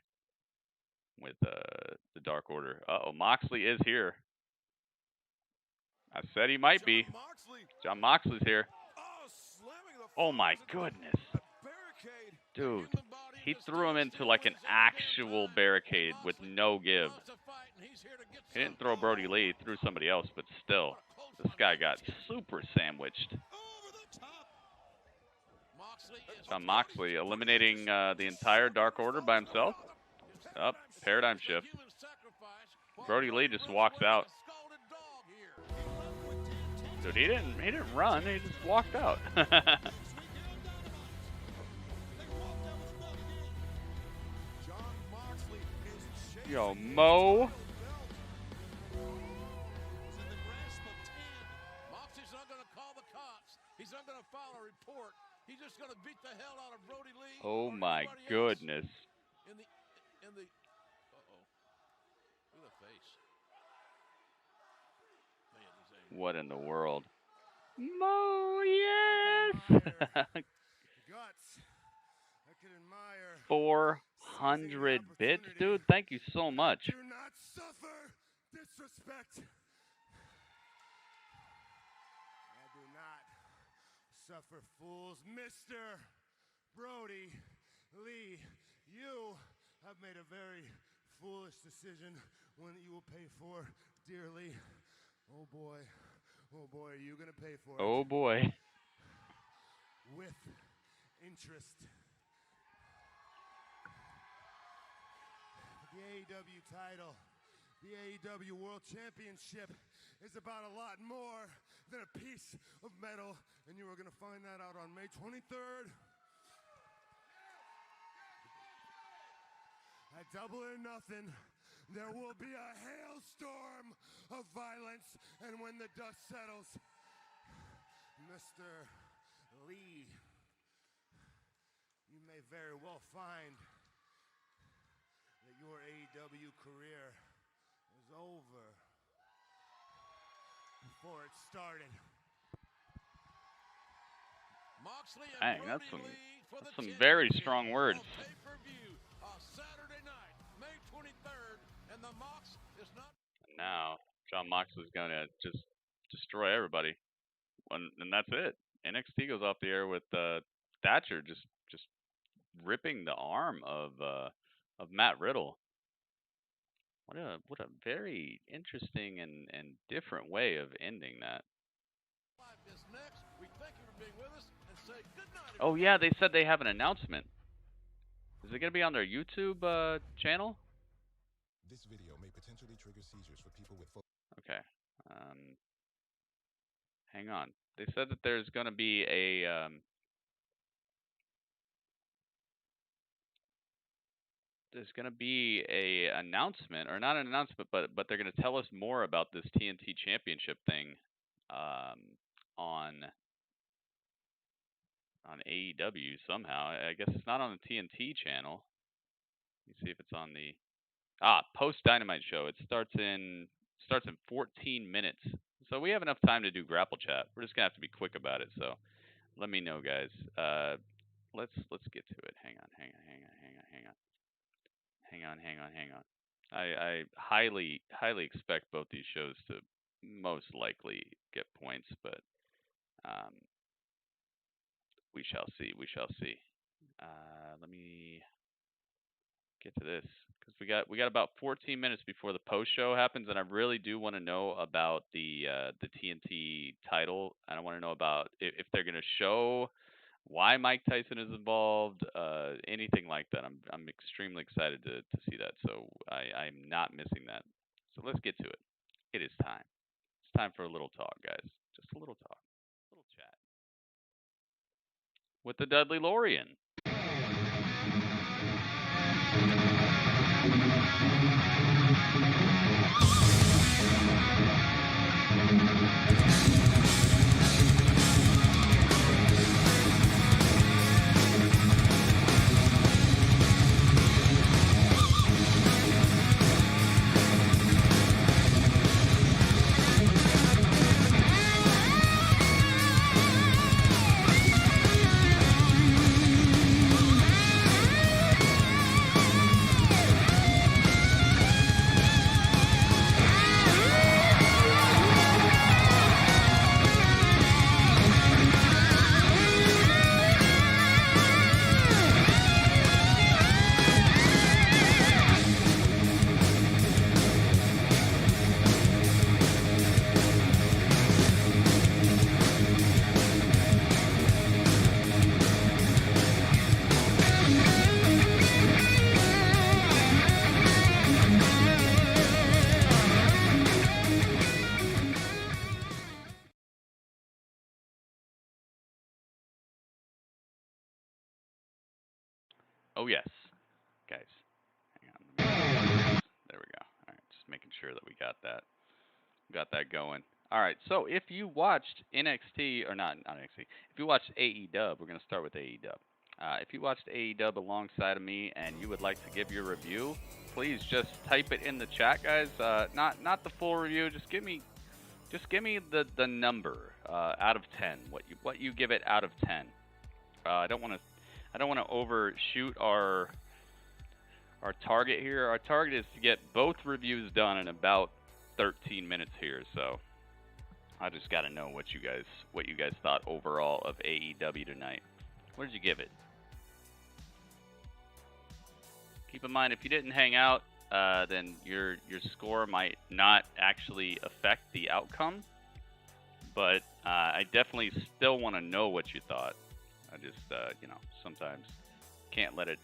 with the Dark Order. Uh-oh, Moxley is here. I said he might be. John Moxley's here. Oh my goodness. Dude, he threw him into like an actual barricade with no give. He didn't throw Brodie Lee, he threw somebody else, but still. This guy got super sandwiched. John Moxley eliminating the entire Dark Order by himself. Up, paradigm shift. Brodie Lee just walks out. Dude, he didn't run, he just walked out. Yo, Mo. Moxley's not going to call the cops. He's not going to file a report. He's just going to beat the hell out of Brodie Lee. Oh my goodness. In the uh-oh. Look at the face. What in the world? Mo, yes! Guts. I could admire. 400 bits, dude. Thank you so much. Do not suffer disrespect. I do not suffer fools, Mr. Brodie. Lee, you have made a very foolish decision, one that you will pay for dearly. Oh boy, are you gonna pay for it? Oh boy. With interest. The AEW title, the AEW World Championship is about a lot more than a piece of metal, and you are gonna find that out on May 23rd. At Double or Nothing, there will be a hailstorm of violence, and when the dust settles, Mr. Lee, you may very well find that your AEW career is over before it started. Moxley and Dang, Brodie that's some, Lee for the some very championship strong words. on pay-per-view on Saturday night, May 23rd, and the Mox is not. Now, John Moxley's going to just destroy everybody. And that's it. NXT goes off the air with Thatcher just ripping the arm of Matt Riddle. What a very interesting and different way of ending that. Is next. We thank you for being with us and say good night. Oh yeah, they said they have an announcement. Is it going to be on their YouTube channel? This video may potentially trigger seizures for people with Okay. Hang on. They said that there's going to be a announcement, or not an announcement, but they're going to tell us more about this TNT Championship thing on AEW somehow. I guess it's not on the TNT channel. Let me see if it's on the post Dynamite show. It starts in 14 minutes. So we have enough time to do Grapple Chat. We're just gonna have to be quick about it. So let me know, guys. Let's get to it. Hang on. I highly expect both these shows to most likely get points, but we shall see. Let me get to this, because we got about 14 minutes before the post show happens, and I really do want to know about the TNT title. And I want to know about if they're going to show why Mike Tyson is involved, anything like that. I'm extremely excited to see that. So I'm not missing that. So let's get to it. It is time. It's time for a little talk, guys. Just a little talk, a little chat with the Dudley Lorian. Oh yes, guys. Hang on. There we go. All right, just making sure that we got that going. All right. So if you watched NXT, or not NXT, if you watched AEW, we're gonna start with AEW. If you watched AEW alongside of me and you would like to give your review, please just type it in the chat, guys. Not the full review. Just give me the number out of 10. What you give it out of 10. I don't want to overshoot our target here. Our target is to get both reviews done in about 13 minutes here. So I just got to know what you guys thought overall of AEW tonight. What did you give it? Keep in mind, if you didn't hang out, then your score might not actually affect the outcome. But I definitely still want to know what you thought. I just, sometimes can't let it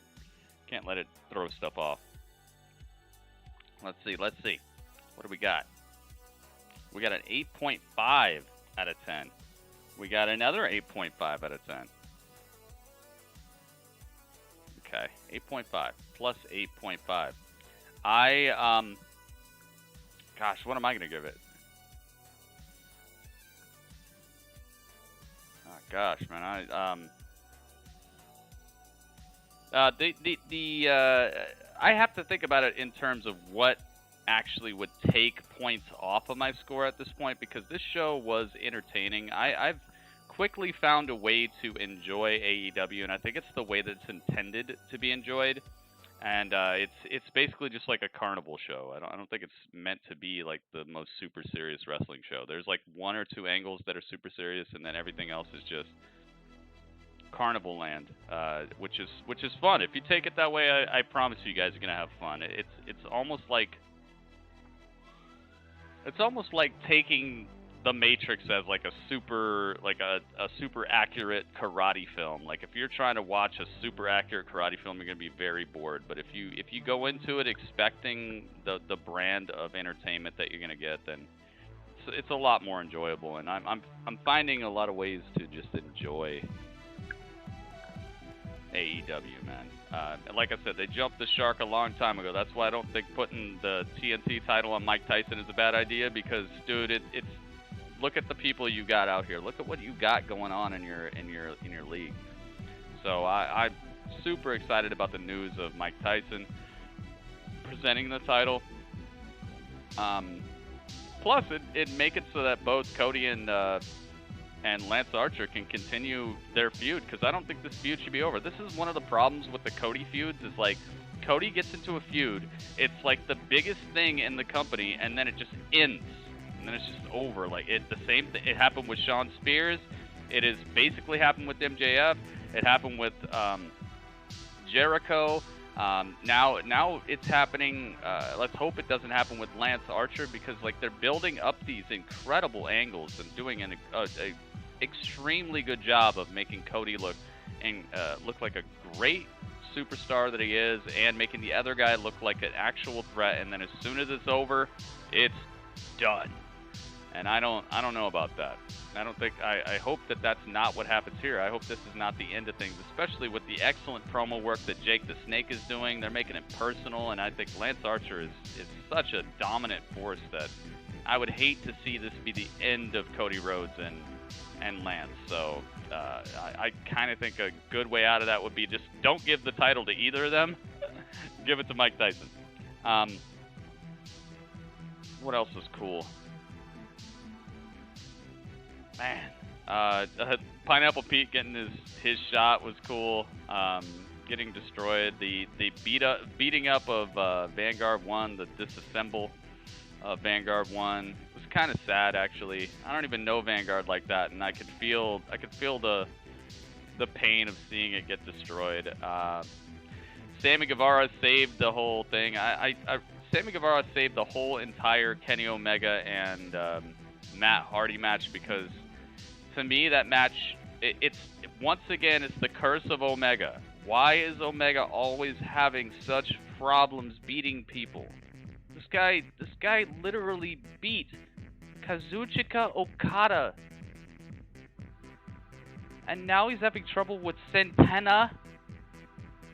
throw stuff off. Let's see. What do we got? We got an 8.5 out of 10. We got another 8.5 out of 10. Okay, 8.5 plus 8.5. Gosh, what am I gonna give it? Oh gosh, man, I have to think about it in terms of what actually would take points off of my score at this point, because this show was entertaining. I've quickly found a way to enjoy AEW, and I think it's the way that it's intended to be enjoyed. And it's basically just like a carnival show. I don't think it's meant to be like the most super serious wrestling show. There's like one or two angles that are super serious, and then everything else is just carnival land, which is fun. If you take it that way, I promise you guys are gonna have fun. It's almost like taking The Matrix as like a super accurate karate film. Like if you're trying to watch a super accurate karate film, you're gonna be very bored. But if you go into it expecting the brand of entertainment that you're gonna get, then it's a lot more enjoyable. And I'm finding a lot of ways to just enjoy AEW, man. Like I said, they jumped the shark a long time ago. That's why I don't think putting the TNT title on Mike Tyson is a bad idea, because dude, it's look at the people you got out here. Look at what you got going on in your league. So I'm super excited about the news of Mike Tyson presenting the title. Plus, it make it so that both Cody and Lance Archer can continue their feud, because I don't think this feud should be over. This is one of the problems with the Cody feuds, is like Cody gets into a feud, it's like the biggest thing in the company, and then it just ends. And then it's just over. Like the same thing. It happened with Shawn Spears. It has basically happened with MJF. It happened with Jericho. Now it's happening. Let's hope it doesn't happen with Lance Archer, because like they're building up these incredible angles and doing an extremely good job of making Cody look like a great superstar that he is, and making the other guy look like an actual threat. And then as soon as it's over, it's done. And I don't know about that. I hope that that's not what happens here. I hope this is not the end of things, especially with the excellent promo work that Jake the Snake is doing. They're making it personal, and I think Lance Archer is such a dominant force that I would hate to see this be the end of Cody Rhodes and Lance. So I kind of think a good way out of that would be just don't give the title to either of them. Give it to Mike Tyson. What else was cool? Man, Pineapple Pete getting his shot was cool. Getting destroyed, the beating up of Vanguard 1, the disassemble of Vanguard 1 was kind of sad, actually. I don't even know Vanguard like that, and I could feel the pain of seeing it get destroyed. Sammy Guevara saved the whole thing. Sammy Guevara saved the whole entire Kenny Omega and Matt Hardy match, because to me that match, it's once again, it's the curse of Omega. Why is Omega always having such problems beating people? This guy literally beat Kazuchika Okada, and now he's having trouble with Santana,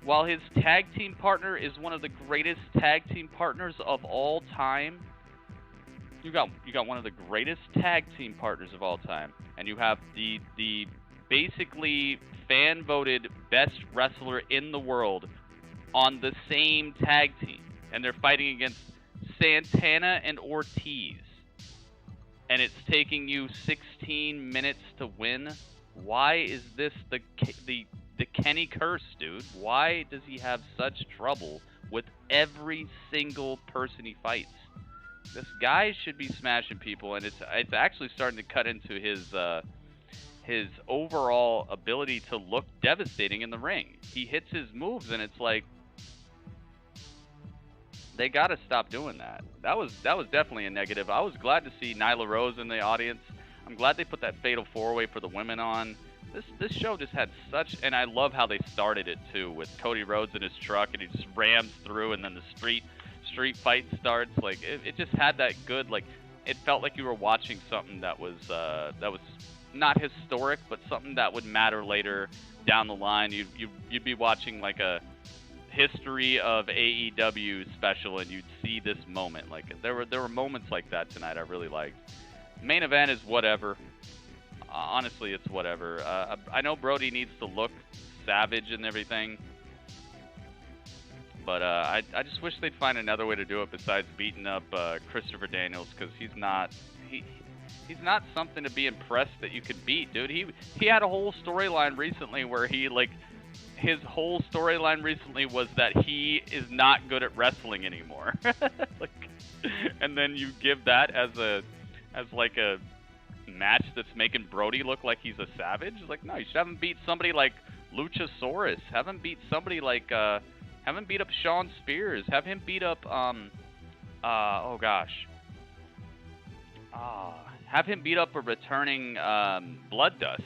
while his tag team partner is one of the greatest tag team partners of all time. You got one of the greatest tag team partners of all time, and you have the basically fan voted best wrestler in the world on the same tag team, and they're fighting against Santana and Ortiz, and it's taking you 16 minutes to win. Why is this the Kenny curse, dude? Why does he have such trouble with every single person he fights? This guy should be smashing people, and it's actually starting to cut into his overall ability to look devastating in the ring. He hits his moves, and it's like, They got to stop doing that. That was definitely a negative. I was glad to see Nyla Rose in the audience. I'm glad they put that Fatal 4-Way for the women on. This show just had such, and I love how they started it too, with Cody Rhodes in his truck and he just rams through, and then the street fight starts. Like it just had that good, like it felt like you were watching something that was not historic, but something that would matter later down the line. You'd be watching like a history of AEW special, and you'd see this moment. Like there were moments like that tonight I really liked. Main event is whatever. Honestly, it's whatever. I know Brodie needs to look savage and everything, but I just wish they'd find another way to do it besides beating up Christopher Daniels, because he's not something to be impressed that you could beat, dude. He had a whole storyline recently where his whole storyline recently was that he is not good at wrestling anymore. And then you give that as like a match that's making Brodie look like he's a savage. Like, no, you should have him beat somebody like Luchasaurus. Have him beat somebody like have him beat up Shawn Spears. Have him beat up have him beat up a returning Blood Dust.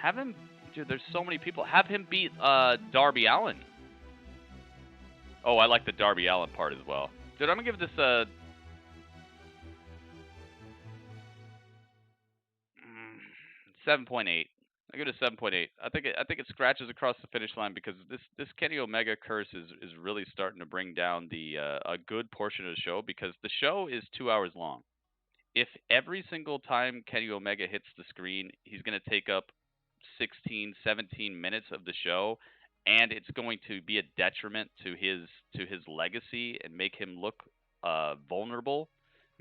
Have him. Dude, there's so many people. Have him beat Darby Allin. Oh, I like the Darby Allin part as well. Dude, I'm gonna give this a 7.8. I give it a 7.8. I think it scratches across the finish line because this Kenny Omega curse is really starting to bring down the a good portion of the show, because the show is 2 hours long. If every single time Kenny Omega hits the screen, he's gonna take up 16, 17 minutes of the show, and it's going to be a detriment to his legacy and make him look vulnerable,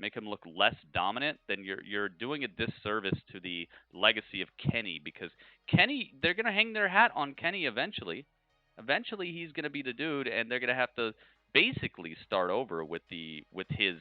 make him look less dominant, then you're doing a disservice to the legacy of Kenny, because Kenny, they're going to hang their hat on Kenny eventually. Eventually he's going to be the dude, and they're going to have to basically start over with his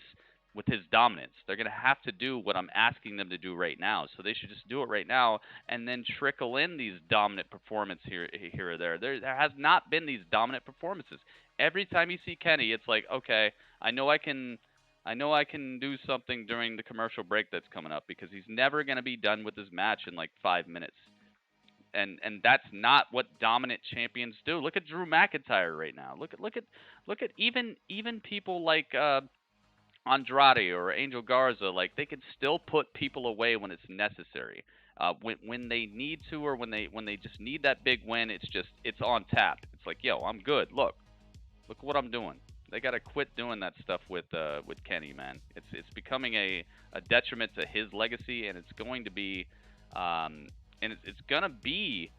dominance. They're going to have to do what I'm asking them to do right now. So they should just do it right now and then trickle in these dominant performances here or there. There has not been these dominant performances. Every time you see Kenny, it's like, okay, I know I can do something during the commercial break that's coming up, because he's never going to be done with his match in like 5 minutes. And that's not what dominant champions do. Look at Drew McIntyre right now. Look at even people like Andrade or Angel Garza. Like, they can still put people away when it's necessary. When they need to, or when they just need that big win, it's on tap. It's like, yo, I'm good. Look what I'm doing. They got to quit doing that stuff with Kenny, man. It's becoming a detriment to his legacy, and it's going to be it's gonna be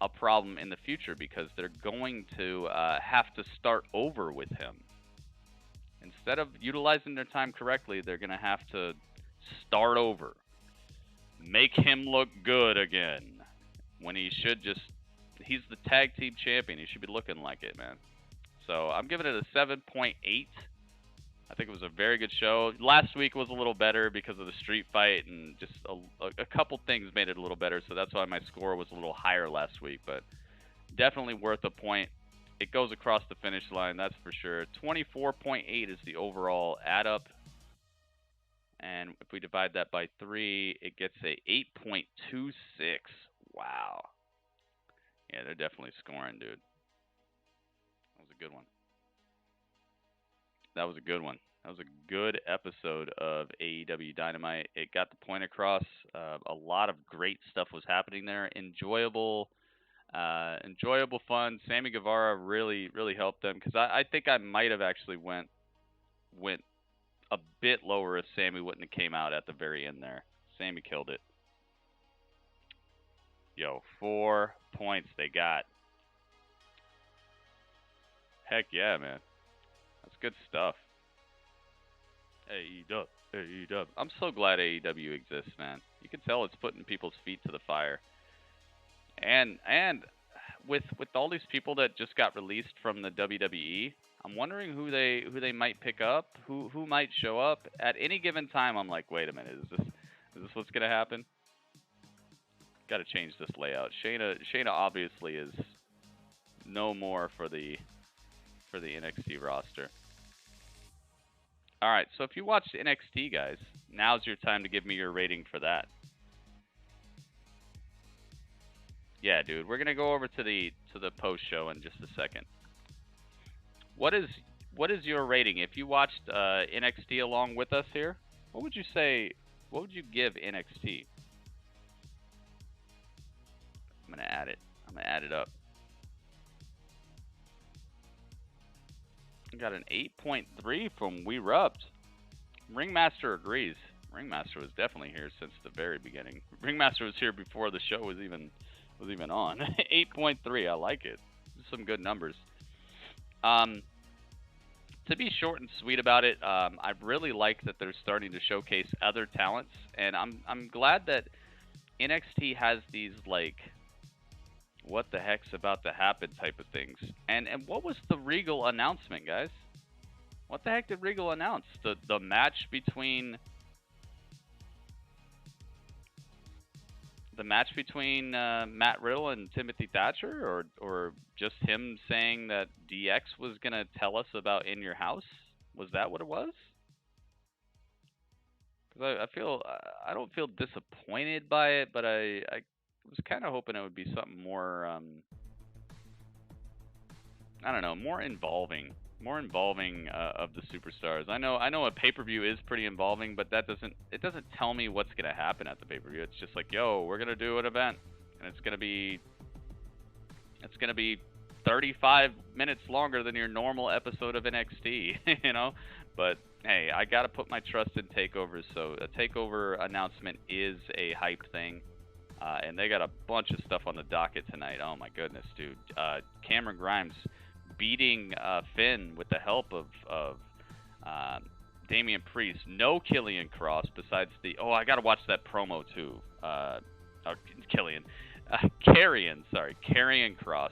a problem in the future, because they're going to have to start over with him. Instead of utilizing their time correctly, they're gonna have to start over, make him look good again, when he should he's the tag team champion. He should be looking like it, man. So I'm giving it a 7.8. I think it was a very good show. Last week was a little better because of the street fight, and just a couple things made it a little better. So that's why my score was a little higher last week. But definitely worth a point. It goes across the finish line, that's for sure. 24.8 is the overall add up. And if we divide that by 3, it gets a 8.26. Wow. Yeah, they're definitely scoring, dude. Good one. That was a good one. That was a good episode of AEW Dynamite. It got the point across. A lot of great stuff was happening there. Enjoyable fun. Sammy Guevara really helped them, because I think I might have actually went a bit lower if Sammy wouldn't have came out at the very end there. Sammy killed it. Yo, 4 points they got. Heck yeah, man. That's good stuff. AEW. I'm so glad AEW exists, man. You can tell it's putting people's feet to the fire. And with all these people that just got released from the WWE, I'm wondering who they might pick up, who might show up at any given time. I'm like, wait a minute, is this what's gonna happen? Got to change this layout. Shayna obviously is no more for the NXT roster. All right, so if you watched NXT, guys, now's your time to give me your rating for that. Yeah, dude, we're gonna go over to the post show in just a second. What is your rating? If you watched NXT along with us here, what would you say? What would you give NXT? I'm gonna add it. I'm gonna add it up. I got an 8.3 from We Rubbed. Ringmaster agrees. Ringmaster was definitely here since the very beginning. Ringmaster was here before the show was even on. 8.3. I like it. Some good numbers. To be short and sweet about it, I really like that they're starting to showcase other talents, and I'm glad that NXT has these like, what the heck's about to happen type of things. And what was the Regal announcement, guys? What the heck did Regal announce? The match between Matt Riddle and Timothy Thatcher, or just him saying that DX was gonna tell us about In Your House? Was that what it was? Because I don't feel disappointed by it, but I was kind of hoping it would be something more I don't know, more involving of the superstars. I know a pay-per-view is pretty involving, but it doesn't tell me what's gonna happen at the pay-per-view. It's just like, yo, we're gonna do an event, and it's gonna be 35 minutes longer than your normal episode of NXT, you know. But hey, I gotta put my trust in takeovers. So a takeover announcement is a hype thing, and they got a bunch of stuff on the docket tonight. Oh my goodness, dude! Cameron Grimes beating Finn with the help of Damian Priest. No Killian Cross besides I gotta watch that promo too. Karrion Cross.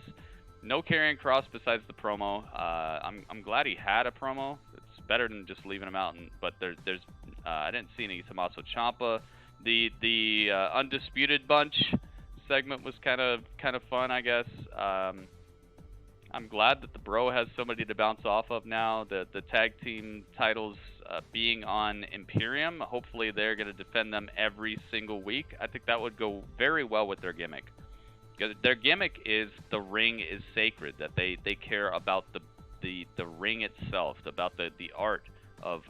No Karrion Cross besides the promo. I'm glad he had a promo. It's better than just leaving him out. But there's I didn't see any Tommaso Ciampa. The Undisputed Bunch segment was kind of fun, I guess. I'm glad that the Bro has somebody to bounce off of now. The tag team titles being on Imperium. Hopefully they're going to defend them every single week. I think that would go very well with their gimmick. Their gimmick is the ring is sacred, that they care about the ring itself, about the art of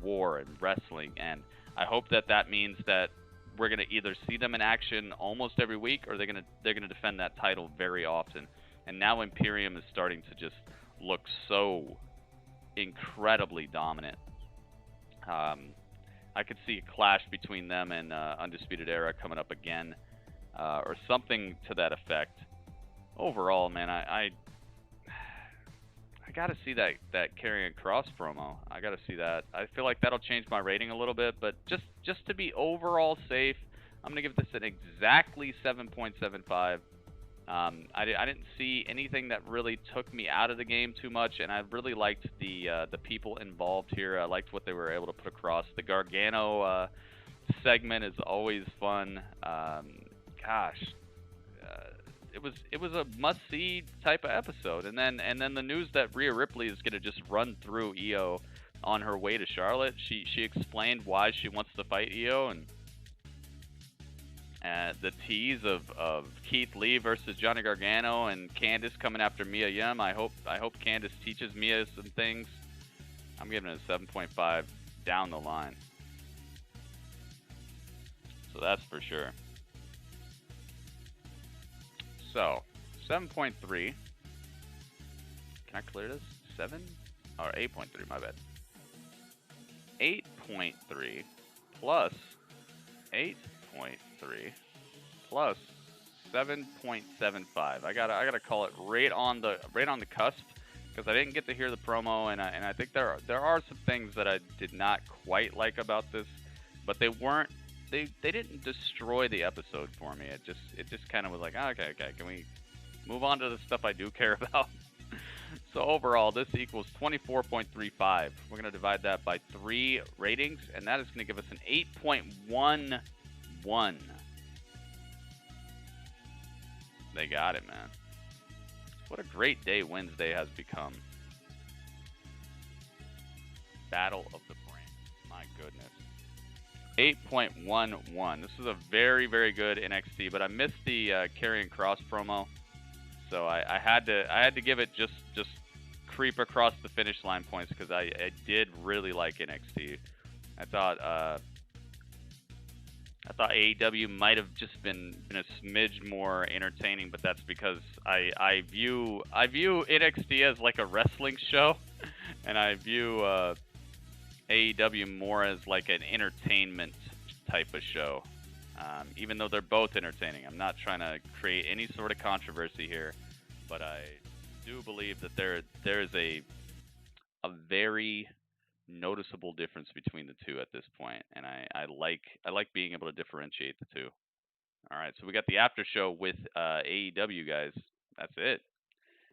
war and wrestling. And I hope that means that we're going to either see them in action almost every week, or they're going to defend that title very often. And now Imperium is starting to just look so incredibly dominant. I could see a clash between them and Undisputed Era coming up again, or something to that effect. Overall, man, I gotta see that Karrion Cross promo. I gotta see that. I feel like that'll change my rating a little bit, but just to be overall safe, I'm gonna give this an exactly 7.75. I didn't see anything that really took me out of the game too much, and I really liked the people involved here. I liked what they were able to put across. The Gargano segment is always fun. It was a must-see type of episode. And then the news that Rhea Ripley is gonna just run through Io on her way to Charlotte. She explained why she wants to fight Io, and the tease of Keith Lee versus Johnny Gargano and Candice coming after Mia Yim. I hope Candice teaches Mia some things. I'm giving it a 7.5 down the line. So that's for sure. So 7.3. Can I clear this? 7 or 8.3? My bad. 8.3 plus 8.3 plus 7.75. I gotta call it right on the cusp, because I didn't get to hear the promo, and I think there are some things that I did not quite like about this, but they didn't destroy the episode for me. It just kind of was like, oh, okay, can we move on to the stuff I do care about? So overall, this equals 24.35. We're gonna divide that by 3 ratings, and that is gonna give us an 8.11. They got it, man. What a great day Wednesday has become. Battle of the Brand. My goodness. 8.11. This is a very, very good NXT, but I missed the Karrion Kross promo, so I had to give it just creep across the finish line points because I did really like NXT. I thought AEW might have just been a smidge more entertaining, but that's because I view NXT as like a wrestling show, and I view AEW more as like an entertainment type of show. Even though they're both entertaining, I'm not trying to create any sort of controversy here, but I do believe that there is a very noticeable difference between the two at this point, and I like being able to differentiate the two. All right, so we got the after show with AEW guys. That's it.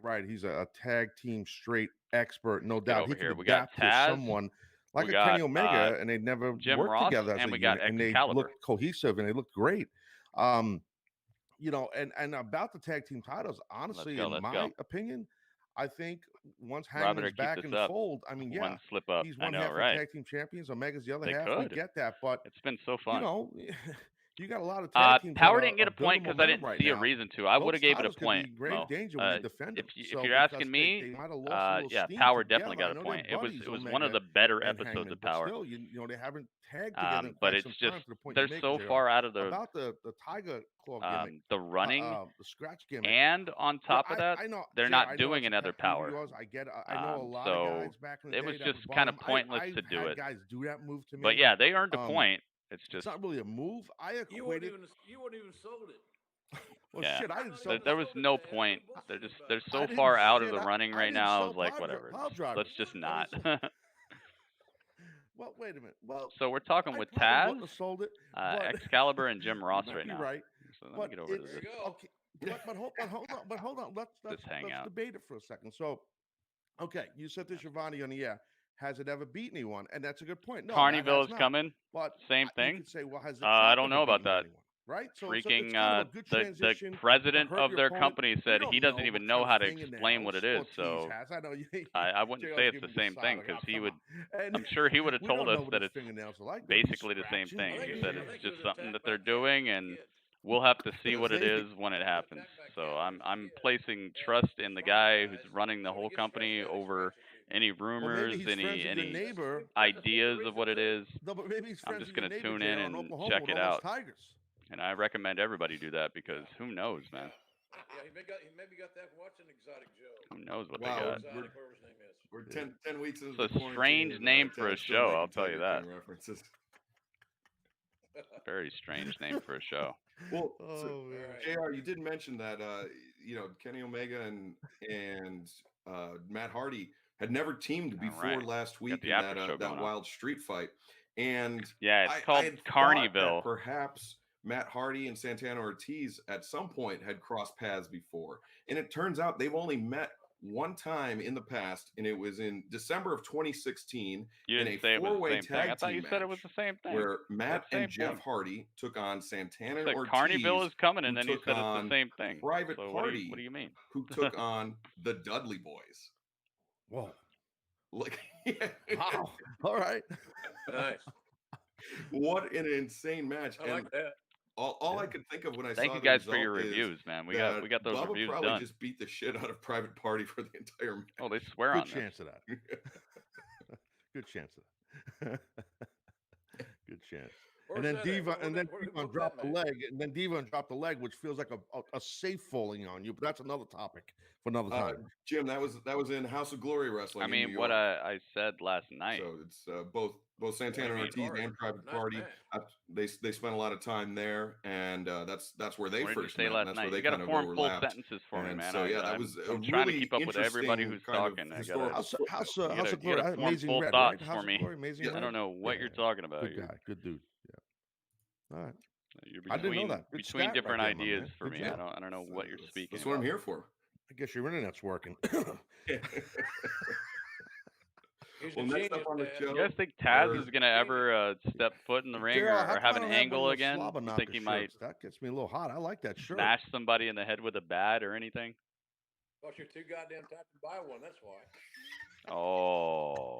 Right, he's a tag team straight expert, no Get doubt. over He could here. We got adapt to Taz, someone like we a got, Kenny Omega, and they never Jim worked Ross, together as and a we got unit, and they Excalibur. looked cohesive and they looked great. You know, and about the tag team titles, honestly, in my opinion, I think once Hangman's back in the fold, I mean, One slip up. he's I one know, half right? of tag team champions, Omega's the other They half. could. We get that, but it's been so fun. You know, you got a lot of tag teams. Power that didn't get are a point building because I momentum didn't right see a now. reason to. I would have Those gave it a titles could point. be grave Mo. danger when they defend them. If So you're because asking me, they might have lost a little yeah, steam Power together. definitely got I a know point. they're It buddies, was Omega one of the better and episodes Hangman, of but Power. still, you know, they haven't tagged together in But quite it's some just time to the point they're you're so making, far JR. out of the About the Tiger Claw gimmick, the running, the scratch gimmick, and on top of that, I know, they're JR, not I know doing it's a another pet peeve of Power. yours. I get it. I know a lot So of guys back in the it day was that just would kind bother of 'em. pointless I've to do had it. guys do that move to me. But yeah, they earned a point. It's just it's not really a move. I You wouldn't equated. even sold it. Well, yeah, shit, I didn't sell. there was no point. They're so I didn't- far out of shit, the running I right didn't now. I sell was like, pile whatever. drivers. Let's just not. Well, wait a minute. Well, So we're talking I with probably Taz, wouldn't have sold it, but Excalibur, and Jim Ross you might right be now. right. So let But me get over to it's this. okay. But hold on. Let's hang out. debate it for a second. So, okay, you said to Shivani on the air, has it ever beaten anyone? And that's a good point. No, Carnival that has is not. coming. But Same you thing. could say, well, has the I Trap don't ever know about beaten that. anyone? Right? So Freaking it's kind of a good the transition. president to hurt of your their opponent. company We said don't he doesn't know even what know kind how of to explain fingernails what it is. Ortiz So has. I know I wouldn't JR's say it's giving the me same the thing side because eye. he Come would. on. And I'm sure he would have we told don't us know what that his it's fingernails are like. They'd be basically the same scratching. thing. He Yeah. said it's just something that they're doing, and we'll have to see what it is when it happens. So I'm placing trust in the guy who's running the whole company over any rumors, he's friends with your any neighbor. ideas of what it is. No, but maybe he's I'm friends just with your gonna neighbor, tune JR, in in and Oklahoma check with it all those out. tigers. And I recommend everybody do that because who knows, man? Yeah, he maybe got that watching Exotic Joe. Who knows what Wow, they got? Exotic, whatever his name is. We're 10 weeks into It's the a quarantine. strange name for a Tad's still show, making I'll tell you Tiger that. King references. Very strange name for a show. Well, Oh, JR, you did mention that you know, Kenny Omega and Matt Hardy had never teamed before right. last We week got the in after show that going on. wild street fight. And Yeah, it's I called had thought Carnival. that perhaps Matt Hardy and Santana Ortiz at some point had crossed paths before. And it turns out they've only met one time in the past, and it was in December of 2016 You in didn't a say it was the four-way same thing. I tag thought you team said it was match the same thing. where You Matt said and same Jeff thing. Hardy took on Santana You said Ortiz. Carnival is coming, and who then you took said it's the on same thing. Private So Party, what do you mean? who took on the Dudley Boys. Whoa. Like, Wow. All right. Nice. What an insane match. I like that. All I could think of when I Thank saw you the guys for result your is reviews, man. We that got those Bubba reviews probably done. just beat the shit out of Private Party for the entire match. Oh, they swear Good on this. chance of that. Good chance of that. Good chance. Where's And then that at? Devon dropped the leg, and then Devon dropped the leg, which feels like a safe falling on you. But that's another topic for another time. Jim, that was in House of Glory Wrestling. I in mean, New what York. I said last night. So it's both Santana Ortiz and Private Nice Party. match. They spent a lot of time there, and that's where they What did you first say met. last That's night? where they You got kind to of form full overlapped. sentences for me, And man. so yeah, that was a I'm trying to really keep up with everybody who's interesting kind of talking. I historical gotta, House you of gotta Glory, form Amazing full Red, thoughts right? for House me. of Glory, Amazing I Red. don't know what you're talking about. Good guy, good dude. Yeah. All right. You're I didn't know between that. Good between stat different right there, my ideas man. for Good me. job. I don't know what you're speaking. That's what I'm here for. I guess your internet's working. Well, next up on the show, You guys think Taz is gonna ever step foot in the ring JR, how or have come an I don't angle one of again? those slobber You knocker think he might shirts? That gets me a little hot. I like that shirt. smash somebody in the head with a bat or anything? Because you're too goddamn tight to buy one, that's why. Oh.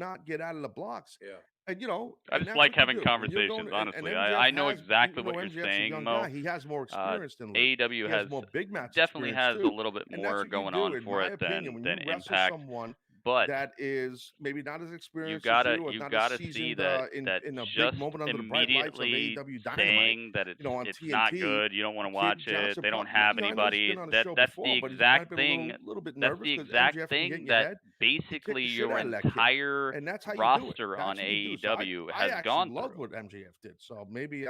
not get out of the blocks. Yeah. And, you know, I and just that's like what you having do. When you're conversations, going- and honestly. MJF I know has- exactly you what know, you're MJF's a saying, young Mo. guy. He has more experience than Lee. AEW He has more big match definitely experience has too. a little bit And that's more what you going do, on in for my it opinion, than when you wrestle Impact. someone but that is maybe not as experienced you gotta as you, or not gotta as seasoned see that in a just big moment under the bright lights of immediately AEW Dynamite, saying that it's on it's TNT. not good, you don't want to watch it, Johnson they don't probably, have I know he's anybody. been on the show That's before, the but he's might exact have been thing. a little bit That's nervous the because exact MJF can get thing in your that head. basically He kicked the shit your out of that kid. entire And that's how you do it. roster That's on what you do. So AEW I has actually gone loved through. what MJF did. So maybe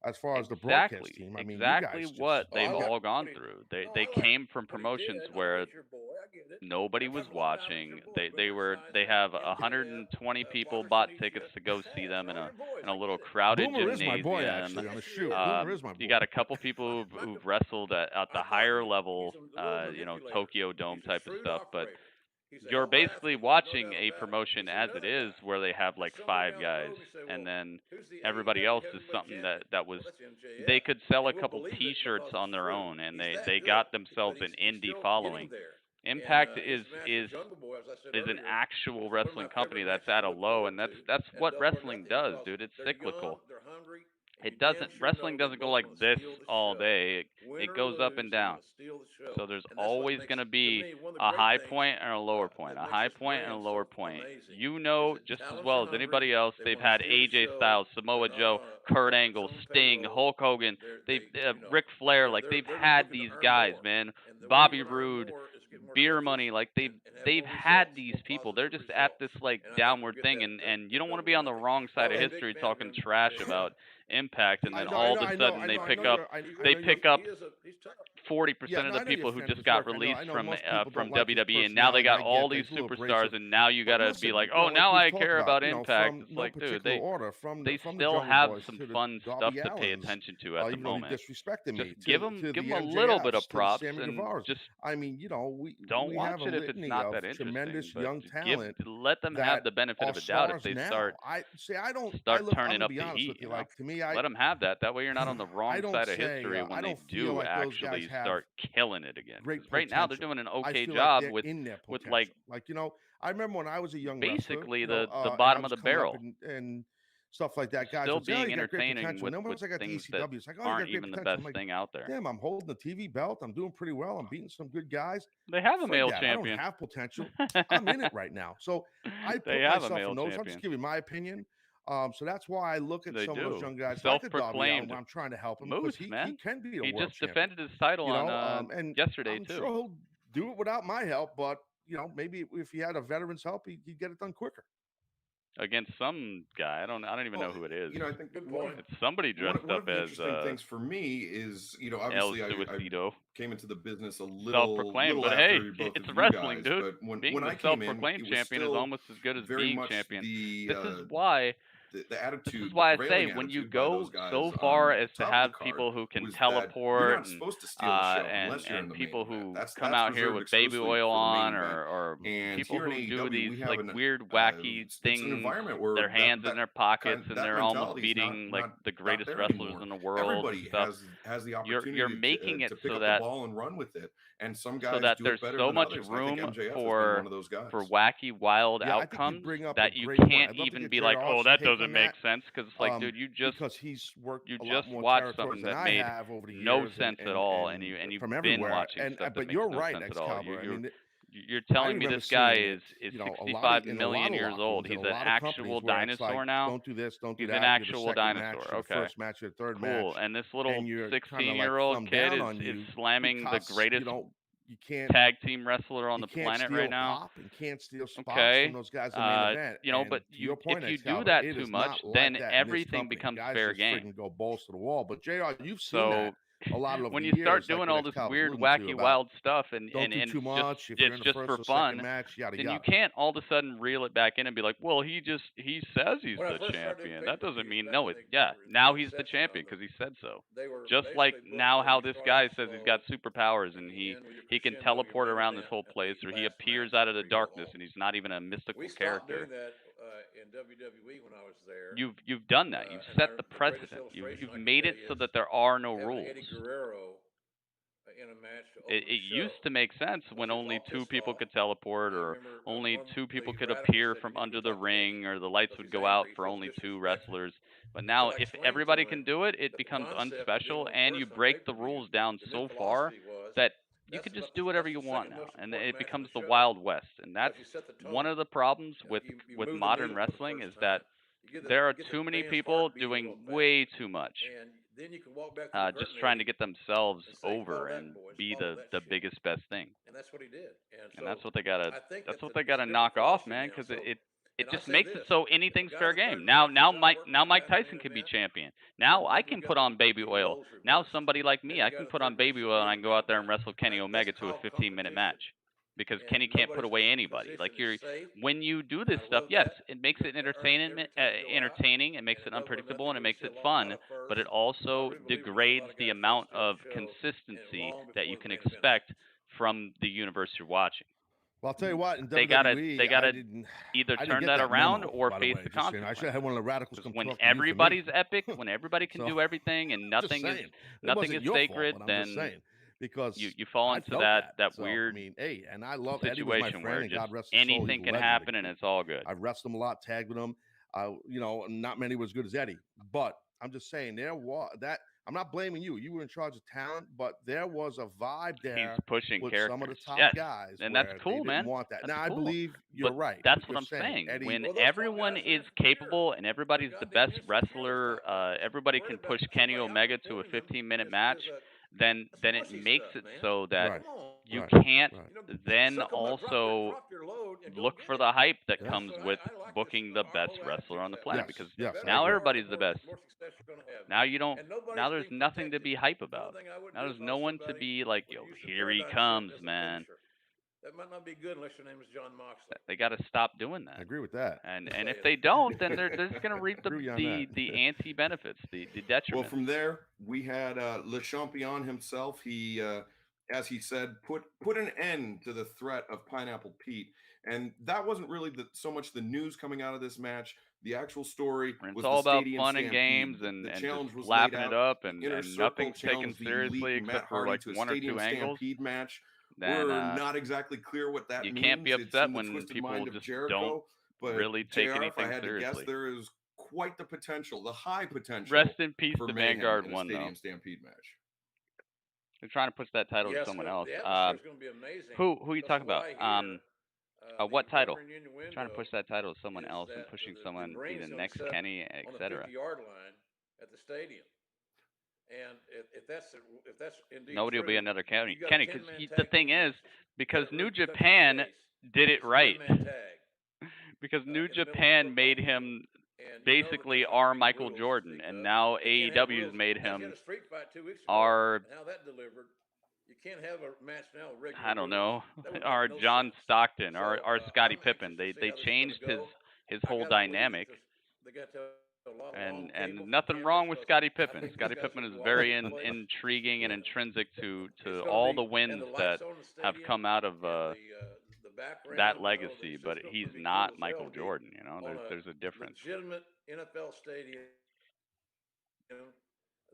as far as the broadcast team, I mean, you exactly guys what just, they've all gone through. They came from promotions where nobody was watching. They have 120 people bought tickets to go see them in a little crowded Boomer is gymnasium. my boy, actually, on the shoot. Boomer is my boy. You got a couple people who've wrestled at the higher level, Tokyo Dome type of stuff, but you're basically watching a promotion as it is, where they have like 5 guys, and then everybody else is something that was, they could sell a couple T-shirts on their own, and they got themselves an indie following. Impact is an actual wrestling company that's at a low, and that's what wrestling does, dude. It's cyclical. Wrestling doesn't go like this all day. It goes up and down. So there's always going to be a high point and a lower point, a high point and a lower point. You know just as well as anybody else, they've had AJ Styles, Samoa Joe, Kurt Angle, Sting, Hulk Hogan, Ric Flair, like they've had these guys, man. Bobby Roode, Beer Money, like they've had these people. They're just at this like downward thing, and you don't want to be on the wrong side of history talking trash about Impact, and then all of a sudden they pick up 40% of the people who just got released from WWE, and now they got all these superstars, and now you got to be like, oh, now I care about Impact. It's like, dude, they still have some fun stuff to pay attention to at the moment. Just give them a little bit of props, and just I mean, don't we watch have a it if it's litany not of that interesting. tremendous But young talent. Let them have the benefit of a doubt if they start turning up the heat. To me, let them have that. That way you're not on the wrong side of history when they do actually start killing it again. Right now they're doing an okay job with like I remember when I was a young basically wrestler, the bottom of the barrel and stuff like that. Guys still would say, being entertaining with things that aren't even the best thing out there. Damn, I'm holding the TV belt. I'm doing pretty well. I'm beating some good guys. They have a male champion. I don't have potential. I'm in it right now. So I put myself in those. I'm just giving my opinion. So that's why I look at some of those young guys. Self-proclaimed. I'm trying to help him Moose, because he can be a he world just defended his title and yesterday I'm too. Sure he'll do it without my help, but maybe if he had a veteran's help, he'd get it done quicker. Against some guy, I don't even know who it is. I think good point. It's somebody dressed up as. Interesting things for me is, obviously I came into the business a little self-proclaimed, but hey, it's wrestling, dude. Being the self-proclaimed champion is almost as good as being champion. This is why. The attitude. This is why I say when you go so far as to have people who can teleport and people who come out here with baby oil on or people who do these like weird wacky things, their hands in their pockets and they're almost beating like the greatest wrestlers in the world. Everybody has the opportunity. You're making it pick so up that the ball and run with it, and some guys so that do there's it better so than much others. room for wacky wild outcomes that you can't even be like, oh, that doesn't make sense, because it's like, dude, you just watched something that made no sense at all, and you've been watching stuff that makes no sense at all. You're telling me this guy is 65 million years old. He's an actual dinosaur now. Don't do this. Don't do that. He's an actual dinosaur. Okay. First match, your third cool. match. And this little 16-year-old kid is slamming the greatest tag team wrestler on the planet right now. You can't steal spots from those guys in the main event. But if you do that too much, then everything becomes fair game. Go balls to the wall. But JR, you've seen that. A lot of when you start doing all this weird, wacky, wild stuff, and it's just for fun, then you can't all of a sudden reel it back in and be like, well, he says he's the champion. That doesn't mean now he's the champion because he said so. Just like now how this guy says he's got superpowers and he can teleport around this whole place, or he appears out of the darkness and he's not even a mystical character. In WWE when I was there. You've done that. You've set the precedent. You've made it so that there are no rules. It used to make sense when only 2 people could teleport, or only 2 people could appear from under the ring, or the lights would go out for only 2 wrestlers. But now, if everybody can do it, it becomes unspecial, and you break the rules down so far that you could just do whatever you want now, and it becomes the Wild West. And that's one of the problems with modern wrestling is that there are too many people doing way too much, just trying to get themselves over and be the biggest best thing. And that's what he did. And that's what they gotta knock off, man, because it just makes it so anything's fair game. Now Mike Tyson can be champion. Now I can put on baby oil. Now somebody like me, I can put on baby oil and I can go out there and wrestle Kenny Omega to a 15-minute match. Because Kenny can't put away anybody. Like when you do this stuff, yes, it makes it entertaining, it makes it unpredictable, and it makes it fun. But it also degrades the amount of consistency that you can expect from the universe you're watching. Well, I'll tell you what, in they WWE, gotta either turn that around or face the consequences. I should have had one of the radicals come when everybody's epic, when everybody can do everything and nothing is sacred, then because you fall into that so, weird and I love situation where just anything can happen and it's all good. I've wrestled him a lot, tagged with him. Not many were as good as Eddie, but I'm just saying there was that. I'm not blaming you. You were in charge of talent, but there was a vibe there. He's pushing with characters. Some of the top guys, and that's cool, man. Want that. That's now cool. I believe you're right. That's what I'm saying. Eddie, when everyone is capable and everybody's the best wrestler, everybody can push Kenny Omega to a 15-minute match. Then it makes it so that you can't then also look for the hype that comes with booking the best wrestler on the planet because now everybody's the best. Now now there's nothing to be hype about. Now there's no one to be like, yo, here he comes, man. That might not be good unless your name is John Moxley. They got to stop doing that. I agree with that. And if they don't, then they're just going to reap the anti-benefits, the detriment. Well, from there, we had Le Champion himself. He, as he said, put an end to the threat of Pineapple Pete. And that wasn't really so much the news coming out of this match. The actual story was all about Stadium fun and Stampede. games and challenge just was laughing laid it out. up and nothing's taken seriously except for like one or two angles. Match. Then, we're not exactly clear what that means. You can't be upset when people just Jericho, don't really take anything if I had seriously. To guess, there is quite the potential, the high potential. Rest in peace, for the Mayhem Vanguard in a won Stadium though. Stampede match. They're trying to push that title to someone else. It's going to be amazing. Who you talking about? What title? Trying to push that title to someone else and pushing someone either next Kenny, etc. On the 50-yard line at the stadium. And if that's indeed nobody true, will be another Kenny. Because the thing is, because New Japan did it right. Because New Japan made him basically our Michael Jordan, and now AEW's made him our. How that delivered. You can't have a match now. I don't know. Our John Stockton, our Scottie Pippen. They changed his whole dynamic. And nothing wrong with Scottie Pippen. Scottie Pippen is very intriguing and intrinsic to all the wins that have come out of that legacy, but he's not Michael Jordan. You know, there's a difference. Legitimate NFL stadium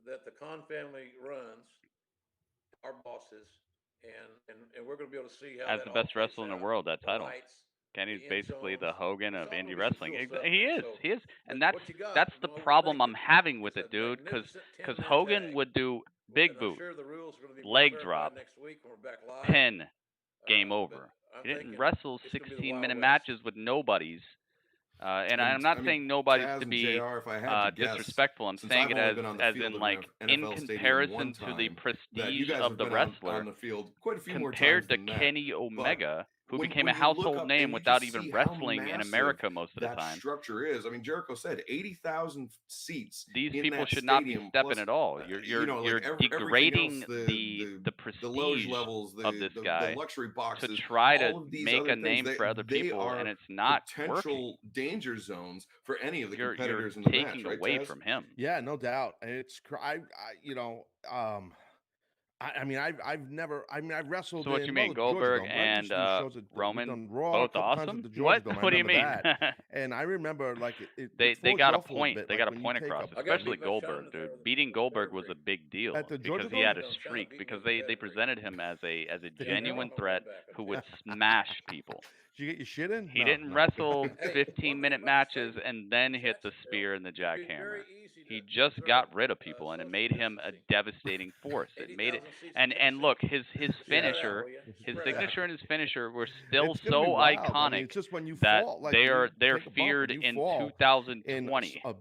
that the Khan family runs, our bosses, and we're going to be able to see how. As the best wrestler in the world, that title. Kenny's basically the Hogan of indie wrestling. He is, and that's the problem I'm having with it, dude. Because Hogan would do big boot, leg drop, pin, game over. He didn't wrestle 16-minute matches with nobodies. And I'm not saying nobody's to be disrespectful. I'm saying it as in like in comparison to the prestige of the wrestler compared to Kenny Omega, who became a household name without even wrestling in America most of the time. That structure is. I mean, Jericho said 80,000 seats. These people should not be stepping at all. You're degrading the prestige of this guy the luxury boxes, to try to make a name for other people, and it's not potential danger zones for any of the competitors in the match. You're taking away from him. Yeah, no doubt. It's I've wrestled. So what you mean, Goldberg and Roman, both awesome? What do you mean? And I remember, like, they got a point. They got a point across, especially Goldberg, dude. Beating Goldberg was a big deal because he had a streak. Because they presented him as a genuine threat who would smash people. Did you get your shit in? He didn't wrestle 15-minute matches and then hit the spear and the jackhammer. He just got rid of people, and it made him a devastating force. It made it, and look, his finisher, his signature and his finisher were still so iconic. I mean, it's just when you that fall, like they're take a bump feared and you in fall 2020. a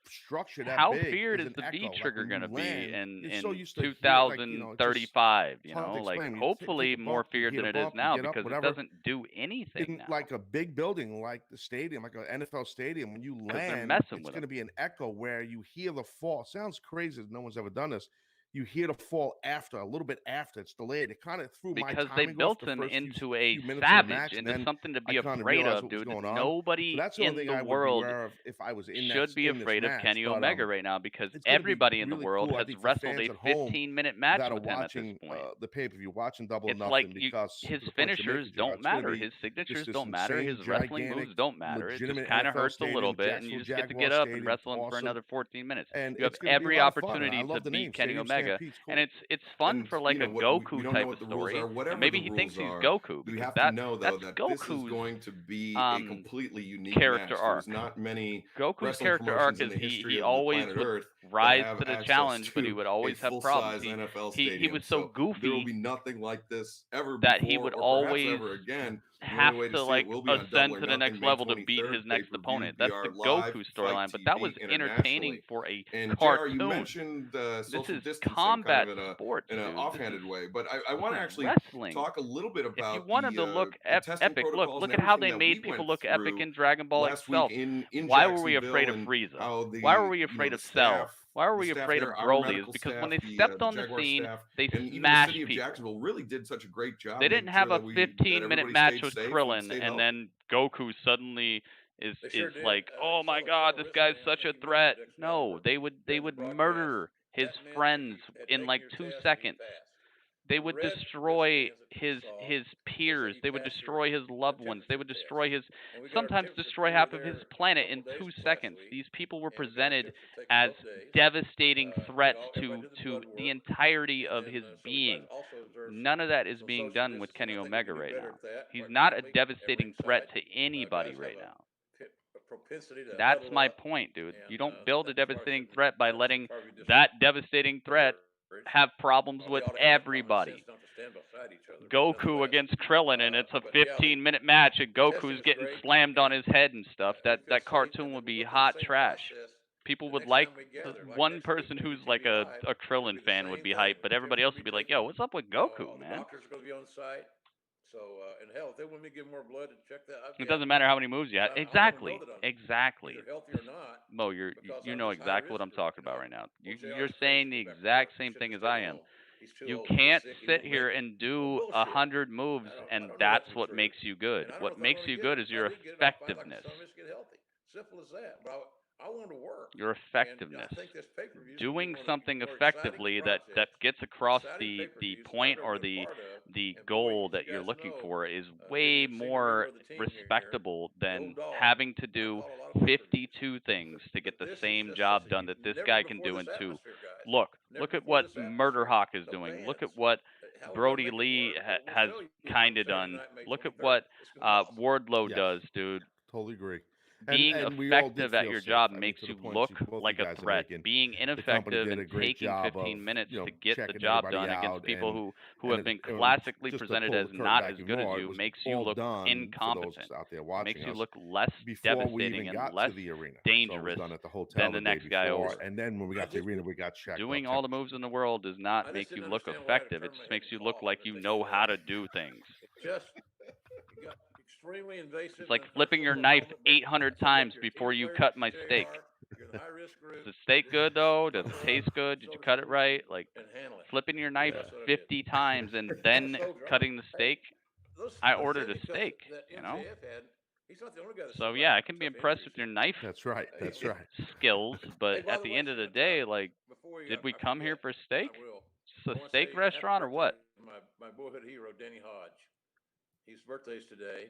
structure that How big feared is is an the V echo. trigger Like going to be land, in you're so used to hear, 2035? it's hard to Like explain. You hopefully take a more bump, you feared hit than a it is bump, you now get up, because whatever. it doesn't do anything in now. like a big building, like the stadium, like an NFL stadium, when you land, messing it's with going to be an echo where you hear the fall. Sounds crazy. No one's ever done this. You hear the fall after, a little bit after. It's delayed. It kind of threw my Because timing they built off the him first into a few minutes of the savage, match, and into then something to I be kind of afraid realized of, what was dude. going on. Nobody So that's the only in thing the I would world beware of if I was in should be in this afraid of match. Kenny But, Omega right now because it's gonna be everybody in the really world cool, I has think, for wrestled fans a at home 15-minute match that are with him at this watching point. the pay-per-view, watching Double or It's Nothing, like because his to the point you're finishers making, Joe, don't it's gonna matter. be His signatures just this don't matter. insane, His wrestling gigantic, moves don't matter. It just legitimate kind of NFL hurts a little stadium, bit, and you Jacksonville just get to Jaguar get up and Stadium, wrestle him for awesome. another 14 minutes. And You have it's gonna be a every lot of fun. opportunity I to love the beat name, Kenny Stadium Omega, Stampede's and cool. it's fun And for like a we Goku don't type know what of the rules story. are. Whatever And maybe the he rules thinks he's are, Goku we because have to know though that's that this is Goku's going to be a completely unique character match. arc. There's not many Goku's wrestling character arc promotions in is the history he of the always planet would Earth that rise have to the access challenge, but he to would a always have problems. full-size NFL He stadium. was so There will goofy be nothing like this ever that before, he would or perhaps always ever again. The have only way to to see like it will be on ascend Double or to the Nothing, next May level to beat 23rd, his next pay-per-view opponent. via That's the our live Goku Fight storyline, but that was TV entertaining internationally. for a And JR, cartoon. you mentioned This social is distancing combat kind of sports, in an dude. offhanded way, but I This want to is actually wrestling. talk a little bit If you about want him to look the testing epic, protocols look and at how everything they that made we people went look epic through in Dragon Ball last itself. week in Why were we afraid Jacksonville, of and Frieza? how the Why were we afraid the of Cell? staff, Why were the we staff afraid there, of our Broly? Is medical because staff, when they the stepped on the Jaguar scene, staff, they and even the smashed city of people. Jacksonville really did such a great job. They didn't making have sure a that 15-minute everybody match stayed with safe Krillin, stayed and healthy. then Goku suddenly is sure did. like, oh my God, this guy's such a threat. No, they would murder his friends in like 2 seconds. They would destroy his peers. They would destroy his loved ones. They would destroy sometimes destroy half of his planet in 2 seconds. These people were presented as devastating threats to the entirety of his being. None of that is being done with Kenny Omega right now. He's not a devastating threat to anybody right now. That's my point, dude. You don't build a devastating threat by letting that devastating threat have problems with everybody. Goku against Krillin, and it's a 15-minute match, and Goku's getting slammed on his head and stuff. That cartoon would be hot trash. People would like, one person who's like a Krillin fan would be hyped, but everybody else would be like, yo, what's up with Goku, man? Doctors are going to be on site. So, and hell, if they want me to give more blood and check that, It doesn't matter how many moves you have. Exactly. Exactly. either healthy or not. Mo, you know exactly what I'm talking about right now. You're saying the exact same thing as I am. You can't sit here and do 100 moves, and that's what makes you good. What makes you good is your effectiveness. Simple as that. But I want to work. Your effectiveness. Doing something effectively that gets across the point or the goal that you're looking for is way more respectable than having to do 52 things to get the same job done that this guy can do in 2. Look at what Murder Hawk is doing. Look at what Brodie Lee has kind of done. Look at what Wardlow does, dude. Totally agree. Being and we all effective did at feel your safe, job I mean, makes to the you point look both like you a guys are threat. making. Being The company ineffective did a and great taking job 15 of, minutes you know, to get the checking job everybody done against out, people and who have been classically just to presented pull as the curtain not back as even good as more, it you was makes you all look done for those incompetent. out there Makes watching you us look less before we devastating even and got less to the arena. So it was dangerous done at the hotel than the the day next guy before, over. and then when we got to the arena, we got checked. Doing all the moves in the world does not make you look effective. It just makes you look like you know how to do things. Just extremely invasive. It's like flipping your knife 800 times before you cut my steak. Is the steak good, though? Does it taste good? Did you cut it right? Like, flipping your knife 50 times and then cutting the steak? I ordered a steak, you know? So, yeah, I can be impressed with your knife That's right. That's right. skills, but at the end of the day, like, did we come here for steak? Is this a steak restaurant or what? My boyhood hero, Denny Hodge. His birthday's today,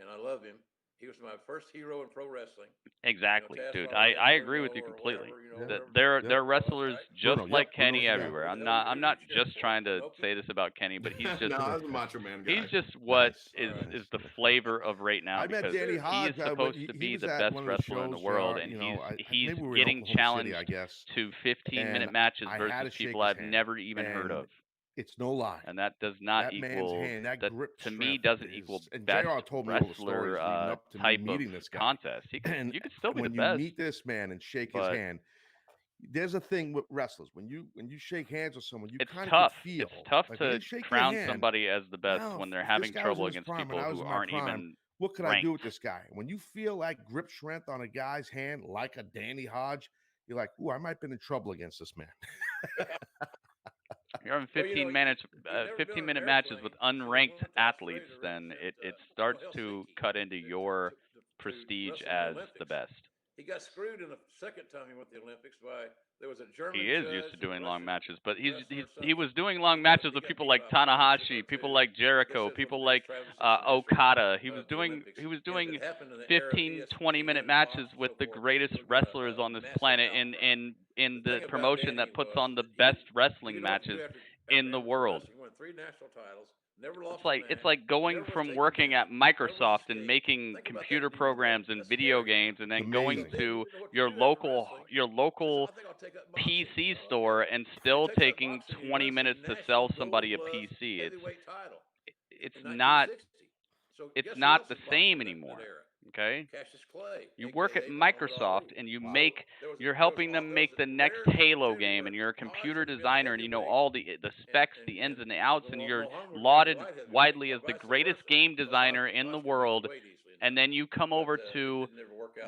and I love him. He was my first hero in pro wrestling. Exactly, Taz dude. Lawler, I agree with you Bruno or completely. whatever, They're wrestlers just Bruno, like yep, Kenny Bruno's the guy. everywhere. I'm not just trying to say this about Kenny, but he's just No, I was a Macho Man guy. he's just what Nice. is the flavor of right now I met because Danny he Hodge. is supposed to he be was the at best one of the wrestler in the shows, world, JR, and you know, he's maybe we were in getting Oklahoma challenged City, I guess. to 15-minute And matches I had versus to shake people his I've hand, never even heard and of. It's no lie. And that does not That man's equal hand, that that grip to me strength doesn't is- equal and best JR told me all the wrestler stories leading up to me type of meeting this guy. contest. You And could still be the when you best. meet this man and shake his but hand, there's a thing with wrestlers. When you shake hands with someone, you it's kind of tough. feel It's tough like when to they shake your crown hand, somebody as the best now, when they're if having this guy was trouble in his against prime people and I was who in my aren't prime, even what could I ranked. do with this guy? When you feel like grip strength on a guy's hand, like a Danny Hodge, you're like, ooh, I might have been in trouble against this man. You're having Well, 15-minute matches with unranked athletes, then it starts to cut into your prestige wrestle in the as Olympics. the best. He got screwed in the second time he went to the Olympics by there was a German. He is judge, used to doing a long Russian matches, but he wrestler or was doing long matches with people like Tanahashi, people like Jericho, people like Okada. He was doing 15, 20-minute matches with the greatest wrestlers on this planet in the promotion that puts on the best wrestling matches in the world. He won 3 national titles. Never lost It's like going from working at Microsoft and making computer programs and video games, and then going to your local PC store and still taking 20 minutes to sell somebody a PC. It's not the same anymore. Okay? You work at Microsoft and you're helping them make the next Halo game, and you're a computer designer and you know all the specs, the ins and the outs, and you're lauded widely as the greatest game designer in the world. And then you come over to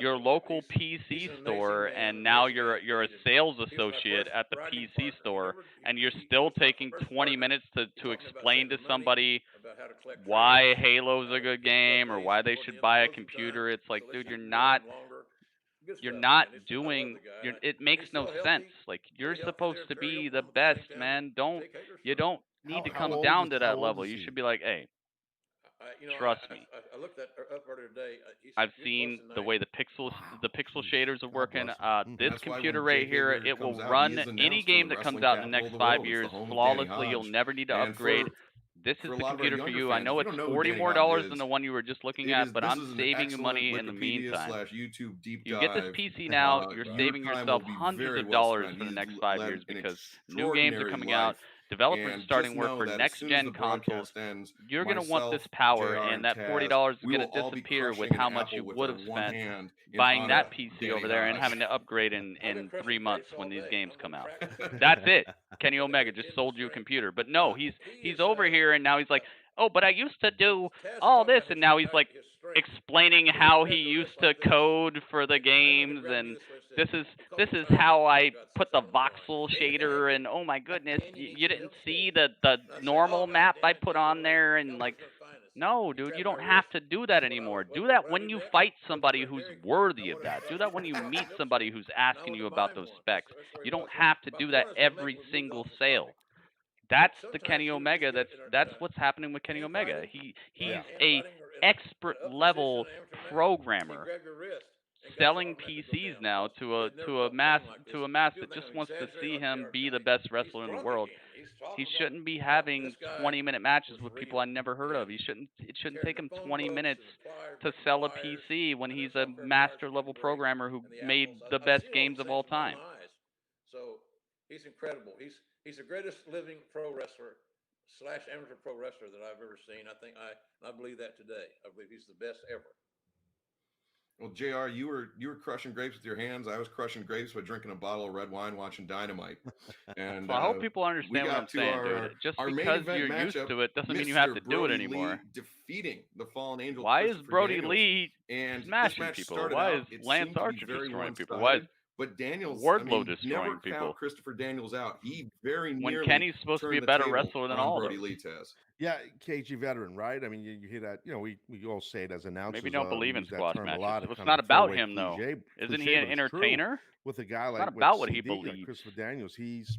your local PC store, and now you're a sales associate at the PC store, and you're still taking 20 minutes to explain to somebody why Halo's a good game or why they should buy a computer. It's like, dude, you're not doing. It makes no sense. Like, you're supposed to be the best, man. You don't need to come down to that level. You should be like, hey. Trust me. I looked that up earlier today. I've seen the way the pixel shaders are working. This computer right here, it will run any game that comes out in the next 5 years flawlessly. You'll never need to upgrade. This is the computer for you. I know it's $40 more than the one you were just looking at, but I'm saving you money in the meantime. You get this PC now, you're saving yourself hundreds of dollars for the next 5 years because new games are coming out. Developers starting work for next-gen consoles. You're going to want this power, and that $40 is going to disappear with how much you would have spent buying that PC over there and having to upgrade in 3 months when these games come out. That's it. Kenny Omega just sold you a computer. But no, he's over here, and now he's like, oh, but I used to do all this, and now he's like explaining how he used to code for the games, and this is how I put the voxel shader, and oh my goodness, you didn't see the normal map I put on there, and like, no, dude, you don't have to do that anymore. Do that when you fight somebody who's worthy of that. Do that when you meet somebody who's asking you about those specs. You don't have to do that every single That's the Kenny Omega. That's what's happening with Kenny Omega. He's a expert level programmer selling PCs now to a mass that just wants to see him be the best wrestler in the world. He shouldn't be having 20-minute matches with people I never heard of. It shouldn't take him 20 minutes to sell a PC when he's a master level programmer who made the best games of all time. So he's incredible. He's the greatest living pro wrestler / amateur pro wrestler that I've ever seen. I believe that today. I believe he's the best ever. Well, JR, you were crushing grapes with your hands. I was crushing grapes by drinking a bottle of red wine, watching Dynamite. And well, I hope people understand what I'm saying, dude. Just because you're used to it doesn't mean you have to do it anymore. Lee defeating the fallen angel. Why is Brodie Lee smashing people? Why is Lance Archer destroying people? Why is But Daniels, Wardlow destroying never people? Count Christopher Daniels out. He very nearly when Kenny's supposed to be a better wrestler than all of Brodie them. Lee Taz. Yeah, KG veteran, right? I mean, you hear that. You know, we all say it as announcers. Maybe don't believe in use that squash term a matches. lot. It's kind not of about throwaway him, though. cliche, Isn't he cliche, an but it's true. entertainer? With a guy It's like not about what he CD, like believes. Christopher Daniels, he's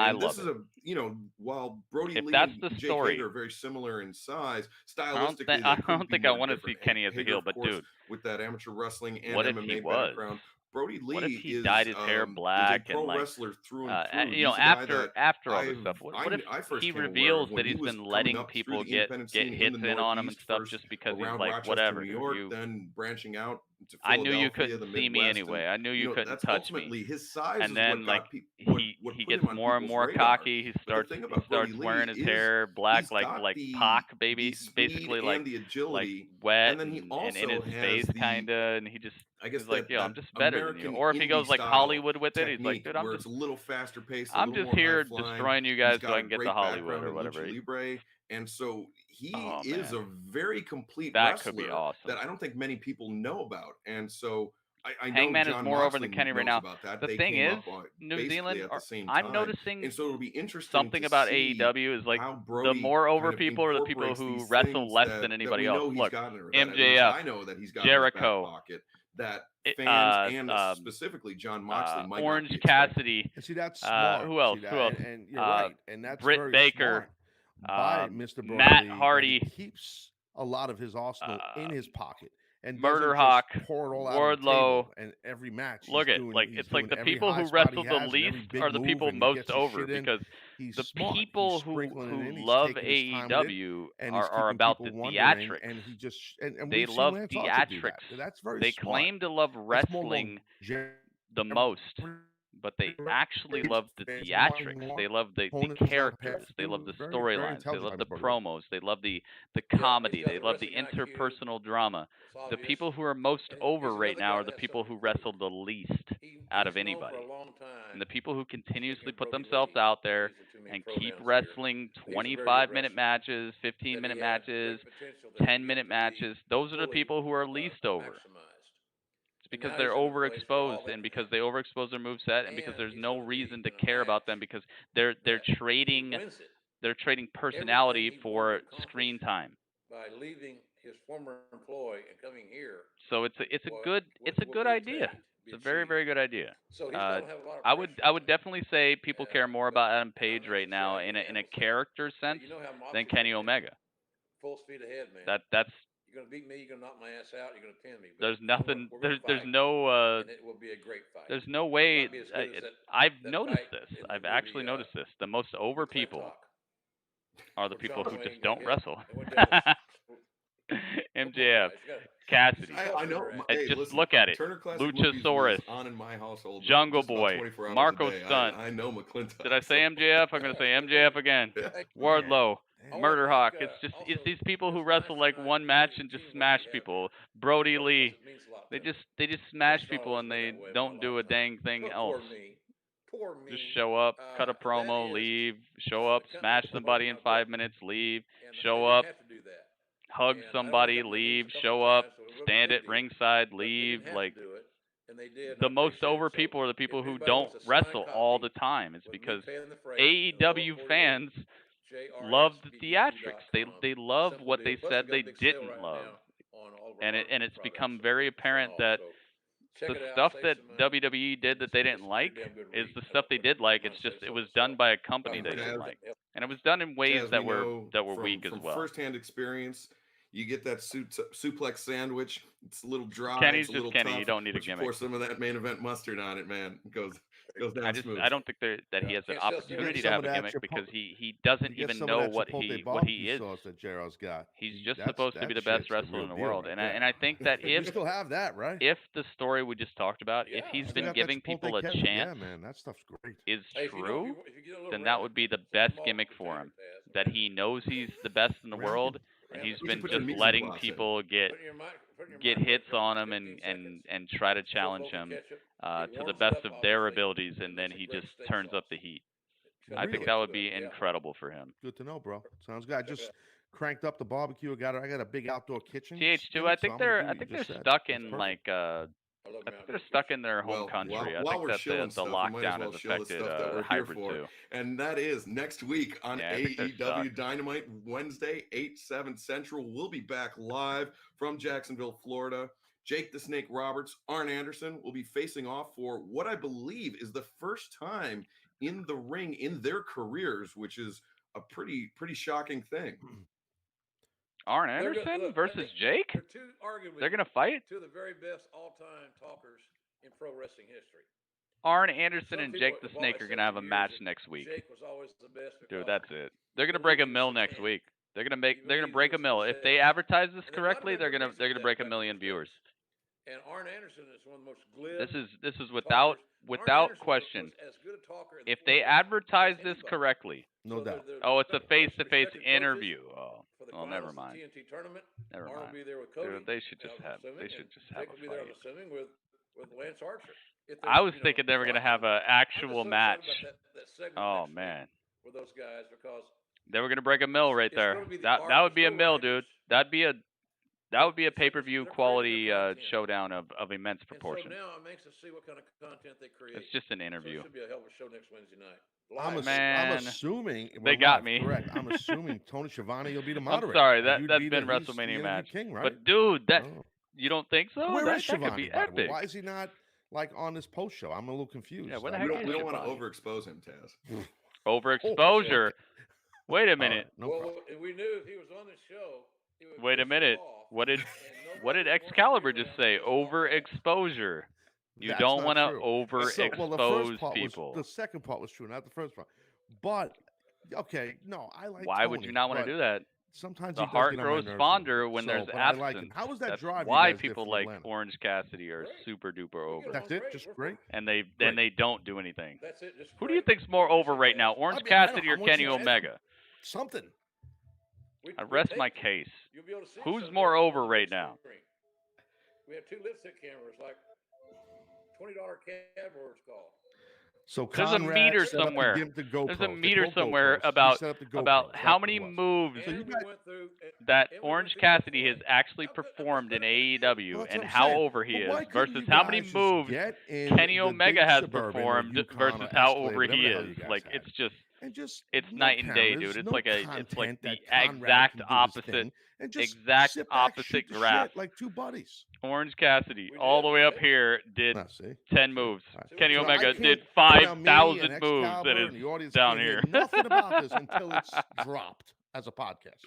And love this is it. while Brodie If Lee that's and the Jake story, Hager are very similar in size, I don't stylistically, think they I couldn't don't be think I more want to see different. Kenny as a Hager, heel, of but course, dude, with that amateur wrestling and what if he MMA was? background. Brodie What if Lee he is dyed his hair black a pro and like, wrestler through and through. you know, He's a guy after that all this stuff? What if I first he came aware reveals of when that he he's was been coming letting up through people the get independent scene hits in the in on him and Northeast stuff first, just because he's around like Rochester, whatever? New York, then branching out to I knew you Philadelphia, couldn't the see me Midwest, anyway. and I knew you couldn't that's touch ultimately me. his size And is then, what like, got people. he What put gets him on more and people's more radar. cocky. He But the thing about starts Brodie wearing Lee his is hair black he's like got Pac, the baby, speed basically and like the agility, wet and then he and in also his has face the, kinda, and he just I guess he's like, that yo, I'm that just better than you. American Or if he indie goes like style Hollywood with it, he's like, technique dude, where it's a little faster paced, a I'm little just more high here flying. destroying you He's guys so got I a can get to great Hollywood background or in whatever. lucha libre, and so he Oh, is man. a very complete That could be wrestler awesome. that I don't think many people know about. And so I know Hangman is John more over Moxley than Kenny right knows now. about that. The They thing came is, up on New basically Zealand, at the same I'm time, noticing and so it'll be interesting something to about see AEW is like how the Brodie more over kind of people are the people incorporates who these wrestle things less that than anybody we else. know he's Look, got, or that at least MJF, I know that he's got in his back Jericho, pocket, that fans and specifically John Moxley might Orange not be expecting. Cassidy. And see, that's smart. Who else? See that? Who else? And you're right. And that's Britt very Baker, smart by Mr. Brodie Matt Lee, that Hardy, he keeps a lot of his arsenal in his pocket and Murder doesn't Hawk, just pour it all out on the Wardlow. table. And every match, Look he's at doing, like he's it's like doing the every people high who spot he wrestle the has and every least big are the move, people and he most gets his over shit in. because He's the smart. people He's sprinkling it in. who He's love taking his time with it, AEW and he's are keeping about the people wondering. theatrics. And he just and They we've seen love Lance Archer do that. theatrics. That's very They smart. claim to love That's more wrestling longevity. the most, but they actually love the theatrics. They love the characters. They love the storylines. They love the promos. They love the comedy. They love the interpersonal drama. The people who are most over right now are the people who wrestle the least out of anybody. And the people who continuously put themselves out there and keep wrestling 25-minute matches, 15-minute matches, 10-minute matches, those are the people who are least over. Because they're overexposed, and because they overexpose their moveset, and because there's no reason to care about them, because they're trading personality for screen time. By leaving his former employ and coming here. So it's a good idea. It's a very, very good idea. So he's gonna have a lot of I would definitely say people care more about Adam Page right now in a character sense than Kenny Omega. Full speed ahead, man. That's You're gonna beat me. You're gonna knock my ass out. You're gonna pin me. There's nothing. There's no. And it will be a great fight. There's no way. I've noticed this. I've actually noticed this. The most over people are the people who just don't wrestle. MJF, Cassidy. I know. Just listen, look at it. Turner Classic Luchasaurus, Movies was on in my household Jungle just about Boy, 24 hours Marco a day. Stunt. I know McClintock. Did I say MJF? I'm gonna say MJF again. Wardlow, Murder Hawk. It's these people who wrestle like one match and just smash people. Brodie Lee. They just smash people and they don't do a dang thing else. Just show up, cut a promo, leave. Show up, smash somebody in 5 minutes, leave. Show up, hug somebody, leave. Show up, stand at ringside, leave. Like the most over people are the people who don't wrestle all the time. It's because AEW fans love the theatrics. They love what they said they didn't love, and it's become very apparent that the stuff that WWE did that they didn't like is the stuff they did like. It's just it was done by a company they didn't like, and it was done in ways that were weak as well. From firsthand experience, you get that suplex sandwich. It's a little dry. Kenny's it's a little just Kenny. tough, You don't need a but you gimmick. pour some of that main event mustard on it, man. It goes down smooth. I don't think that he has an opportunity to have a gimmick because he doesn't even know what he is. That Jero's got. He's just supposed to be the best wrestler in the world, and I think that if you still have that, right? If the story we just talked about, if he's been giving people a chance, yeah, man, that stuff's great. Is true, then that would be the best gimmick for him. That he knows he's the best in the world, and he's been just letting people get hits on him and try to challenge him to the best of their abilities, and then he just turns up the heat. I think that would be incredible for him. Good to know, bro. Sounds good. I just cranked up the barbecue. I got a big outdoor kitchen. TH2, I think they're stuck in like I think they're stuck in their home country. I think that the lockdown has affected Hybrid too. And that is next week on AEW Dynamite, Wednesday, 8/7 Central. We'll be back live from Jacksonville, Florida. Jake the Snake Roberts, Arn Anderson will be facing off for what I believe is the first time in the ring in their careers, which is a pretty shocking thing. Arn Anderson versus Jake? They're going to fight? Two of the very best all-time talkers in pro wrestling history. Arn Anderson and Jake the Snake are going to have a match next week. Jake was always the best. Dude, that's it. They're going to break a mill next week. They're going to break a mill. If they advertise this correctly, they're going to break 1 million viewers. And Arn Anderson is one of the most glib. This is without question. As good a talker If they advertise this correctly, no doubt. Oh, it's a face-to-face interview. Oh, well, never mind. TNT tournament. Never Arn mind. will be there with Cody. Dude, they should just have. They should just have Jake a will be there, I'm fight. assuming, with Lance Archer. I was thinking they were gonna have an actual match. That segment Oh man. With those guys, because They were gonna break a mill right there. That would be a mill, dude. That would be a pay-per-view quality showdown of immense proportion. And so now I'm anxious to see what kind of content they create. It's just an interview. So it should be a hell of a show next Wednesday night. I'm assuming they got me. Correct. I'm assuming Tony Schiavone will be the moderator. I'm sorry, that's been WrestleMania match. King, right? But dude, you don't think so? Where is that could Schiavone, be by the way? epic. Why is he not like on this post show? I'm a little confused. Yeah, we don't want to overexpose him, Taz. Overexposure. Wait a minute. Well, we knew if he was on the show. Wait a minute. What did Excalibur just say? Overexposure. You don't want to overexpose people. The second part was true, not the first part. But okay, no, I like. Why would you not want to do that? Sometimes the heart grows fonder when there's absence. Like How was that That's drive? why people like Orange Cassidy are super duper over. That's it, just great. And they don't do anything. That's it, just Who do you think's more over right now, Orange Cassidy or Kenny Omega? Something. I rest my case. Who's more over right now? We have 2 lipstick cameras, like $20 cab or it's called. So there's a meter somewhere. There's a meter somewhere about how many moves that Orange Cassidy has actually performed in AEW and how over he is versus how many moves Kenny Omega has performed versus how over he is. Like it's night and day, dude. It's like the exact opposite. Exact opposite graph. Like 2 buddies. Orange Cassidy, all the way up here, did 10 moves. Kenny Omega did 5,000 moves. That is down here. Nothing about this until it's dropped as a podcast.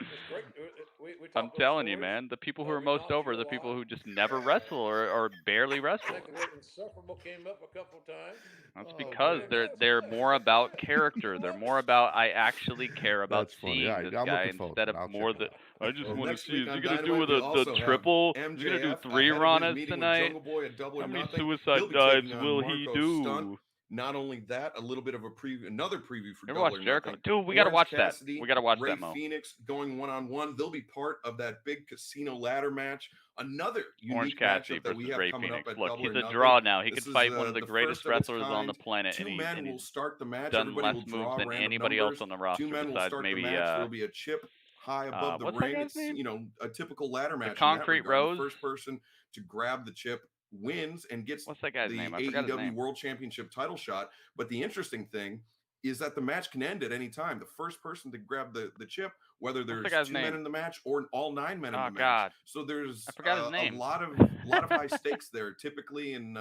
I'm telling you, man. The people who are most over are the people who just never wrestle or barely wrestle. Insufferable came up a couple times. That's because they're more about character. They're more about I actually care about seeing this guy instead of more the I just want to see. Is he gonna do the triple? Is he gonna do 3 Ranas tonight? How many suicide dives will he do? Not only that, a little bit of a preview, another preview for Never Double watched or Jericho. Nothing. Dude, we gotta watch Cassidy, that. We gotta watch Ray that, Mo. Phoenix going one-on-one. They'll be part of that big casino ladder match. Another Orange unique Cassidy matchup that we versus have Ray coming Phoenix. up at Look, Double he's or a Nothing. draw now. He This could fight is, one of the greatest first of its wrestlers on the kind. planet, 2 and men will he's start the match. done Everybody less will draw moves than random anybody numbers. else on the roster 2 men will besides start maybe the match. There'll be a chip high above the what's ring. that guy's It's name? a typical ladder match. Concrete Rose? The first person to grab the chip wins and gets What's that guy's the name? I forgot his AEW name. World Championship title shot. But the interesting thing is that the match can end at any time. The first person to grab the chip, whether there's 2 men in the match or all 9 men in the match. God. So there's I forgot his name. a lot of high stakes there. Typically in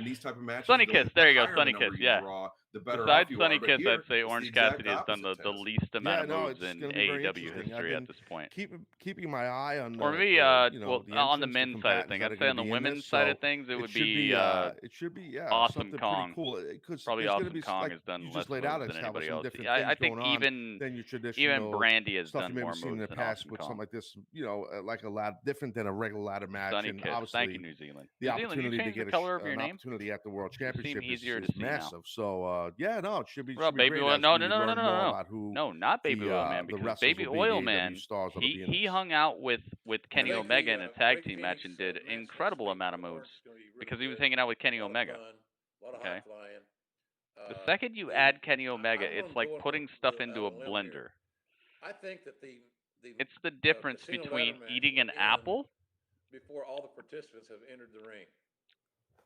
these type of matches. Sunny Kiss. There you go. higher Sunny the number Kiss. you Yeah. draw, the better Besides off you Sunny are. But Kiss, here, I'd say it's Orange the exact Cassidy has done opposite, the Taz. least amount of moves it's in gonna be very AEW interesting. history I've at this point. Keeping my eye on Or maybe on the men's side of things. I'd say on the women's side of things, it would be it should be Awesome something Kong. pretty cool. Probably it's gonna Awesome be Kong like has done you less just laid moves out than Alex, anybody some else. different I things think going on even than your traditional Brandy has stuff done you may more have seen in moves the than past Awesome with Kong. something like this, like a ladder, different than a regular ladder match. Sunny And Kiss. obviously, Thank you, New Zealand. the New Zealand, opportunity you to changed get the color of your an name. opportunity at the World Seem Championship easier is to see now. massive. So no, it should be. Well, should be Baby great Oil. as No, we no, no, no, learn no, more no. about who No, not Baby the, Oil Man, the because wrestlers Baby will be, Oil the Man, AEW stars that'll be in he this. hung out with Kenny think Omega the, in a tag Ray team match Phoenix, and did match incredible this amount of week, moves it's gonna be really because he was good. hanging out with Kenny A lot of Omega. fun, a lot of Okay. high flying. The second you add Kenny Omega, I'm it's gonna like go on putting a stuff little into a out on a limb blender. here. I think that the It's the difference casino between ladder match eating an will end apple. before all the participants have entered the ring.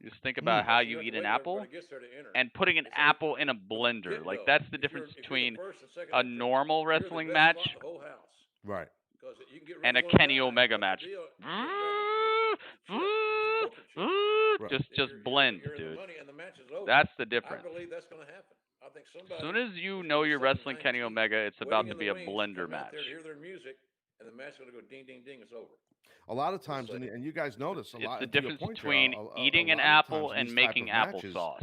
Just think about how You you have to eat wait an till apple everybody gets there to enter. and putting an It's like apple in a blender. get Like go. that's the If difference you're the between first and second a entrant, normal you're the wrestling best match spot in the whole house. Right. Because you can get rid and a of one Kenny guy, Omega but match. the deal- Just blend, you're in the dude. money and the match is over. That's the I difference. believe that's going to happen. I think somebody. As soon as you know you're wrestling Kenny Omega, it's about to be a blender match. There to hear their music, and the match is going to go ding, ding, ding. It's over. A lot of times, and you guys notice a lot. It's the to your difference point, between Gerald, eating a an lot of apple times in and these type making of matches, applesauce.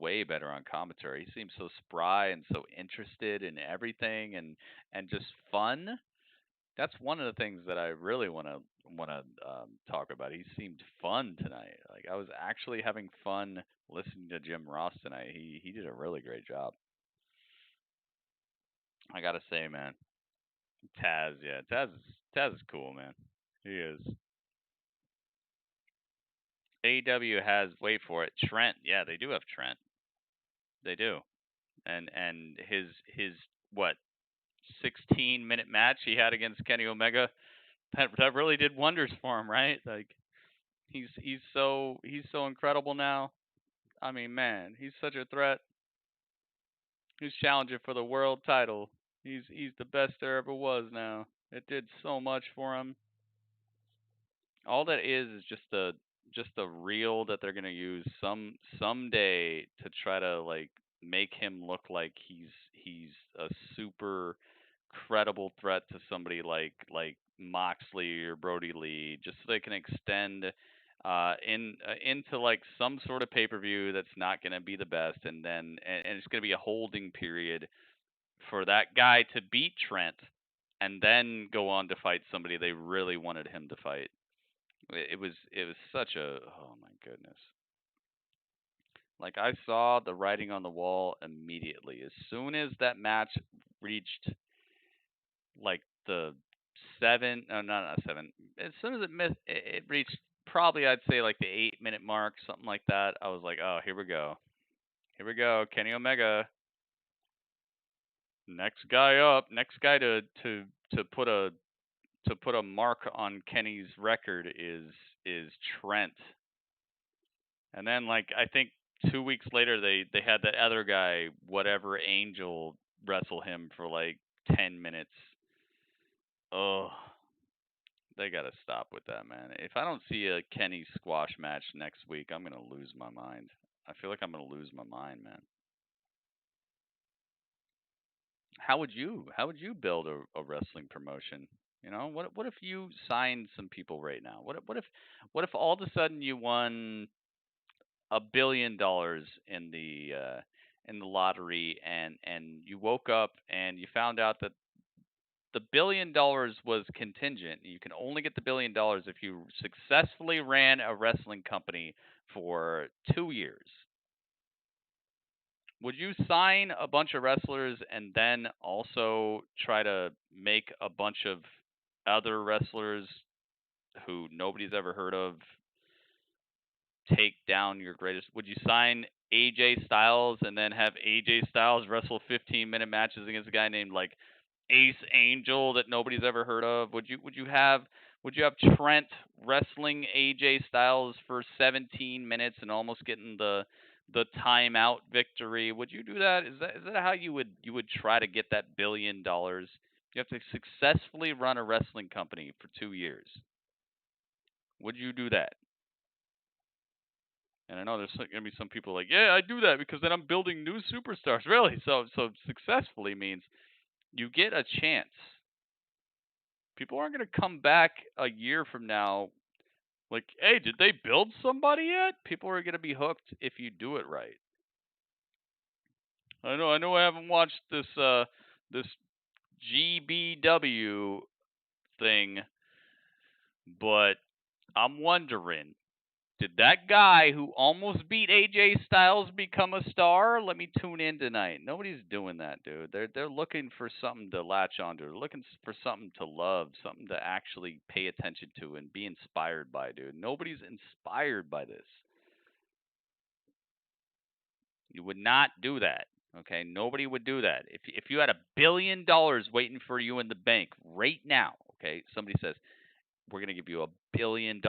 way better on commentary. He seems so spry and so interested in everything and just fun. That's one of the things that I really want to talk about. He seemed fun tonight. Like, I was actually having fun listening to Jim Ross tonight. He did a really great job. I gotta say, man, Taz is cool, man. He is. AEW has, wait for it, Trent. Yeah, they do have Trent. They do. And his what 16-minute match he had against Kenny Omega, that really did wonders for him, right? Like he's so incredible now. I mean, man, he's such a threat. He's challenging for the world title. He's the best there ever was now. It did so much for him. All that is just a reel that they're gonna use someday to try to like make him look like he's a super credible threat to somebody like Moxley or Brodie Lee, just so they can extend into like some sort of pay-per-view that's not going to be the best, and then and it's going to be a holding period for that guy to beat Trent and then go on to fight somebody they really wanted him to fight. It was such a, oh my goodness. Like I saw the writing on the wall immediately. As soon as that match reached like the not 7. As soon as it reached probably I'd say like the 8-minute mark, something like that. I was like, oh, here we go. Here we go. Kenny Omega. Next guy up. Next guy to put a mark on Kenny's record is Trent. And then like I think 2 weeks later they had that other guy, whatever Angel, wrestle him for like 10 minutes. Oh, they got to stop with that, man. If I don't see a Kenny squash match next week, I'm going to lose my mind. I feel like I'm going to lose my mind, man. How would you build a wrestling promotion? You know, what if you signed some people right now? What if all of a sudden you won $1 billion in the lottery, and you woke up and you found out that the $1 billion was contingent. You can only get the $1 billion if you successfully ran a wrestling company for 2 years. Would you sign a bunch of wrestlers and then also try to make a bunch of other wrestlers who nobody's ever heard of take down your greatest? Would you sign AJ Styles and then have AJ Styles wrestle 15-minute matches against a guy named like Ace Angel that nobody's ever heard of? Would you have Trent wrestling AJ Styles for 17 minutes and almost getting the timeout victory? Would you do that? Is that how you would try to get that $1 billion? You have to successfully run a wrestling company for 2 years. Would you do that? And I know there's going to be some people like, yeah, I do that because then I'm building new superstars. Really? So successfully means you get a chance. People aren't going to come back a year from now like, hey, did they build somebody yet? People are going to be hooked if you do it right. I know I haven't watched this GBW thing, but I'm wondering, did that guy who almost beat AJ Styles become a star? Let me tune in tonight. Nobody's doing that, dude. They're looking for something to latch onto. They're looking for something to love, something to actually pay attention to and be inspired by, dude. Nobody's inspired by this. You would not do that. Okay, nobody would do that. If you had $1 billion waiting for you in the bank right now, okay, somebody says, we're going to give you $1 billion.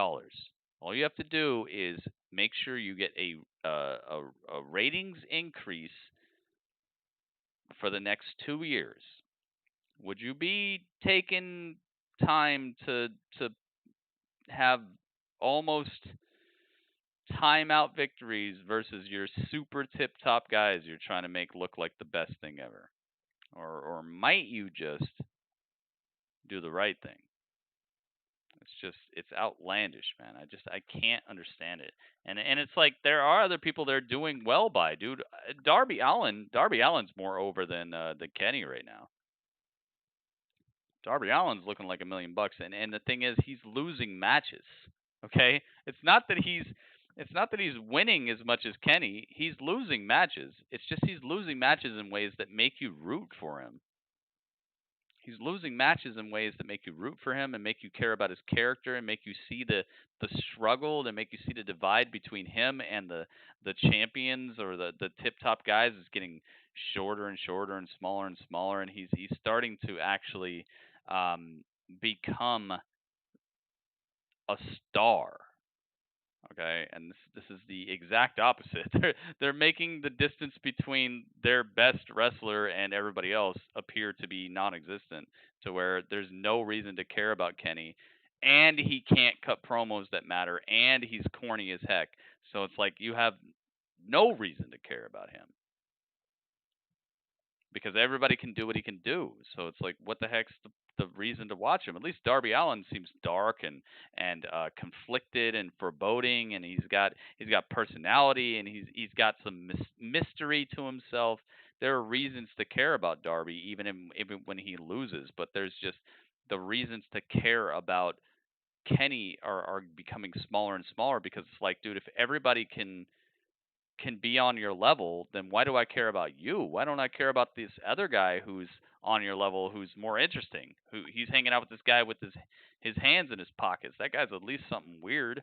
All you have to do is make sure you get a ratings increase for the next 2 years. Would you be taking time to have almost timeout victories versus your super tip-top guys you're trying to make look like the best thing ever? Or might you just do the right thing? It's outlandish, man. I can't understand it. And it's like there are other people they're doing well by, dude. Darby Allin's more over than Kenny right now. Darby Allin's looking like $1 million, and the thing is, he's losing matches. Okay, it's not that he's winning as much as Kenny. He's losing matches. It's just he's losing matches in ways that make you root for him. He's losing matches in ways that make you root for him and make you care about his character and make you see the struggle and make you see the divide between him and the champions or the tip top guys is getting shorter and shorter and smaller, and he's starting to actually become a star. Okay, and this is the exact opposite. They're making the distance between their best wrestler and everybody else appear to be non-existent, to where there's no reason to care about Kenny, and he can't cut promos that matter, and he's corny as heck. So it's like you have no reason to care about him because everybody can do what he can do. So it's like, what the heck's the reason to watch him? At least Darby Allin seems dark and conflicted and foreboding, and he's got personality, and he's got some mystery to himself. There are reasons to care about Darby, even when he loses, but there's just the reasons to care about Kenny are becoming smaller and smaller, because it's like, dude, if everybody can be on your level, then why do I care about you? Why don't I care about this other guy who's on your level, who's more interesting? Who he's hanging out with this guy with his hands in his pockets. That guy's at least something weird.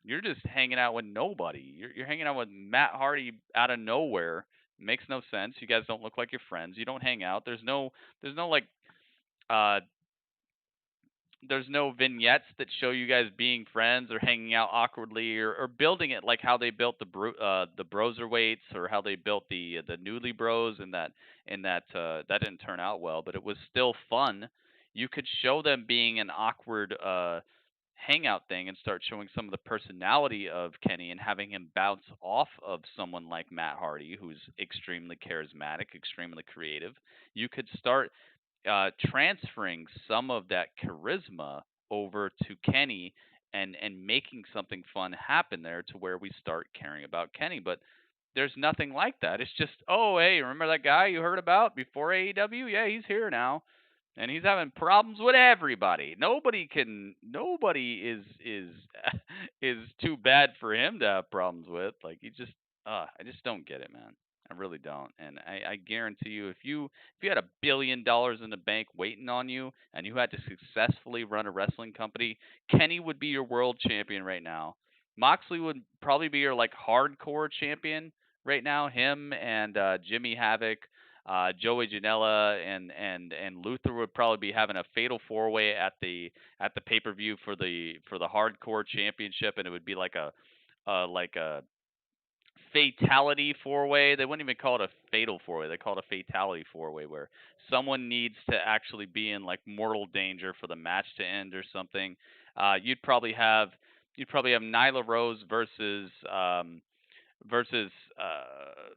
You're just hanging out with nobody. You're hanging out with Matt Hardy out of nowhere. Makes no sense. You guys don't look like you're friends. You don't hang out. There's no like there's no vignettes that show you guys being friends or hanging out awkwardly or building it like how they built the Broserweights, or how they built the Newly Bros, and that didn't turn out well, but it was still fun. You could show them being an awkward hangout thing and start showing some of the personality of Kenny and having him bounce off of someone like Matt Hardy, who's extremely charismatic, extremely creative. You could start transferring some of that charisma over to Kenny and making something fun happen there, to where we start caring about Kenny. But there's nothing like that. It's just, oh, hey, remember that guy you heard about before AEW? Yeah, he's here now, and he's having problems with everybody. Nobody is is too bad for him to have problems with. Like, I just don't get it, man. I really don't. And I guarantee you, if you had $1 billion in the bank waiting on you, and you had to successfully run a wrestling company, Kenny would be your world champion right now. Moxley would probably be your like hardcore champion right now. Him and Jimmy Havoc, Joey Janela, and Luther would probably be having a fatal 4-way at the pay-per-view for the hardcore championship, and it would be like a fatality 4-way. They wouldn't even call it a fatal 4-way. They call it a fatality 4-way, where someone needs to actually be in like mortal danger for the match to end or something. You'd probably have Nyla Rose versus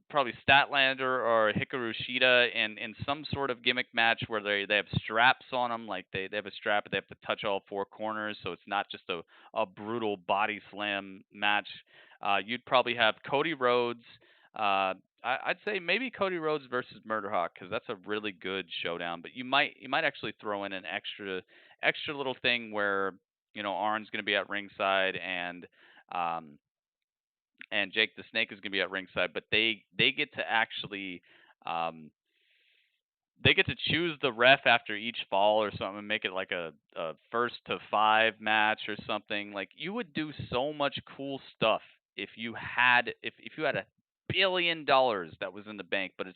probably Statlander or Hikaru Shida in some sort of gimmick match where they have straps on them, like they have a strap, but they have to touch all four corners, so it's not just a brutal body slam match. You'd probably have Cody Rhodes. I'd say maybe Cody Rhodes versus Murderhawk, because that's a really good showdown. But you might actually throw in an extra little thing where Arn's going to be at ringside and Jake the Snake is going to be at ringside, but they get to actually they get to choose the ref after each fall or something and make it like a first to 5 match or something. Like, you would do so much cool stuff if you had $1 billion that was in the bank, but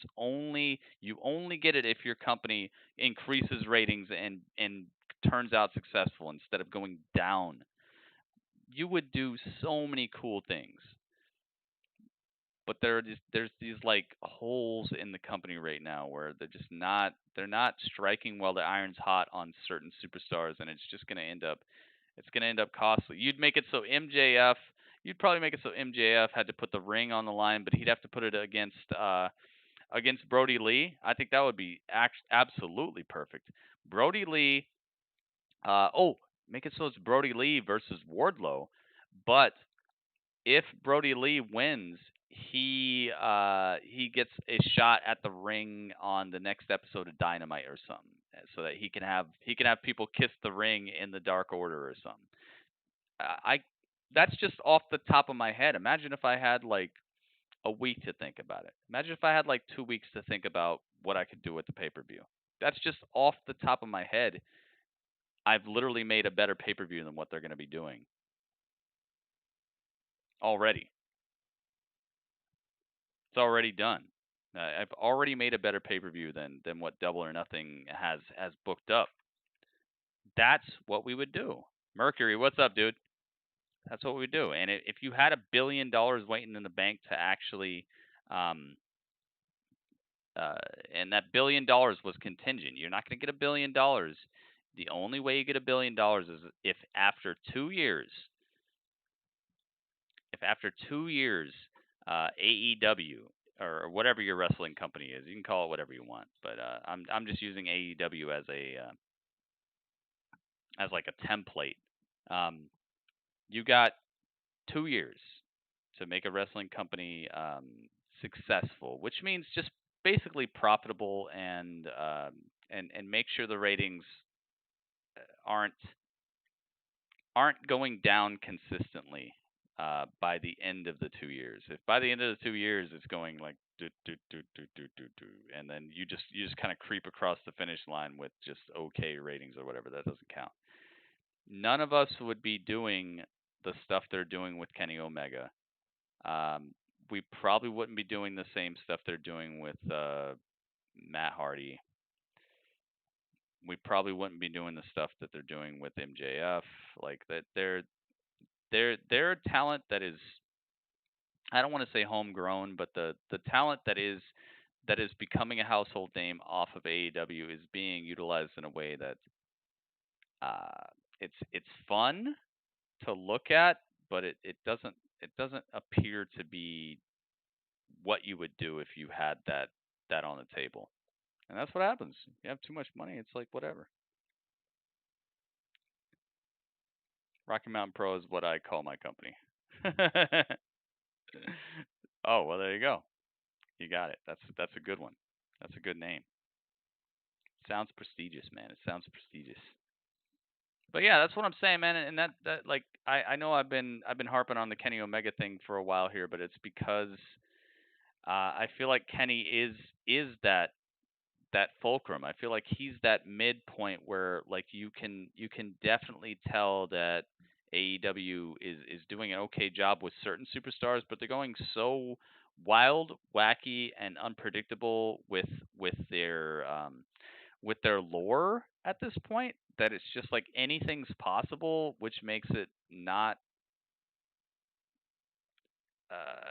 you only get it if your company increases ratings and turns out successful instead of going down. You would do so many cool things. But there's these like holes in the company right now where they're not striking while the iron's hot on certain superstars, and it's just going to end up costly. You'd probably make it so MJF had to put the ring on the line, but he'd have to put it against Brodie Lee. I think that would be absolutely perfect. Brodie Lee. Make it so it's Brodie Lee versus Wardlow, but if Brodie Lee wins, he gets a shot at the ring on the next episode of Dynamite or something, so that he can have people kiss the ring in the Dark Order or something. That's just off the top of my head. Imagine if I had like a week to think about it. Imagine if I had like 2 weeks to think about what I could do with the pay-per-view. that's just off the top of my head. I've literally made a better pay-per-view than what they're going to be doing already. It's already done. I've already made a better pay-per-view than what Double or Nothing has booked up. That's what we would do. Mercury, what's up, dude? That's what we would do. And if you had $1 billion waiting in the bank to actually, and that $1 billion was contingent, you're not going to get $1 billion. The only way you get $1 billion is if after 2 years, AEW or whatever your wrestling company is, you can call it whatever you want, but I'm just using AEW as like a template. You got 2 years to make a wrestling company successful, which means just basically profitable and make sure the ratings aren't going down consistently by the end of the 2 years. If by the end of the 2 years it's going like and then you just kind of creep across the finish line with just okay ratings or whatever, that doesn't count. None of us would be doing the stuff they're doing with Kenny Omega. We probably wouldn't be doing the same stuff they're doing with Matt Hardy. We probably wouldn't be doing the stuff that they're doing with MJF. Like that, they're talent that is, I don't want to say homegrown, but the talent that is becoming a household name off of AEW is being utilized in a way that it's fun to look at, but it doesn't appear to be what you would do if you had that on the table. And that's what happens. You have too much money, it's like whatever. Rocky Mountain Pro is what I call my company. Oh, well, there you go. You got it. That's a good one. That's a good name. Sounds prestigious, man. It sounds prestigious. But yeah, that's what I'm saying, man. And that like I know I've been harping on the Kenny Omega thing for a while here, but it's because I feel like Kenny is that fulcrum. I feel like he's that midpoint where like you can definitely tell that AEW is doing an okay job with certain superstars, but they're going so wild, wacky, and unpredictable with their lore at this point that it's just like anything's possible, which makes it not.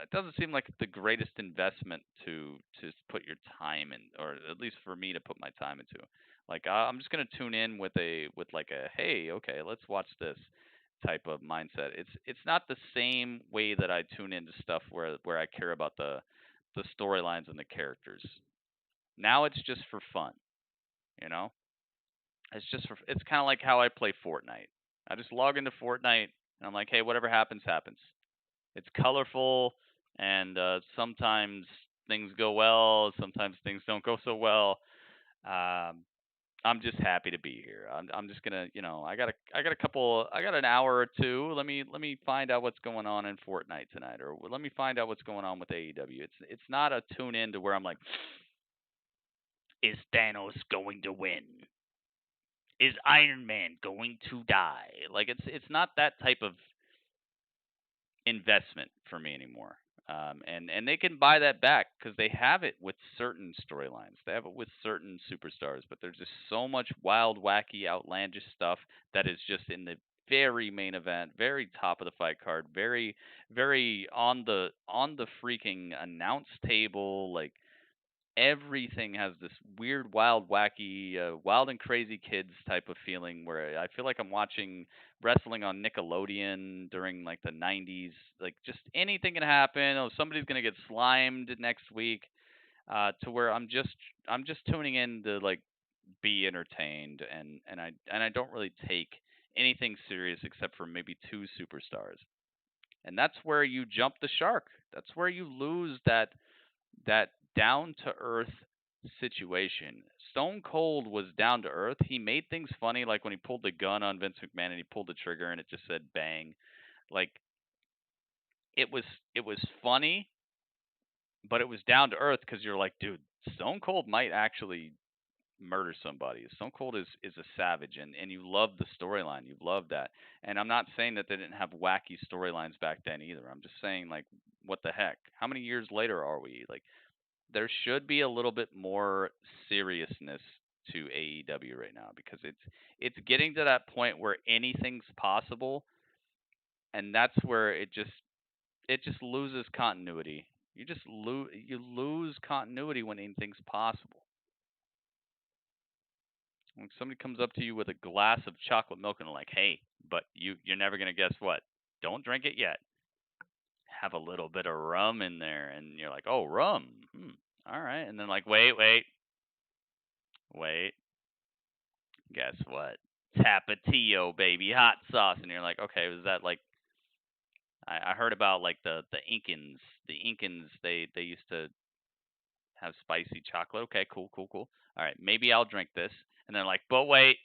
It doesn't seem like the greatest investment to put your time in, or at least for me to put my time into. Like I'm just gonna tune in with like a hey, okay, let's watch this type of mindset. It's not the same way that I tune into stuff where I care about the storylines and the characters. Now it's just for fun, you know. It's kind of like how I play Fortnite. I just log into Fortnite and I'm like, hey, whatever happens, happens. It's colorful, and sometimes things go well, sometimes things don't go so well. I'm just happy to be here. I'm just gonna, I got an hour or two. Let me find out what's going on in Fortnite tonight, or let me find out what's going on with AEW. It's not a tune in to where I'm like, is Thanos going to win? Is Iron Man going to die? Like it's not that type of investment for me anymore. And they can buy that back because they have it with certain storylines. They have it with certain superstars, but there's just so much wild, wacky, outlandish stuff that is just in the very main event, very top of the fight card, very, very on the freaking announce table. Like everything has this weird, wild, wacky, wild and crazy kids type of feeling where I feel like I'm watching wrestling on Nickelodeon during like the 90s. Like just anything can happen. Oh, somebody's going to get slimed next week, to where I'm just tuning in to like be entertained, and I don't really take anything serious except for maybe two superstars. And that's where you jump the shark. That's where you lose that down to earth situation. Stone Cold was down to earth. He made things funny, like when he pulled the gun on Vince McMahon and he pulled the trigger and it just said bang. Like it was funny, but it was down to earth because you're like, dude, Stone Cold might actually murder somebody. Stone Cold is a savage, and you love the storyline. You love that. And I'm not saying that they didn't have wacky storylines back then either. I'm just saying, like, what the heck? How many years later are we? Like, there should be a little bit more seriousness to AEW right now, because it's getting to that point where anything's possible, and that's where it just loses continuity. You just lose continuity when anything's possible. When somebody comes up to you with a glass of chocolate milk and they're like, "Hey, but you're never gonna guess what? Don't drink it yet. Have a little bit of rum in there," and you're like, "Oh, rum. All right." And then like, wait. Guess what? Tapatio, baby, hot sauce. And you're like, okay, was that like? I heard about like the Incans. The Incans, they used to have spicy chocolate. Okay, cool. All right, maybe I'll drink this. And they're like, but wait.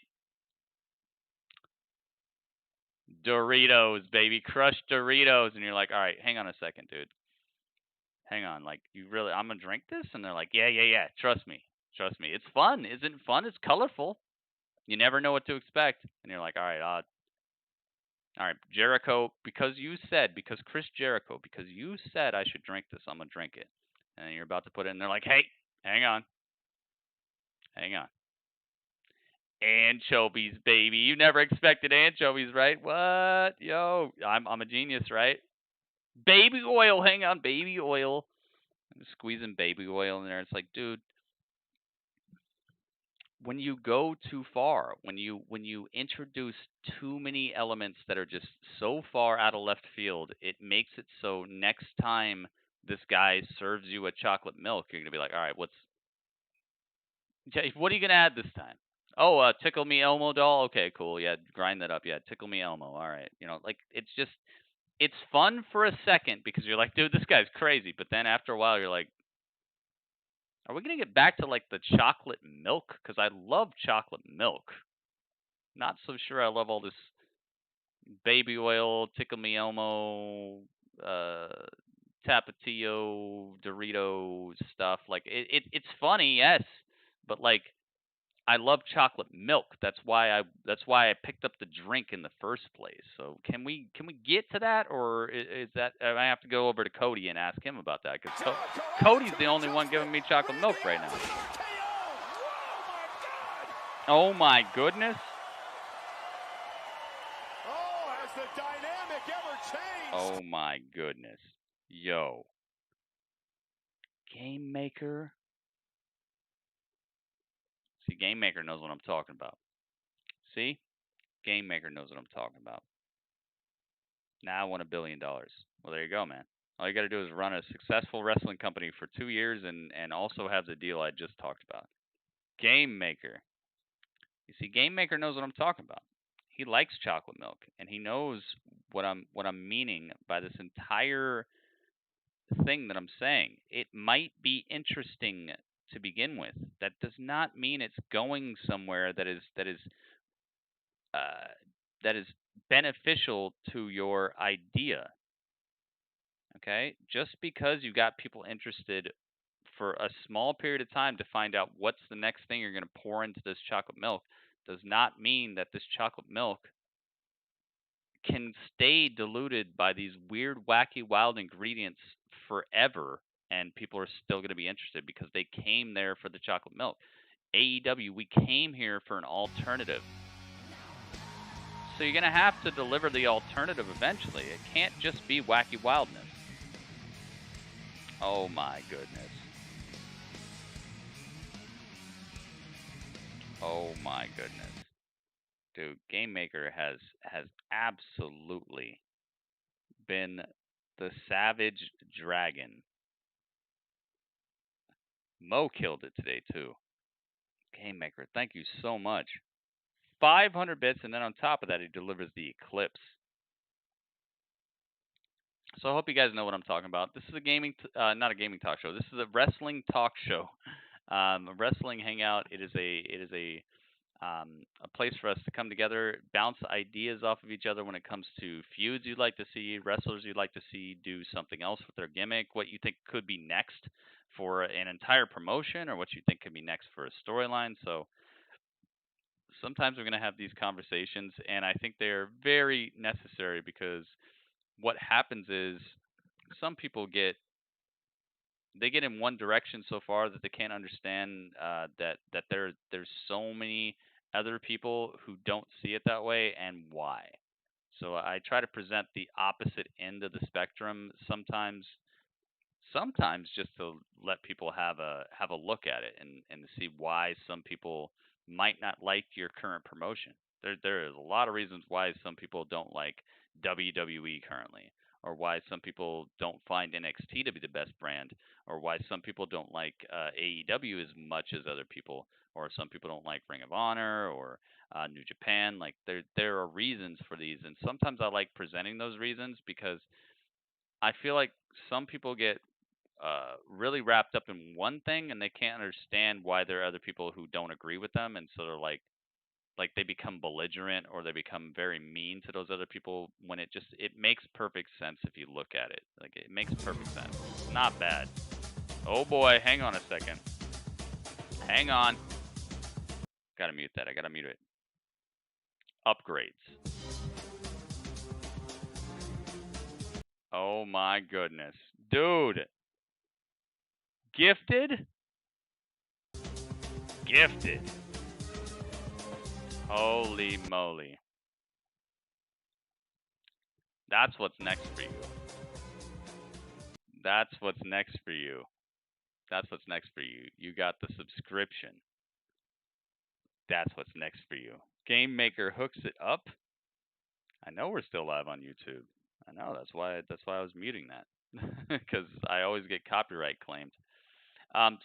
Doritos, baby, crushed Doritos. And you're like, all right, hang on a second, dude. Hang on, like, you really, I'm gonna drink this? And they're like, yeah, trust me. It's fun. Isn't it fun? It's colorful. You never know what to expect. And you're like, all right, Jericho, because Chris Jericho, because you said I should drink this, I'm gonna drink it. And then you're about to put it in, they're like, hey, hang on. Anchovies, baby. You never expected anchovies, right? What? Yo, I'm a genius, right? Baby oil, hang on, baby oil. I'm squeezing baby oil in there. It's like, dude, when you go too far, when you introduce too many elements that are just so far out of left field, it makes it so next time this guy serves you a chocolate milk, you're gonna be like, all right, what are you gonna add this time? Oh, Tickle Me Elmo doll. Okay, cool. Yeah, grind that up. Yeah, Tickle Me Elmo. All right. Like, it's fun for a second because you're like, dude, this guy's crazy. But then after a while, you're like, are we gonna get back to like the chocolate milk? Because I love chocolate milk. Not so sure I love all this baby oil, Tickle Me Elmo, Tapatio, Dorito stuff. Like, it's funny, yes, but like, I love chocolate milk. That's why I picked up the drink in the first place. So can we get to that, or is that I have to go over to Cody and ask him about that, because Cody's the only one giving me chocolate milk right now. Oh my goodness. Oh, has the dynamic ever changed? Oh my goodness. Yo. Game Maker. See, Game Maker knows what I'm talking about. See? Game Maker knows what I'm talking about. Now I want $1 billion. Well, there you go, man. All you got to do is run a successful wrestling company for 2 years and also have the deal I just talked about. Game Maker. You see, Game Maker knows what I'm talking about. He likes chocolate milk, and he knows what I'm meaning by this entire thing that I'm saying. It might be interesting to begin with. That does not mean it's going somewhere that is beneficial to your idea. Okay? Just because you got people interested for a small period of time to find out what's the next thing you're going to pour into this chocolate milk does not mean that this chocolate milk can stay diluted by these weird, wacky, wild ingredients forever, and people are still going to be interested because they came there for the chocolate milk. AEW, we came here for an alternative. So you're going to have to deliver the alternative eventually. It can't just be wacky wildness. Oh my goodness. Oh my goodness. Dude, Game Maker has absolutely been the savage dragon. Mo killed it today too. Game Maker, thank you so much. 500 bits, and then on top of that, he delivers the Eclipse. So I hope you guys know what I'm talking about. This is a gaming, not a gaming talk show. This is a wrestling talk show, a wrestling hangout. It is a a place for us to come together, bounce ideas off of each other when it comes to feuds you'd like to see, wrestlers you'd like to see do something else with their gimmick, what you think could be next for an entire promotion, or what you think could be next for a storyline. So sometimes we're going to have these conversations, and I think they're very necessary, because what happens is some people get in one direction so far that they can't understand that there's so many other people who don't see it that way, and why. So I try to present the opposite end of the spectrum sometimes just to let people have a look at it, and to see why some people might not like your current promotion. There is a lot of reasons why some people don't like WWE currently, or why some people don't find NXT to be the best brand, or why some people don't like AEW as much as other people, or some people don't like Ring of Honor or New Japan. Like there are reasons for these, and sometimes I like presenting those reasons, because I feel like some people get really wrapped up in one thing, and they can't understand why there are other people who don't agree with them, and so they're like they become belligerent, or they become very mean to those other people, when it makes perfect sense if you look at it. Like, it makes perfect sense. It's not bad. Oh boy, hang on a second. Hang on. Gotta mute that. I gotta mute it. Upgrades. Oh my goodness. Dude. Gifted? Gifted. Holy moly. That's what's next for you. That's what's next for you. That's what's next for you. You got the subscription. That's what's next for you. Game Maker hooks it up. I know we're still live on YouTube. I know, that's why I was muting that. Because I always get copyright claimed.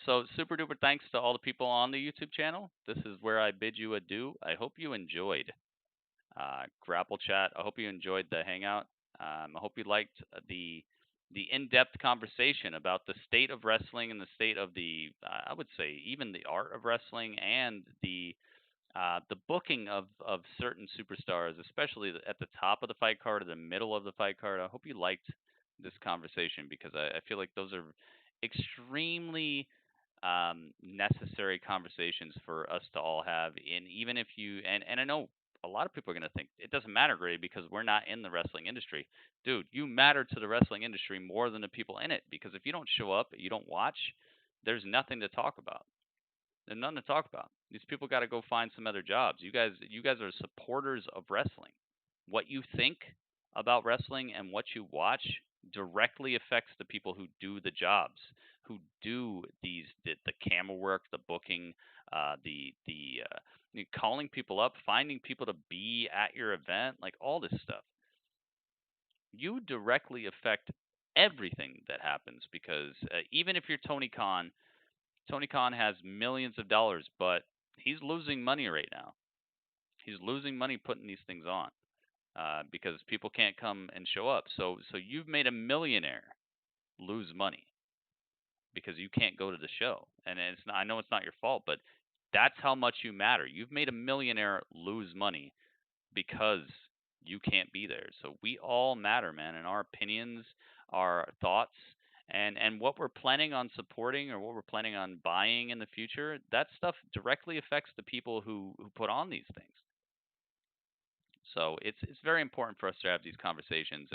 So super duper thanks to all the people on the YouTube channel. This is where I bid you adieu. I hope you enjoyed Grapple Chat. I hope you enjoyed the hangout. I hope you liked the in-depth conversation about the state of wrestling, and the state of the, I would say, even the art of wrestling, and the booking of certain superstars, especially at the top of the fight card or the middle of the fight card. I hope you liked this conversation, because I feel like those are extremely necessary conversations for us to all have. And even if you, and I know a lot of people are going to think it doesn't matter, Gray, because we're not in the wrestling industry. Dude, you matter to the wrestling industry more than the people in it, because if you don't show up, you don't watch, there's nothing to talk about. There's nothing to talk about. These people got to go find some other jobs. You guys are supporters of wrestling. What you think about wrestling and what you watch directly affects the people who do the jobs, who do the camera work, the booking, calling people up, finding people to be at your event, like all this stuff. You directly affect everything that happens, because even if you're Tony Khan has millions of dollars, but he's losing money right now. He's losing money putting these things on because people can't come and show up. So you've made a millionaire lose money because you can't go to the show. And it's not, I know it's not your fault, but that's how much you matter. You've made a millionaire lose money because you can't be there. So we all matter, man, and our opinions, our thoughts, and what we're planning on supporting or what we're planning on buying in the future, that stuff directly affects the people who put on these things. So it's very important for us to have these conversations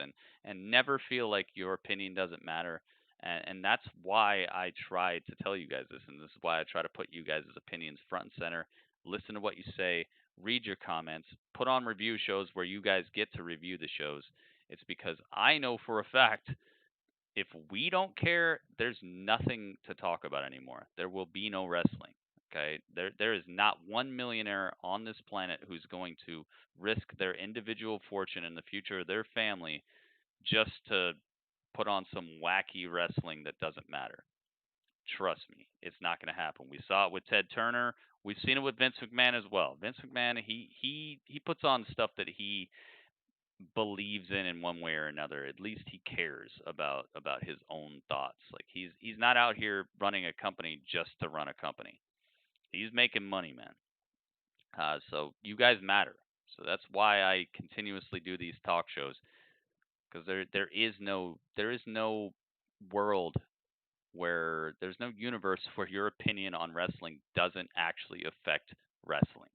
and never feel like your opinion doesn't matter. And that's why I try to tell you guys this, and this is why I try to put you guys' opinions front and center. Listen to what you say, read your comments, put on review shows where you guys get to review the shows. It's because I know for a fact, if we don't care, there's nothing to talk about anymore. There will be no wrestling. Okay, there is not one millionaire on this planet who's going to risk their individual fortune and the future of their family just to put on some wacky wrestling that doesn't matter. Trust me, it's not going to happen. We saw it with Ted Turner. We've seen it with Vince McMahon as well. Vince McMahon, he puts on stuff that he believes in one way or another. At least he cares about his own thoughts. Like he's not out here running a company just to run a company. He's making money, man. So you guys matter. So that's why I continuously do these talk shows, because there is no world where there's no universe where your opinion on wrestling doesn't actually affect wrestling.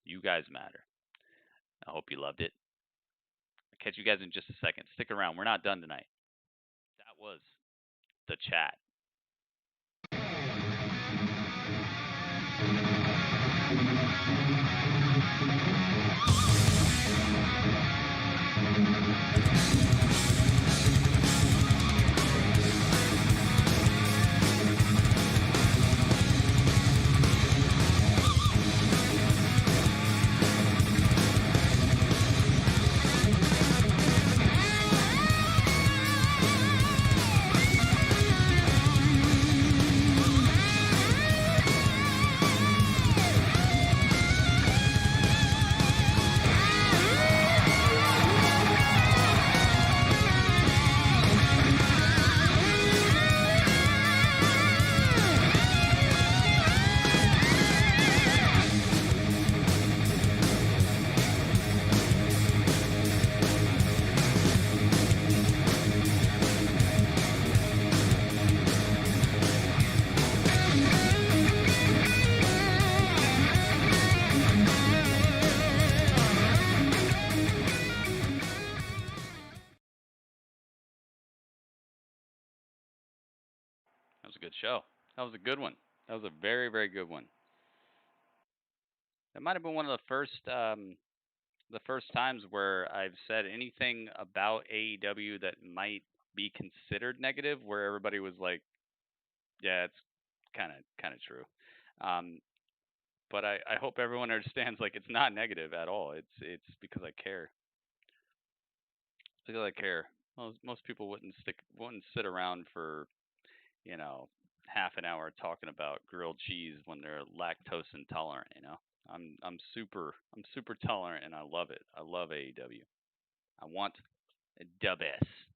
You guys matter. I hope you loved it. I'll catch you guys in just a second. Stick around. We're not done tonight. That was the chat. That was a good show. That was a good one. That was a very, very good one. That might have been one of the first times where I've said anything about AEW that might be considered negative, where everybody was like, "Yeah, it's kind of true." But I hope everyone understands, like, it's not negative at all. It's because I care. It's because I care. Most people wouldn't sit around for, half an hour talking about grilled cheese when they're lactose intolerant. I'm super tolerant, and I love it. I love AEW. I want the best.